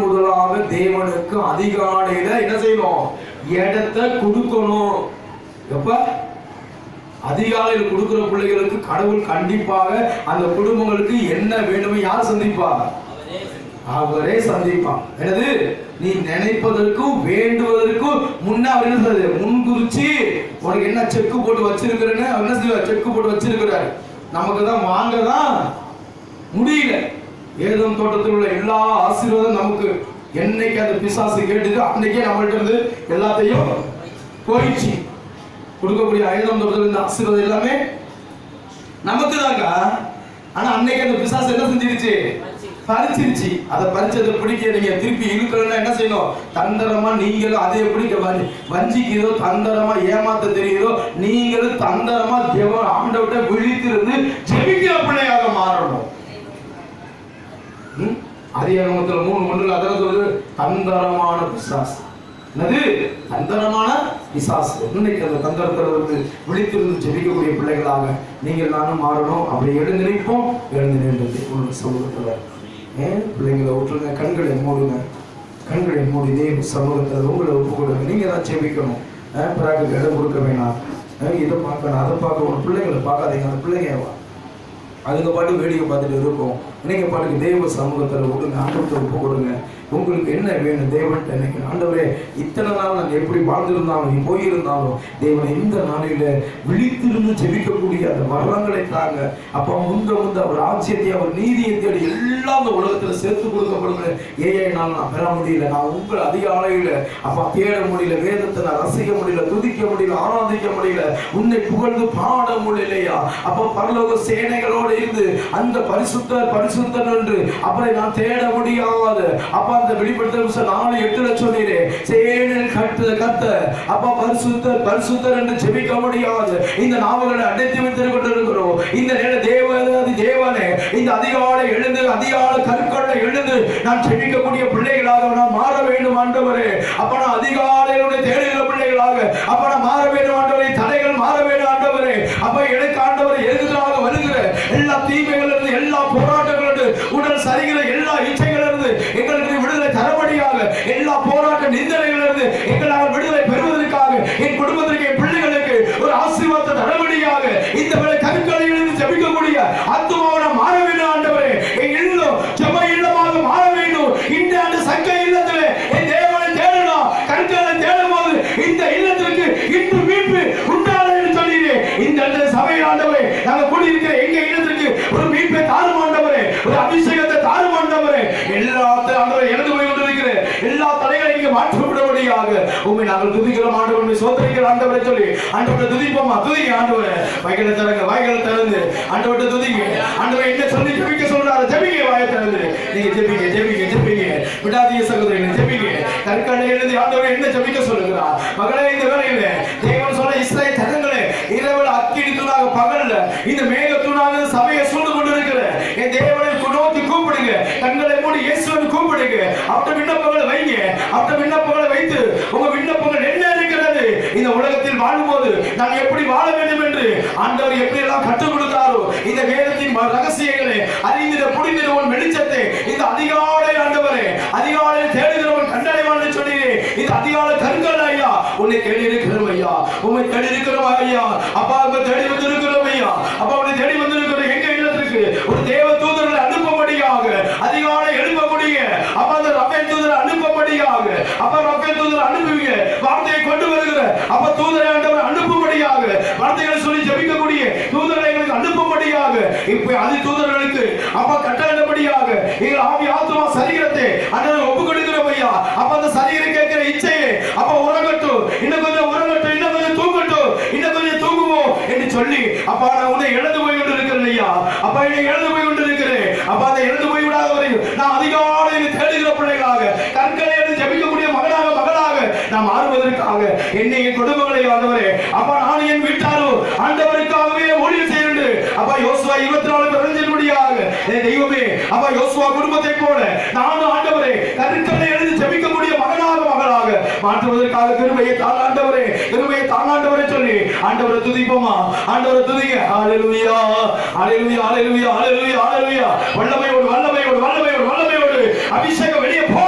முதலாக தேவனுக்கு அதிகாலையில என்ன செய்யணும், இடத்தை கொடுக்கணும். எப்ப அதிகாலையில் கொடுக்கிற பிள்ளைகளுக்கு கடவுள் கண்டிப்பாக அந்த குடும்பங்களுக்கு என்ன வேண்டுமோ யார் சந்திப்பார், அவரே சந்திப்பான். எனது நீ நினைப்பதற்கும் வேண்டுவதற்கும் முன்ன அவர் என்ன சொல்றது, முன்குறிச்சி உனக்கு என்ன செக்கு போட்டு வச்சிருக்கிறேன்னு அவர் என்ன செய்வார், செக்கு போட்டு வச்சிருக்கிறார். நமக்கு தான் வாங்கதான் முடியல. ஏதேன் தோட்டத்தில் உள்ள எல்லா ஆசீர்வாதம் நமக்கு என்னைக்கு அந்த பிசாசு கேட்டுது அன்னைக்கே நம்மள்ட்ட இருந்து எல்லாத்தையும் போயிடுச்சு. கொடுக்கக்கூடிய ஏதேன் தோட்டத்தில் இந்த ஆசீர்வாதம் எல்லாமே நமக்கு தாங்க. ஆனா அன்னைக்கு அந்த பிசாசு என்ன செஞ்சிருச்சு, பறிச்சிருச்சு. அதை பறிச்சதை பிடிக்க நீங்க திருப்பி இழுக்கணும்னா என்ன செய்யணும், தந்திரமா நீங்களும் அதை பிடிக்க வஞ்சிக்கிறதோ தந்திரமா ஏமாத்த தெரியுதோ நீங்களும் தந்திரமா தேவன் ஆண்டவர்கிட்ட விழித்திருந்து ஜெபிக்கிற பிள்ளையாக மாறணும். அதிகாரத்துல 3:1 அதான் சொல்லுது, தந்திரமான பிசாசு. என்னது தந்திரமான பிசாசு. இன்னைக்கு அந்த தந்திரத்துல இருந்து விழித்திருந்து ஜெபிக்கக்கூடிய பிள்ளைகளாக நீங்கள் நானும் மாறணும். அப்படி எழுந்து நிற்போம், எழுந்து நின்றது உங்களுடைய சமூகத்துல பிள்ளைங்களை விட்டுருங்க, கண்களை மூடுங்க, கண்களை மூடி தேவ சமூகத்தில் உங்களை ஒப்பு கொடுங்க. நீங்க தான் ஜெபிக்கணும், பிறகு இடம் கொடுக்க வேணாம். இதை பார்க்கணும் அதை பார்க்கணும், பிள்ளைங்களை பார்க்காதீங்க. அந்த பிள்ளைங்க அதுங்க பாட்டு வேடிக்கை பார்த்துட்டு இருக்கும். நீங்க பாட்டுக்கு தேவ சமூகத்தில் விடுங்க, ஆண்டவர்கிட்ட ஒப்பு கொடுங்க. உங்களுக்கு என்ன வேணும் தேவன்கிட்ட இன்னைக்கு, ஆண்டவரே இத்தனை நாள் நாங்கள் எப்படி வாழ்ந்திருந்தாலும் நீ போயிருந்தாலும் தேவனை இந்த நாளில விழித்திருந்து ஜெபிக்கக்கூடிய அந்த வரங்களை தாங்க. அப்போ முந்த அவர் ஆட்சியத்தை அவர் நீதியை தேடி எல்லாம் அந்த உலகத்துல சேர்த்து கொடுக்கப்படுங்க. ஏனால் நான் பெற முடியல, நான் உங்களை அதிகாலையில அப்பா தேட முடியல, வேதத்தை நான் ரசிக்க முடியல, துதிக்க முடியல, ஆராதிக்க முடியல, உன்னை புகழ்ந்து பாட முடியலையா. அப்போ பரலோக சேனைகளோடு இருந்து அந்த பரிசுத்தர் என்று அப்புறம் நான் தேட முடியாது. அப்ப அந்த வெளிப்படுத்தல் 4:8 சொன்னீரே, சேனைகள் கத்த அப்பா பரிசுத்தர் என்று ஜெபிக்க முடியாது. இந்த நாமங்களை அடைத்து வைத்துக் கொண்டிருக்கிறோம். இந்த தேவனே இந்த அதிகாலை எழுந்து அதிகாலை கற்கொள்ள எழுந்து நான் ஜெபிக்கக்கூடிய பிள்ளைகளாக நான் மாற வேண்டும் ஆண்டவரே. அப்ப நான் அதிகாலையிலுடைய தேடுகிற பிள்ளைகளாக அப்ப நான் மாற வேண்டும் ஆண்டவரே. தடைகள் மாற வேண்டும் ஆண்டவரே. அப்ப எனக்கு ஆண்டவரே எதிராக வருகிற எல்லா தீமைகளிலிருந்து எல்லா போராட்டங்களிலிருந்து உடல் சரிகிற எல்லா இச்சைகளிலிருந்து எங்களுக்கு விடுதலை தரபடியாக எல்லா போராட்ட நிந்தனைகளிலிருந்து எங்களால் விடுதலை பெறுவதற்காக என் குடும்பத்திற்கு என் பிள்ளைகளுக்கு ஒரு ஆசீர்வாதத்தை தரபடியாக இந்த வேளை கருக்களை எழுந்து ஜெபிக்கக்கூடிய ஆத்துமாவை மாற வேண்டும் ஆண்டவரே. என் இல்லம் ஜெப இல்லமாக மாற வேண்டும். இந்த ஆண்டு சங்க இல்லத்திலே என் தேவனை தேடணும். கருக்களை தேடும் போது இந்த இல்லத்திற்கு இன்று மீட்பு உண்டானது என்று சொன்னீரே. இந்த சபையில் ஆண்டவரே நாங்கள் கூடியிருக்கிற எங்க இல்லத்திற்கு ஒரு மீட்பை தாரும் ஆண்டவரே, ஒரு அபிஷேகத்தை தாரும் ஆண்டவரே. எல்லா ஆண்டவரே இழந்து போய் கொண்டிருக்கிற எல்லா தடைகளை நீங்க மாற்றப்பட ஆண்டவரை சொல்லி ஆண்டவரை துதிப்போமா? துதிங்க ஆண்டவரை. வாய்களை திறங்க, வாய்களை திறந்து ஆண்டவரை துதிங்க. ஆண்டவரை என்ன சொல்லி ஜெபிக்க சொல்றாரு? ஜெபிங்க, வாயை திறந்து நீங்க ஜெபிங்க, ஜெபிங்க, ஜெபிங்க. விடாதீங்க சகோதரர்களே, ஜெபிங்க. கற்களை எழுதி ஆண்டவரை என்ன ஜெபிக்க சொல்லுகிறார்? மகளே, இந்த வேளையில தேவன் சொல்ல இஸ்ரவேல் ஜனங்களே, இரவில் அக்கினி தூணாக பகல்ல இந்த மேக தூணாக சபையை சூழ்ந்து கொண்டிருக்கிற என் தேவனை நோக்கி கூப்பிடுங்க. கண்களை மூடி இயேசுவை கூப்பிடுங்க. அவருடைய விண்ணப்பங்களை வைங்க. அவருடைய விண்ணப்பங்களை வைத்து உங்க விண்ணப்பங்கள் என்ன இருக்கிறது, இந்த உலகத்தில் வாழும்போது நான் எப்படி வாழ வேண்டும் என்று ஆண்டவர் எப்படி எல்லாம் கற்றுக் கொடுத்தாரோ, இந்த வேதத்தின் ரகசியங்களை அறிந்திட புரிந்திடுவோம் வெளிச்சத்தை இந்த அதிகாலை ஆண்டவரே, அதிகாலை தேடுகிறவன் கண்டடைவான் என்று சொன்னீரே. இந்த அதிகாலை கண்கள் ஐயா, உன்னை தேடி இருக்கிறோம் ஐயா, உன்னை தேடி இருக்கிறோம் ஐயா. அப்பா, உங்க தேடி வந்திருக்கிறோம் ஐயா. அப்பா, உன்னை தேடி வந்திருக்கிறோம். எங்க இல்லத்திற்கு ஒரு தேவ தூதர்களை அனுப்பும்படியாக அதிகாலை எழுப்பக்கூடிய அப்பா, அந்த ரபேல் தூதரை அனுப்பும்படியாக அப்பா, ரபேல் தூதரை அனுப்புவீங்க. வார்த்தையை கொண்டு வருகிற அப்ப தூதரை ஆண்டவர் அனுப்பும்படியாக, வார்த்தைகளை சொல்லி ஜெபிக்கக்கூடிய தூதரை எங்களுக்கு அனுப்பும்படியாக, இப்ப அது தூதர்களுக்கு அப்பா கட்டளையிடபடியாக எங்கள் ஆவி ஆத்துமா சரீரத்தை ஆண்டவர் ஒப்பு கொடுக்கிறோம் ஐயா. அப்ப அந்த சரீரம் கேட்கிற இச்சையை அப்ப உறங்கட்டும், இன்னும் கொஞ்சம் உறங்கட்டும், இன்னும் கொஞ்சம் தூங்கட்டும், இன்னும் கொஞ்சம் தூங்குவோம் என்று சொல்லி அப்பா நான் உன்னை இழந்து போய் கொண்டு இருக்கிறேன் ஐயா. அப்பா, என்னை இழந்து போய் கொண்டு இருக்கிறேன். அப்பா, அதை இழந்து போய் விடாத வரையும் நான் அதிகாலை தேடுகிற பிள்ளைகளாக, கற்களை எடுத்து ஜெபிக்கக்கூடிய மகனாக மகளாக நாம் மாறுவதற்காக என்னை என் குடும்பங்களை ஆண்டவரே அப்பா, நான் என் வீட்டாரும் ஆண்டவருக்காகவே ஊழியம் செய்ய வேண்டும். அப்பா, யோசுவா 24 பிரஞ்சன்படியாக தெய்வமே அப்பா, யோசுவா குடும்பத்தை போல நானும் ஆண்டவரே கற்களை எடுத்து ஜெபிக்கக்கூடிய மகனாக மகளாக மாற்றுவதற்காக கிருபையை தாங்க ஆண்டவரே, கிருபையை தாங்க ஆண்டவரே சொல்லி ஆண்டவரை துதிப்போமா? ஆண்டவரை துதிங்க. ஹalleluya, ஹalleluya, ஹalleluya, ஹalleluya, ஹalleluya. வல்லமையோடு வல்லமையோடு வல்லமையோடு வல்லமையோடு அபிஷேகம் வெளியே போ.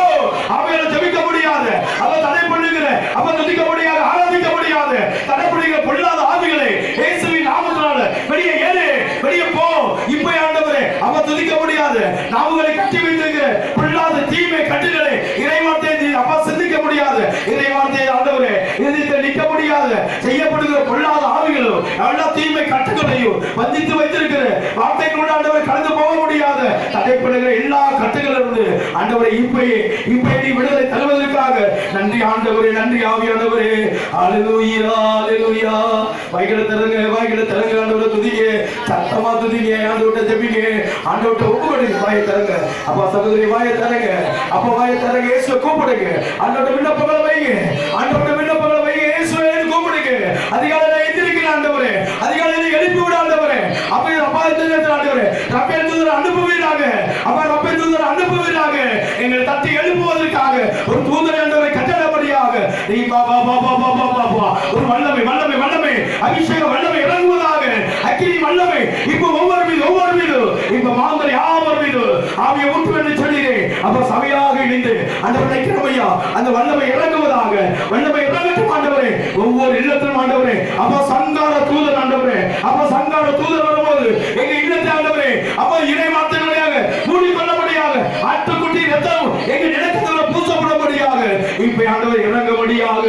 அவைகளை ஜெபிக்க முடியாது, அவ தடை பண்ணுகிற அவ துதிக்க முடியாது, ஆராதிக்க முடியாது, தடை பண்ணுகிற பொல்லாத ஆவிகளை இயேசுவின் நாமத்தினால வெளியே ஏறு, வெளியே போ. இப்ப ஆண்டவரே அவ துதிக்க முடியாது, நாவுகளை கட்டி வைத்திருக்கிற பொல்லாத தீமை கட்டுகளை இறைவார்த்தையை அப்பா சிந்திக்க முடியாது, இறைவார்த்தையை ஆண்டவரே எதிர்த்து நிற்க முடியாது, செய்யப்படுகிற பொல்லாத ஆவிகளும் எல்லா தீமை கட்டுகளையும் வந்தித்து வைத்திருக்கிற வார்த்தை கொண்டு ஆண்டவரை கடந்து போக முடியாது, தடைப்படுகிற எல்லா கட்டுகளிலிருந்து ஆண்டவரை இப்பயே நீ விடுதலை தருவதற்காக நன்றி ஆண்டவரே, நன்றி ஆவியானவரே. ஹalleluya, ஹalleluya. வாய்களை திறங்க, வாய்களை திறங்க. ஆண்டவரை துதிங்க, சத்தமா துதிங்க. ஆண்டவரை ஜெபிங்க, ஆண்டவரை ஒப்புக்கொடுங்க. வாயை திறங்க அப்பா, சகோதரி வாயை திறங்க அப்பா, வாயை திறங்க. இயேசுவை கூப்பிடுங்க. ஆண்டவரை விண்ணப்பங்களை வைங்க, ஆண்டவரை விண்ணப்பங்களை வைங்க. இயேசுவை கூப்பிடுங்க. அதிகாலையில எந்திரிக்கிற ஆண்டவரே, அதிகாலையில எழுப்பி விட ஆண்டவரே. அப்ப அப்பா ஆண்டவரே ரபேல் தூதரை அனுப்புவீராக. அப்பா, ரபேல் தூதரை அனுப்புவீராக. எங்களை தட்டி எழுப்புவதற்காக ஒரு தூதரை ஆண்டவரை கட்டளைப்படியாக நீ பாபா பாபா பாபா பாபா ஒரு வல்லமை வல்லமை வல்லமை அபிஷேகம் வல்லமை இறங்குவதாக. அக்கினி வல்லமை இப்ப ஒவ்வொரு மீது இப்ப மாந்தர் யாவர் மீது ஆவியை ஊற்று என்று சொல்லினேன். அப்ப சபையாக இணைந்து ஆண்டவரை கிருபையா அந்த வல்லமை இறங்குவதாக. வல்லமை இறங்கட்டும் ஆண்டவரே, ஒவ்வொரு இல்லத்திலும் ஆண்டவரே. அப்ப சங்கார தூதர் ஆண்டவரே, அப்ப சங்கார தூதர் வரும்போது எங்க இல்லத்தை ஆண்டவரே அப்ப இறை வார்த்தைகளாக மூடி கொள்ளபடியாக, ஆட்டுக்குட்டி ரத்தம் எங்க நிலத்துல பூசப்படபடியாக இப்ப ஆண்டவரை இறங்கும்படியாக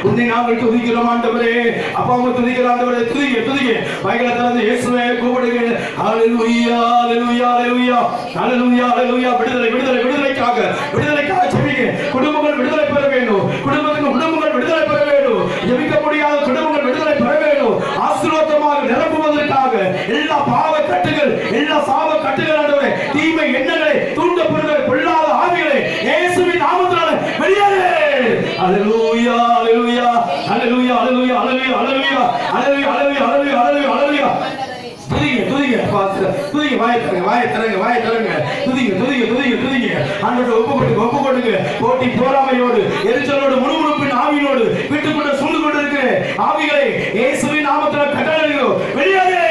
உன்னை நாங்கள் துதிக்கிறோம் ஆண்டவரே. அப்பா, அவங்க துதிக்கிற ஆண்டவரே, துதிங்க துதிங்க. வாய்களை திறந்து இயேசுவை கூப்பிடுங்க. ஹalleluya, ஹalleluya, ஹalleluya, ஹalleluya, ஹalleluya. விடுதலை விடுதலை விடுதலைக்காக விடுதலைக்காக ஜெபிங்க. குடும்பங்கள் விடுதலை பெற வேண்டும், குடும்பங்கள் விடுதலை பெற வேண்டும், ஜெபிக்க முடியாத குடும்பங்கள் விடுதலை பெற வேண்டும். ஆசீர்வாதமாக நிரப்புவதற்காக எல்லா பாவ கட்டுகள், எல்லா சாப கட்டுகள் ஆண்டவரே, தீமை எண்ணங்களை தூண்டப்படுகிற பொல்லாத ஆவிகளை இயேசுவின் நாமத்தினால வெளியேறு. ஹalleluya, ஹalleluya, ஹalleluya, ஹalleluya, ஹalleluya, ஹalleluya, ஹalleluya, ஹalleluya, ஹalleluya, ஹalleluya. துதிங்க துதிங்க துதிங்க. வாயை திறங்க, வாயை திறங்க, வாயை திறங்க. துதிங்க துதிங்க துதிங்க துதிங்க. ஆண்டவரை ஒப்புக்கொடுங்க. போட்டி போராமையோடு எரிச்சலோடு முணுமுணுப்பின் ஆவியோடு வீட்டுக்குள்ள சூழ்ந்து கொண்டிருக்கிற ஆவிகளை இயேசுவின் நாமத்தில் கட்டளையிடுகிறோம், வெளியேறு.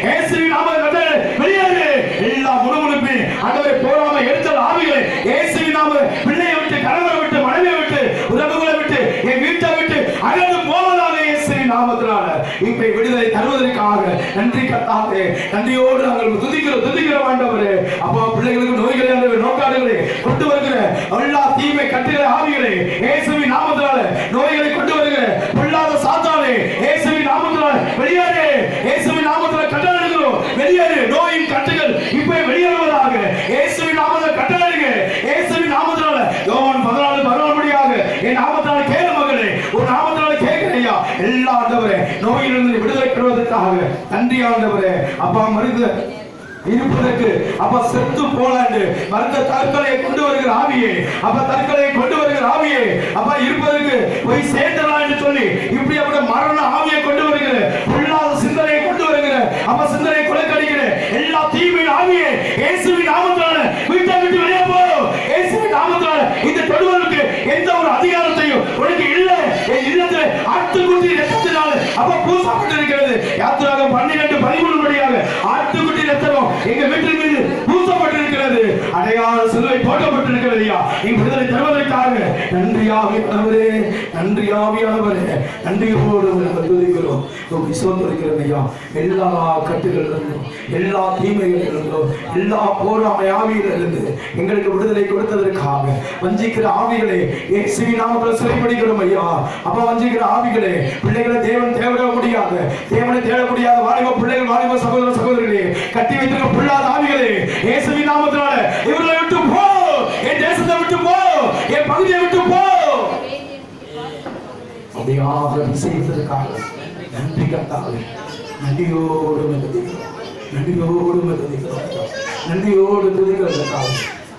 இயேசுவின் நாமத்தில் கட்டளை வெளியேறு. எல்லா முணுமுணுப்பின் ஆண்டவரை போராமை எரிச்சல் ஆவிகளை இயேசுவின் நாமத்தில் பிள்ளையை விட்டு, கணவரை விட்டு, மனைவியை விட்டு, உறவுகளை விட்டு, என் வீட்டை விட்டு அகன்று போவதாக இயேசுவின் நாமத்தினால இப்ப விடுதலை தருவதற்காக நன்றி கர்த்தாவே. நன்றியோடு நாங்கள் துதிக்கிற ஆண்டவரே. அப்பா, பிள்ளைகளுக்கு நோய்களை நோக்காடுகளை கொண்டு வருகிற எல்லா தீமை கட்டுகிற ஆவிகளை இயேசுவின் நாமத்தினால நோய்களை கொண்டு வருகிற பொல்லாத சாத்தானே இயேசுவின் நாமத்தினால வெளியேறு. இயேசுவின் நாமத்தினால கட்டளையிடுகிறோம், வெளியேறு. நோயின் கட்டுகள் இப்ப வெளியேறுவதாக இயேசுவின் நாமத்தினால கட்டளையிடுங்க. இயேசுவின் நாமத்தினால யோவான் 14:14 படியாக என் நாமத்தினால கேளு மகளே, ஒரு நாமத்தினால கேட்கிறையா எல்லா ஆண்டவரே. அப்பா மனித இருப்பதற்கு அப்ப செத்து போலாண்டு மற்ற தற்கொலையை கொண்டு வருகிற ஆவியே, அப்ப தற்கொலையை கொண்டு வருகிற ஆவியே, அப்ப இருப்பதற்கு போய் சேர்த்தலாம் என்று சொல்லி இப்படி அப்படி மரண ஆவியை கொண்டு வருகிற பொல்லாத சிந்தனையை கொண்டு வருகிற அப்ப சிந்தனை கொலைக்கடிக்கிற எல்லா தீமையின் ஆவியே இயேசுவின் நாமத்தால வீட்டை விட்டு வெளியே போ. இயேசுவின் நாமத்தால இந்த தொடுவதற்கு எந்த ஒரு அதிகாரத்தையும் உனக்கு இல்லை. என் இல்லத்தில் ஆட்டுக்குட்டி ரத்தத்தினால அப்ப பூசப்பட்டிருக்கிறது. யாத்திராகம் 12:13 படியாக ஆட்டுக்குட்டி ரத்தம் எங்க வீட்டின் மீது பூசப்பட்டிருக்கிறது. அடையாள சிலுவை போட்டப்பட்டிருக்கிறது. ஐயா நீங்க விடுதலை தருவதற்காக நன்றி ஆவியானவரே, நன்றி ஆவியானவரே, நன்றியோடு துதிக்கிறோம். விசுவாசிக்கிறோம் ஐயா. எல்லா கட்டுகளிலிருந்தும் எல்லா தீமைகளிலிருந்தும் எல்லா போராமை ஆவியிலிருந்து எங்களுக்கு விடுதலை கொடுத்ததற்காக வஞ்சிக்கிற ஆவிகளை இயேசுவின் நாமத்தில் சிறைப்பிடிக்கிறோம் ஐயா. அப்ப வஞ்சிக்கிற ஆவிகளே, பிள்ளைகளை தேவன் தேட முடியாது, தேவனை தேட முடியாத வாலிப பிள்ளைகள், வாலிப சகோதர சகோதரிகளே, கட்டி வைத்திருக்க பிள்ளாத ஆவிகளே, இயேசுவின் நாமத்தினால இவர்களை விட்டு போ. என் தேசத்தை விட்டு போ, என் பகுதியை விட்டு போ. அப்படியாக செய்ததற்காக நன்றி கர்த்தாவே. நன்றியோடு நன்றியோடு நன்றியோடு துதிக்கிறதற்காக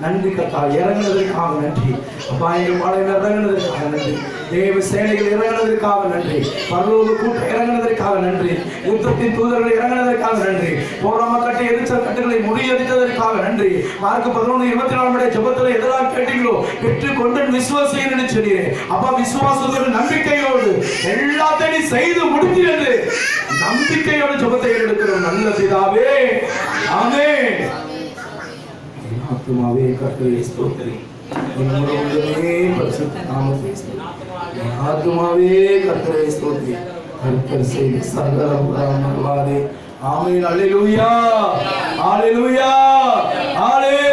நன்றி கர்த்தாவே. இறங்குனதற்காக நன்றி அப்பா. எங்கள் பாளையம் இறங்குனதற்காக நன்றி. தேவ சேனைகள் இறங்குனதற்காக நன்றி. பரலோக கூட்டம் இறங்குனதற்காக நன்றி. யுத்தத்தின் தூதர்கள் இறங்குனதற்காக நன்றி. போராம கட்டை எரிச்சல் கட்டுகளை முறியடித்ததற்காக நன்றி. மார்க் 11:24 ஜெபத்தில் எதெல்லாம் கேட்டீங்களோ பெற்றுக்கொண்டு விசுவாசின்னு சொன்னீரே. அப்பா விசுவாசத்தோடு நம்பிக்கையோடு எல்லாத்தையும் செய்து முடித்தீர்கள். நம்பிக்கையோடு ஜெபத்தை எடுக்கிறோம் நல்ல பிதாவே. ஆமென். ஆத்துமாவே கர்த்தரை ஸ்தோத்திரி. என்னோடே பரிசுத்த நாமத்தை ஸ்தோத்திரி. ஆத்துமாவே கர்த்தரை ஸ்தோத்திரி. கர்த்தர் செய்த சகல உபகாரங்களாலே. ஆமென். அல்லேலூயா, அல்லேலூயா, அல்லேலூயா.